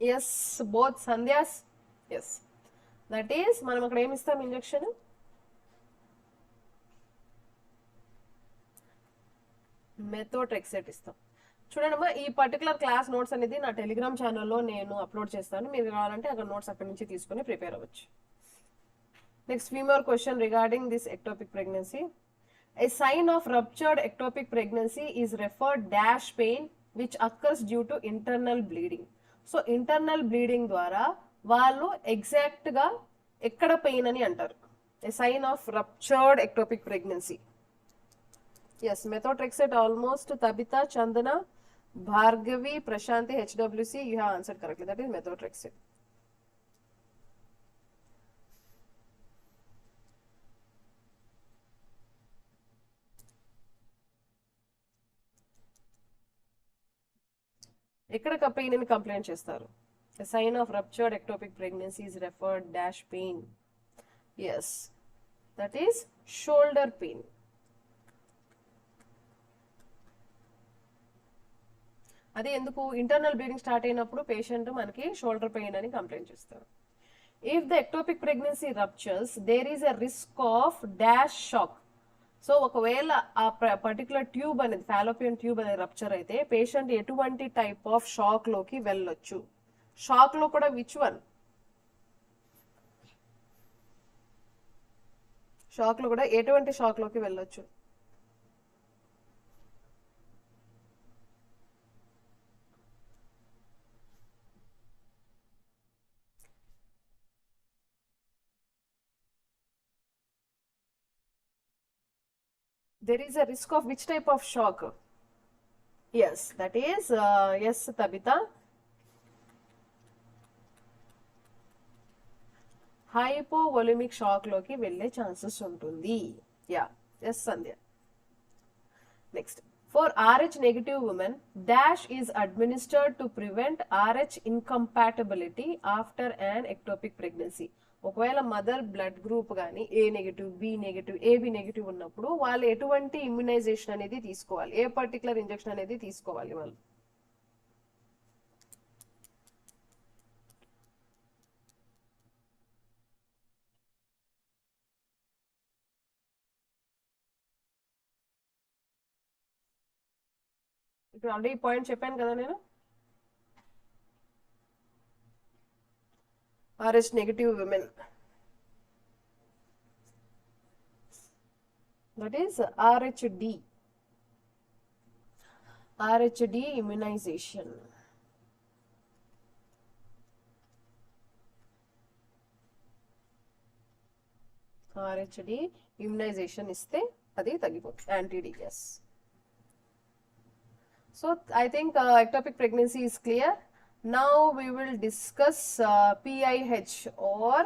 S1: Yes, both Sandhyas. Yes, that is మనం అక్కడ ఏమి ఇస్తాం ఇంజెక్షన్? మెథోట్రెక్సేట్ ఇస్తాం. చూడండి ఈ పర్టికులర్ క్లాస్ నోట్స్ అనేది నా టెలిగ్రామ్ ఛానల్లో నేను అప్లోడ్ చేస్తాను. మీరు కావాలంటే అక్కడ నోట్స్ అక్కడి నుంచి తీసుకొని ప్రిపేర్ అవ్వచ్చు. Next few more question regarding this ectopic pregnancy. A sign of ruptured ectopic pregnancy is referred dash pain which occurs due to internal bleeding. So internal bleeding ద్వారా వాళ్ళు ఎగ్జాక్ట్ గా ఎక్కడ పెయిన్ అని అంటారు? A sign of ruptured ectopic pregnancy. Yes, methotrexate almost Tabitha, Chandana, Bhargavi, Prashanthi, HWC, you have answered correctly. That is methotrexate. ఎక్కడ pain అని complaint చేస్తారు? A sign of ruptured ectopic pregnancy is referred dash pain. Yes, that is shoulder pain. అది ఎందుకు? Internal bleeding start అయినప్పుడు patient మనకి shoulder pain అని complaint చేస్తారు. If the ectopic pregnancy ruptures there is a risk of dash shock. So ఒకవేళ ఆ particular tube అనేది fallopian tube అనేది రప్చర్ అయితే పేషెంట్ ఎటువంటి టైప్ ఆఫ్ షాక్ లోకి వెళ్ళొచ్చు? షాక్ లో కూడా విచ్ వన్? షాక్ లో కూడా ఎటువంటి షాక్ లోకి వెళ్ళొచ్చు? There is a risk of which type of shock? Yes, that is yes, Tabitha. Hypovolemic shock లోకి వెళ్ళే ఛాన్సెస్ ఉంటుంది. Yeah, yes Sandhya. Next, for RH negative women dash is administered to prevent RH incompatibility after an ectopic pregnancy. ఒకవేళ mother blood group కానీ A negative, B negative, AB negative ఉన్నప్పుడు వాళ్ళు ఎటువంటి immunisation అనేది తీసుకోవాలి? ఏ పర్టికులర్ ఇంజెక్షన్ అనేది తీసుకోవాలి వాళ్ళు? ఇప్పుడు ఆల్రెడీ పాయింట్ చెప్పాను కదా నేను. RH negative women, that is RHD immunization. RHD immunization iste adi tagipotundi anti-DS. So I think ectopic pregnancy is clear. Now we will discuss PIH or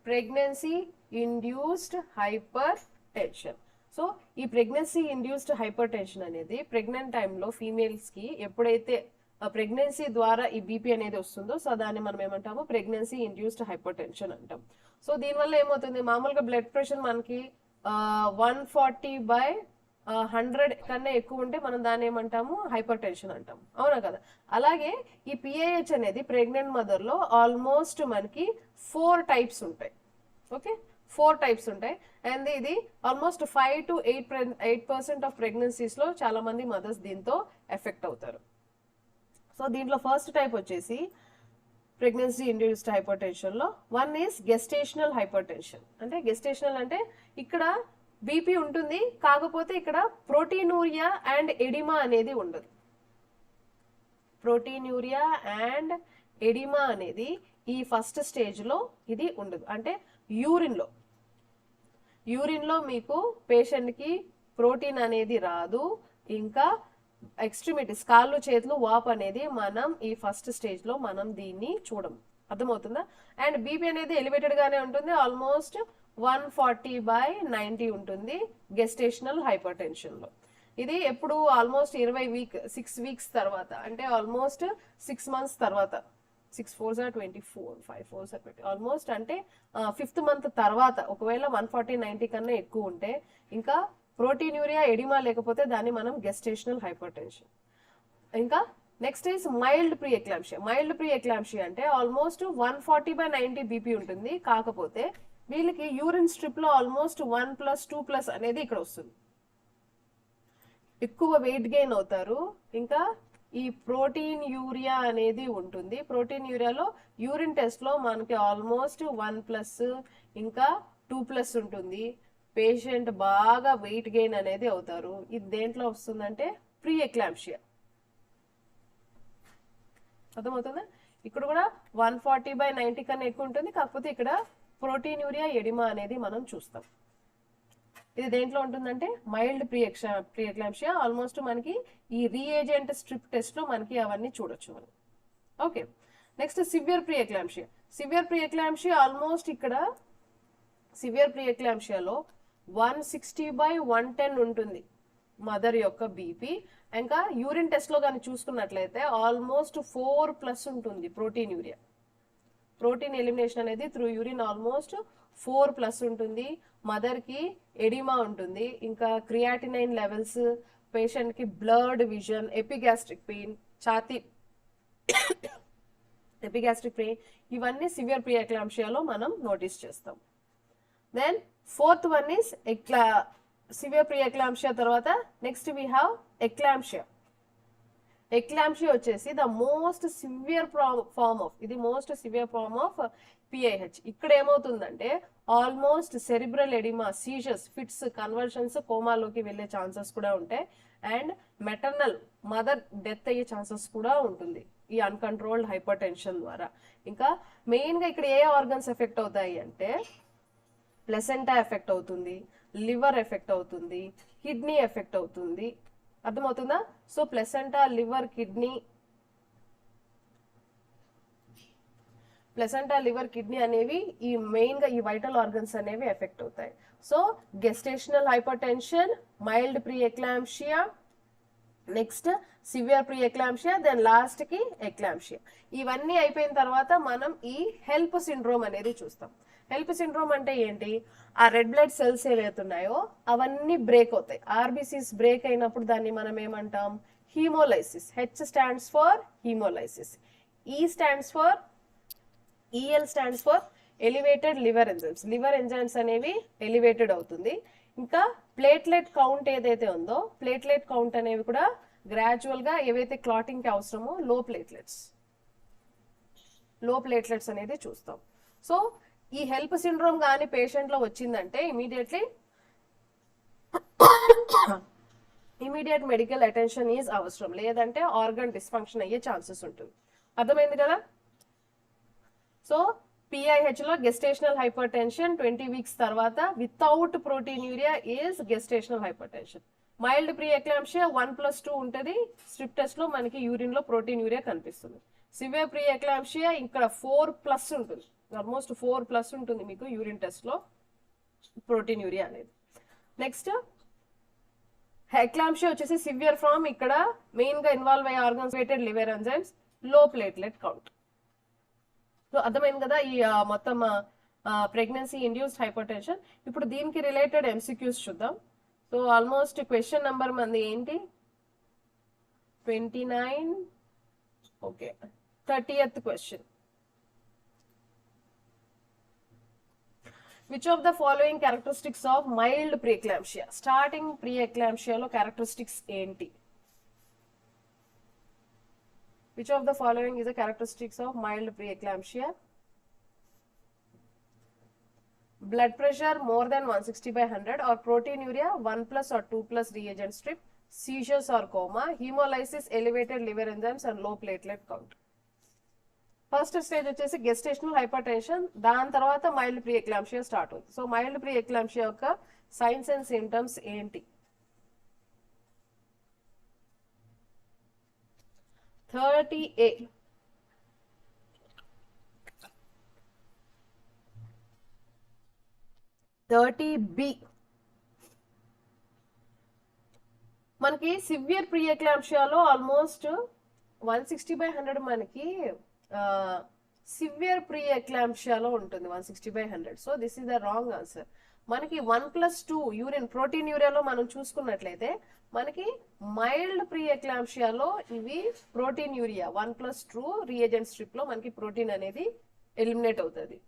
S1: pregnancy induced hypertension. So ఈ pregnancy induced hyper అనేది pregnant టైంలో females కి ఎప్పుడైతే pregnancy ద్వారా ఈ BP అనేది వస్తుందో so దాన్ని మనం ఏమంటాము? ప్రెగ్నెన్సీ ఇండ్యూస్డ్ హైపర్ టెన్షన్ అంటాం. సో దీనివల్ల ఏమవుతుంది? మామూలుగా బ్లడ్ ప్రెషర్ మనకి 140/100 కన్నా ఎక్కువ ఉంటే మనం దాన్ని ఏమంటాము? హైపర్ టెన్షన్ అంటాం. అవునా కదా? అలాగే ఈ పిఐహెచ్ అనేది ప్రెగ్నెంట్ మదర్ లో ఆల్మోస్ట్ మనకి 4 టైప్స్ ఉంటాయి. ఓకే, 4 టైప్స్ ఉంటాయి. అండ్ ఇది ఆల్మోస్ట్ 5 to 8% ఆఫ్ ప్రెగ్నెన్సీస్ లో చాలా మంది మదర్స్ దీంతో ఎఫెక్ట్ అవుతారు. సో దీంట్లో ఫస్ట్ టైప్ వచ్చేసి ప్రెగ్నెన్సీ ఇండ్యూస్డ్ హైపర్టెన్షన్ లో. One is gestational hypertension. అంటే గెస్టేషనల్ అంటే ఇక్కడ బీపీ ఉంటుంది, కాకపోతే ఇక్కడ ప్రోటీనూరియా అండ్ ఎడిమా అనేది ఉండదు. ప్రోటీనూరియా అండ్ ఎడిమా అనేది ఈ ఫస్ట్ స్టేజ్ లో ఇది ఉండదు. అంటే యూరిన్ లో మీకు పేషెంట్ కి ప్రోటీన్ అనేది రాదు, ఇంకా ఎక్స్ట్రిమిటీస్ కాళ్ళు చేతులు వాప్ అనేది మనం ఈ ఫస్ట్ స్టేజ్ లో మనం దీన్ని చూడము. అర్థమవుతుందా? అండ్ బీపీ అనేది ఎలివేటెడ్ గానే ఉంటుంది, ఆల్మోస్ట్ 140/90 ఉంటుంది గెస్టేషనల్ హైపర్టెన్షన్ లో. ఇది ఎప్పుడు ఆల్మోస్ట్ 6 వీక్స్ తర్వాత, అంటే ఆల్మోస్ట్ 6 months తర్వాత, 6 4s are 24, 5 4s are 20, almost అంటే 5th month తర్వాత ఒకవేళ 140/90 కన్నా ఎక్కువ ఉంటే, ఇంకా ప్రోటీన్యూరియా ఎడిమా లేకపోతే దాన్ని మనం గెస్టేషనల్ హైపర్టెన్షన్. ఇంకా next is mild pre eclampsia. Mild pre eclampsia అంటే ఆల్మోస్ట్ 140/90 బీపీ ఉంటుంది, కాకపోతే వీళ్ళకి యూరిన్ స్ట్రిప్ లో ఆల్మోస్ట్ 1+2+ అనేది ఇక్కడ వస్తుంది. ఎక్కువ వెయిట్ గెయిన్ అవుతారు, ఇంకా ఈ ప్రోటీన్ యూరియా అనేది ఉంటుంది. ప్రోటీన్ యూరియాలో యూరిన్ టెస్ట్ లో మనకి ఆల్మోస్ట్ 1+ ఇంకా 2+ ఉంటుంది. పేషెంట్ బాగా వెయిట్ గెయిన్ అనేది అవుతారు. ఇది దేంట్లో వస్తుందంటే ప్రీ ఎక్లాంషియా. అర్థమవుతుందా? ఇక్కడ కూడా 140/90 కన్నా ఎక్కువ ఉంటుంది, కాకపోతే ఇక్కడ ప్రోటీన్ యూరియా ఎడిమా అనేది మనం చూస్తాం. ఇది దేంట్లో ఉంటుందంటే మైల్డ్ ప్రీ ఎక్లాంషియా. ఆల్మోస్ట్ మనకి ఈ రీఏజెంట్ స్ట్రిప్ టెస్ట్ లో మనకి అవన్నీ చూడొచ్చు మనం. Okay, next severe pre eclampsia. Severe pre eclampsia almost ఇక్కడ సివియర్ ప్రీ ఎక్లాంషియాలో 160/110 ఉంటుంది మదర్ యొక్క బీపీ. ఇంకా యూరిన్ టెస్ట్ లో కానీ చూసుకున్నట్లయితే ఆల్మోస్ట్ 4+ ఉంటుంది ప్రోటీన్ యూరియా. ప్రోటీన్ ఎలిమినేషన్ అనేది త్రూ యూరిన్ ఆల్మోస్ట్ 4+ ఉంటుంది. మదర్ కి ఎడిమా ఉంటుంది, ఇంకా క్రియాటినైన్ లెవెల్స్, పేషెంట్ కి బ్లర్డ్ విజన్, ఎపిగాస్ట్రిక్ పెయిన్, ఛాతీ ఎపిగాస్ట్రిక్ పెయిన్, ఇవన్నీ సివియర్ ప్రీ ఎక్లాంషియాలో మనం నోటీస్ చేస్తాం. Then fourth one is severe pre eclampsia తర్వాత next we have eclampsia. Eclampsia వచ్చేసి the most severe form of, ఇది most severe form of PIH. ఇక్కడ ఏమవుతుందంటే almost cerebral edema, seizures, fits, conversions, కోమాలోకి వెళ్ళే ఛాన్సెస్ కూడా ఉంటాయి. అండ్ మెటర్నల్ మదర్ డెత్ అయ్యే ఛాన్సెస్ కూడా ఉంటుంది ఈ అన్కంట్రోల్డ్ హైపర్ టెన్షన్ ద్వారా. ఇంకా మెయిన్ గా ఇక్కడ ఏ ఆర్గన్స్ ఎఫెక్ట్ అవుతాయి అంటే ప్లెసెంటా ఎఫెక్ట్ అవుతుంది, లివర్ ఎఫెక్ట్ అవుతుంది, కిడ్నీ ఎఫెక్ట్ అవుతుంది. అర్థమవుతుందా? సో ప్లెసెంటా, లివర్, కిడ్నీ, అనేవి ఈ మెయిన్ గా ఈ వైటల్ ఆర్గన్స్ అనేవి ఎఫెక్ట్ అవుతాయి. So gestational hypertension, mild preeclampsia, next severe pre eclampsia, then last కి ఎక్లాంషియా. ఇవన్నీ అయిపోయిన తర్వాత మనం ఈ హెల్ప్ సిండ్రోమ్ అనేది చూస్తాం. హెల్ప్ సిండ్రోమ్ అంటే ఏంటి? ఆ రెడ్ బ్లడ్ సెల్స్ ఏవైతున్నాయో అవన్నీ బ్రేక్ అవుతాయి. ఆర్బిసిస్ బ్రేక్ అయినప్పుడు దాన్ని మనం ఏమంటాం? Hemolysis. H stands for hemolysis, EL stands for elevated liver enzymes. Liver enzymes అనేవి ఎలివేటెడ్ అవుతుంది. ఇంకా ప్లేట్లెట్ కౌంట్ ఏదైతే ఉందో, ప్లేట్లెట్ కౌంట్ అనేవి కూడా గ్రాడ్యువల్ గా ఏవైతే క్లాటింగ్ కి అవసరమో లో ప్లేట్లెట్స్ అనేది చూస్తాం. సో ఈ హెల్ప్ సిండ్రోమ్ కానీ పేషెంట్ లో వచ్చిందంటే ఇమీడియట్ మెడికల్ అటెన్షన్ ఈజ్ అవసరం, లేదంటే ఆర్గన్ డిస్ఫంక్షన్ అయ్యే ఛాన్సెస్ ఉంటుంది. అర్థమైంది కదా? సో పిఐహెచ్ లో గెస్టేషనల్ హైపర్ టెన్షన్ 20 weeks తర్వాత without protein urea is gestational hypertension. Mild pre eclampsia 1+2 ఉంటుంది. స్ట్రిప్ టెస్ట్ లో మనకి యూరిన్ లో ప్రోటీన్ యూరియా కనిపిస్తుంది. సివియర్ ప్రీ ఎక్లాంషియా ఇక్కడ 4+ ఉంటుంది, ఆల్మోస్ట్ 4+ ఉంటుంది మీకు యూరిన్ టెస్ట్ లో ప్రోటీన్ యూరియా అనేది. నెక్స్ట్ ఎక్లాంషియా వచ్చేసి సివియర్ ఫార్మ్. ఇక్కడ మెయిన్ గా ఇన్వాల్వ్ అయ్యే ఆర్గన్స్ వెయిటెడ్ లివర్ ఎంజైమ్స్, లో ప్లేట్లెట్ కౌంట్. సో అర్థమైంది కదా ఈ మొత్తం ప్రెగ్నెన్సీ ఇండ్యూస్డ్ హైపర్ టెన్షన్. ఇప్పుడు దీనికి రిలేటెడ్ ఎంసీక్యూస్ చూద్దాం. సో ఆల్మోస్ట్ క్వశ్చన్ నెంబర్ మంది ఏంటి? 29. Okay, 30th question. Which of the following characteristics of mild preeclampsia? starting preeclampsia లో characteristics ఏంటి? Which of the following is the characteristics of mild preeclampsia? Blood pressure more than 160 by 100 or proteinuria 1 plus or 2 plus reagent strip, seizures or coma, hemolysis, elevated liver enzymes and low platelet count. First stage వచ్చేసి gestational hyper tension, దాని తర్వాత mild pre ఎక్లాంప్షియా start అవుతుంది. So mild pre ఎక్లాంప్షియా యొక్క science and symptoms ఏంటి? 30A 30B మనకి severe pre ఎక్లాంప్షియాలో almost 160 by 100 మనకి severe pre ఎక్లాంప్షియాలో ఉంటుంది 160 by 100. So this is the wrong answer. మనకి 1+2 యూరిన్ ప్రోటీన్యూరియాలో మనం చూసుకున్నట్లయితే మనకి మైల్డ్ ప్రీ ఎక్లాంప్షియాలో ఇవి ప్రోటీన్యూరియా 1+2 రియేజెంట్ స్ట్రిప్ లో మనకి ప్రోటీన్ అనేది ఎలిమినేట్ అవుతుంది.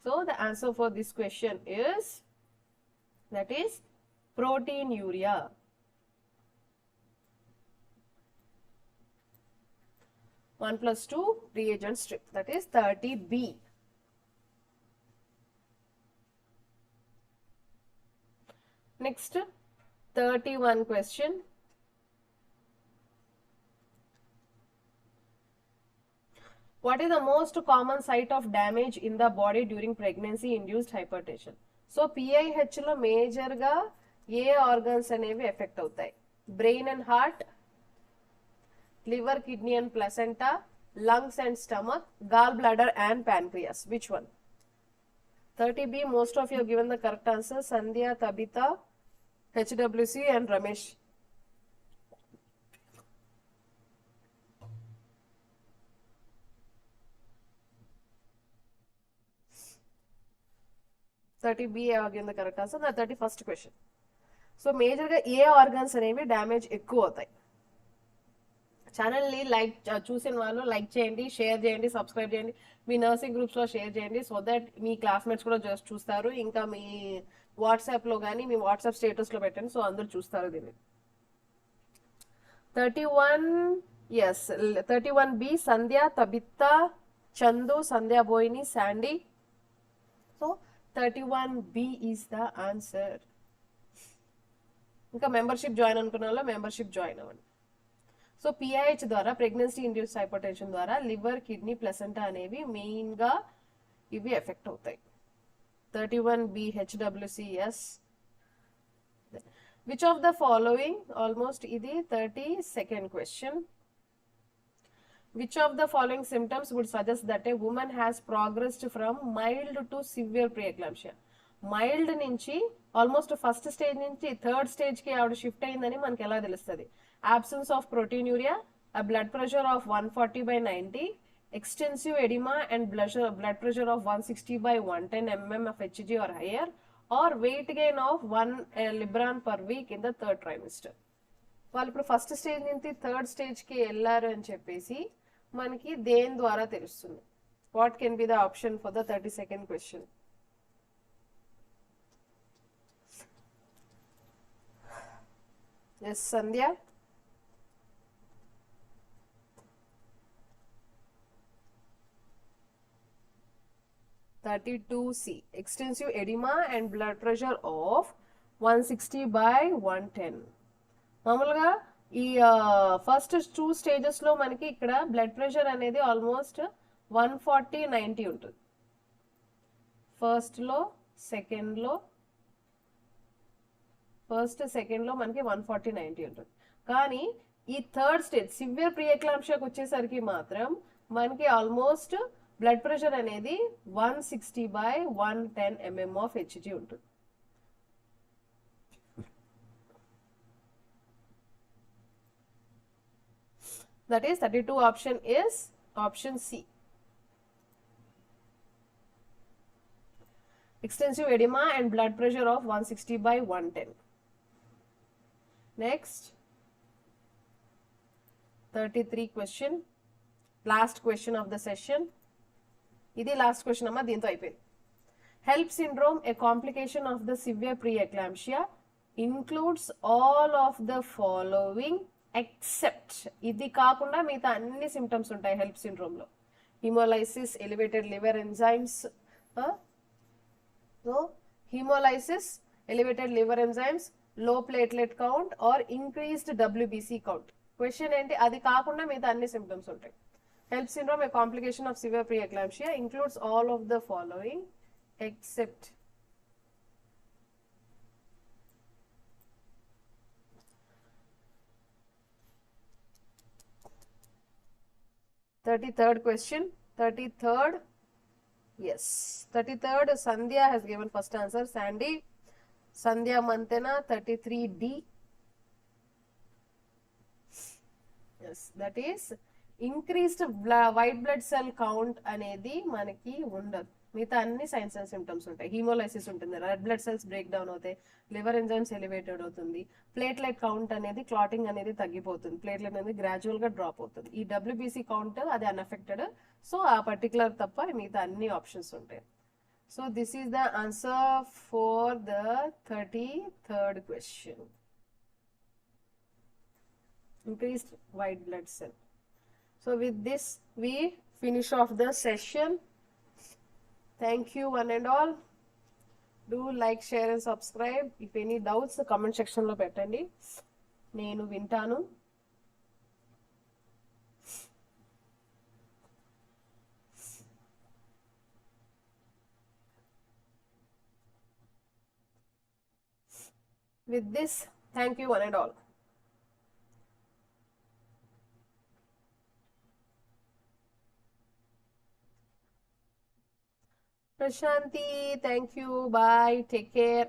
S1: So the answer for this question is that is proteinuria. One plus two reagent strip, that is 30B. Next 31 question. What is the most common site of damage in the body during pregnancy induced hypertension? So PIH lo major ga ఏ organs అనేవి effect అవుతాయి? Brain and heart, liver, kidney and placenta, lungs and stomach, gallbladder and pancreas. Which one? 30B, most of you have given the correct answer. Sandhya, Tabitha, HWC and Ramesh. B have given the correct answer. The 31st question. So major ga ఏ organs అనేవి damage ఎక్కువ అవుతాయి? ఛానల్ని like చూసిన వాళ్ళు like చేయండి, share చేయండి, subscribe చేయండి, మీ నర్సింగ్ గ్రూప్స్లో షేర్ చేయండి, సో దట్ మీ క్లాస్మేట్స్ కూడా జస్ట్ చూస్తారు, ఇంకా మీ వాట్సాప్లో కానీ మీ వాట్సాప్ స్టేటస్లో పెట్టండి, సో అందరూ చూస్తారు దీన్ని. 31, yes, 31B, Sandhya, Tabitha, Chandu, Sandhya Boini, Sandy. So 31B is the answer. ఇంకా మెంబర్షిప్ జాయిన్ అనుకున్న వాళ్ళు మెంబర్షిప్ జాయిన్ అవ్వండి. సో పిఐహెచ్ ద్వారా ప్రెగ్నెన్సీ ఇండ్యూస్ హైపర్ టెన్షన్ ద్వారా లివర్, కిడ్నీ, ప్లసెంటా అనేవి మెయిన్గా ఇవి ఎఫెక్ట్ అవుతాయి. 31B HWCS. Which of the following, almost ఇది 32nd question. Which of the following symptoms would suggest that a woman has progressed from mild to severe preeclampsia? Mild నుంచి almost first stage నుంచి third స్టేజ్కి ఆవిడ shift అయిందని మనకి ఎలా తెలుస్తుంది? absence of proteinuria, a blood pressure of 140 by 90, extensive edema and blood pressure of 160 by 110 mm of Hg or higher, or weight gain of 1 libran per week in the third trimester. వాళ్ళు ఇప్పుడు first stage నుంచి third స్టేజ్కి వెళ్ళారు అని చెప్పేసి మనకి దేని ద్వారా తెలుస్తుంది? What can be the option for the 32nd question? Yes, Sandhya. (32C) extensive edema and blood pressure of 160 by 110. మామూలుగా ఈ ఫస్ట్ 2 స్టేజెస్లో మనకి ఇక్కడ బ్లడ్ ప్రెషర్ అనేది ఆల్మోస్ట్ 140/90 ఉంటుంది. ఫస్ట్ సెకండ్లో మనకి 140/90 ఉంటుంది. కానీ ఈ థర్డ్ స్టేజ్ సివియర్ ప్రీఎక్లాంప్షియాకి వచ్చేసరికి మాత్రం మనకి ఆల్మోస్ట్ బ్లడ్ ప్రెషర్ అనేది 160 by 110 mm of Hg ఉంటుంది. That is 32 option is option C. Extensive edema and blood pressure of 160 by 110. Next 33 question, last question of the session. ఇది లాస్ట్ క్వశ్చన్ అమ్మా, దీంతో అయిపోయింది. HELLP syndrome, a complication of the severe preeclampsia, includes all of the following except ఇది కాకుండా మిగతా అన్ని symptoms ఉంటాయి HELLP syndrome లో. Hemolysis, elevated liver enzymes, so hemolysis, elevated liver enzymes, low platelet count or increased WBC count. Question ఏంటి, అది కాకుండా మిగతా అన్ని సిమ్టమ్స్ ఉంటాయి. HELLP syndrome a complication of severe ప్రీ-ఎక్లాంప్షియా includes all of the following except. Third question. 33rd. Yes. 33rd. Sandhya has given first answer. Sandy. Sandhya Mantena. 33D. Yes. That is increased white blood cell count అనేది మనకి ఉండదు. మిగతా అన్ని science and symptoms ఉంటాయి. Haemolysis ఉంటుంది, red blood cells break down అవుతాయి, liver enzymes elevated అవుతుంది, platelet count అనేది క్లాటింగ్ అనేది తగ్గిపోతుంది, ప్లేట్లెట్ అనేది గ్రాడ్యువల్ గా డ్రాప్ అవుతుంది. ఈ డబ్ల్యూబీసీ కౌంట్ అది అన్ఎఫెక్టెడ్. సో ఆ పర్టికులర్ తప్ప మిగతా అన్ని ఆప్షన్స్ ఉంటాయి. So this is the answer for the 33rd question. Increased white blood cell. So with this we finish off the session. Thank you one and all. Do like, share and subscribe. If any doubts comment section lo pettandi, nenu vintanu. With this, thank you one and all. Prashanti, thank you. Bye. Take care.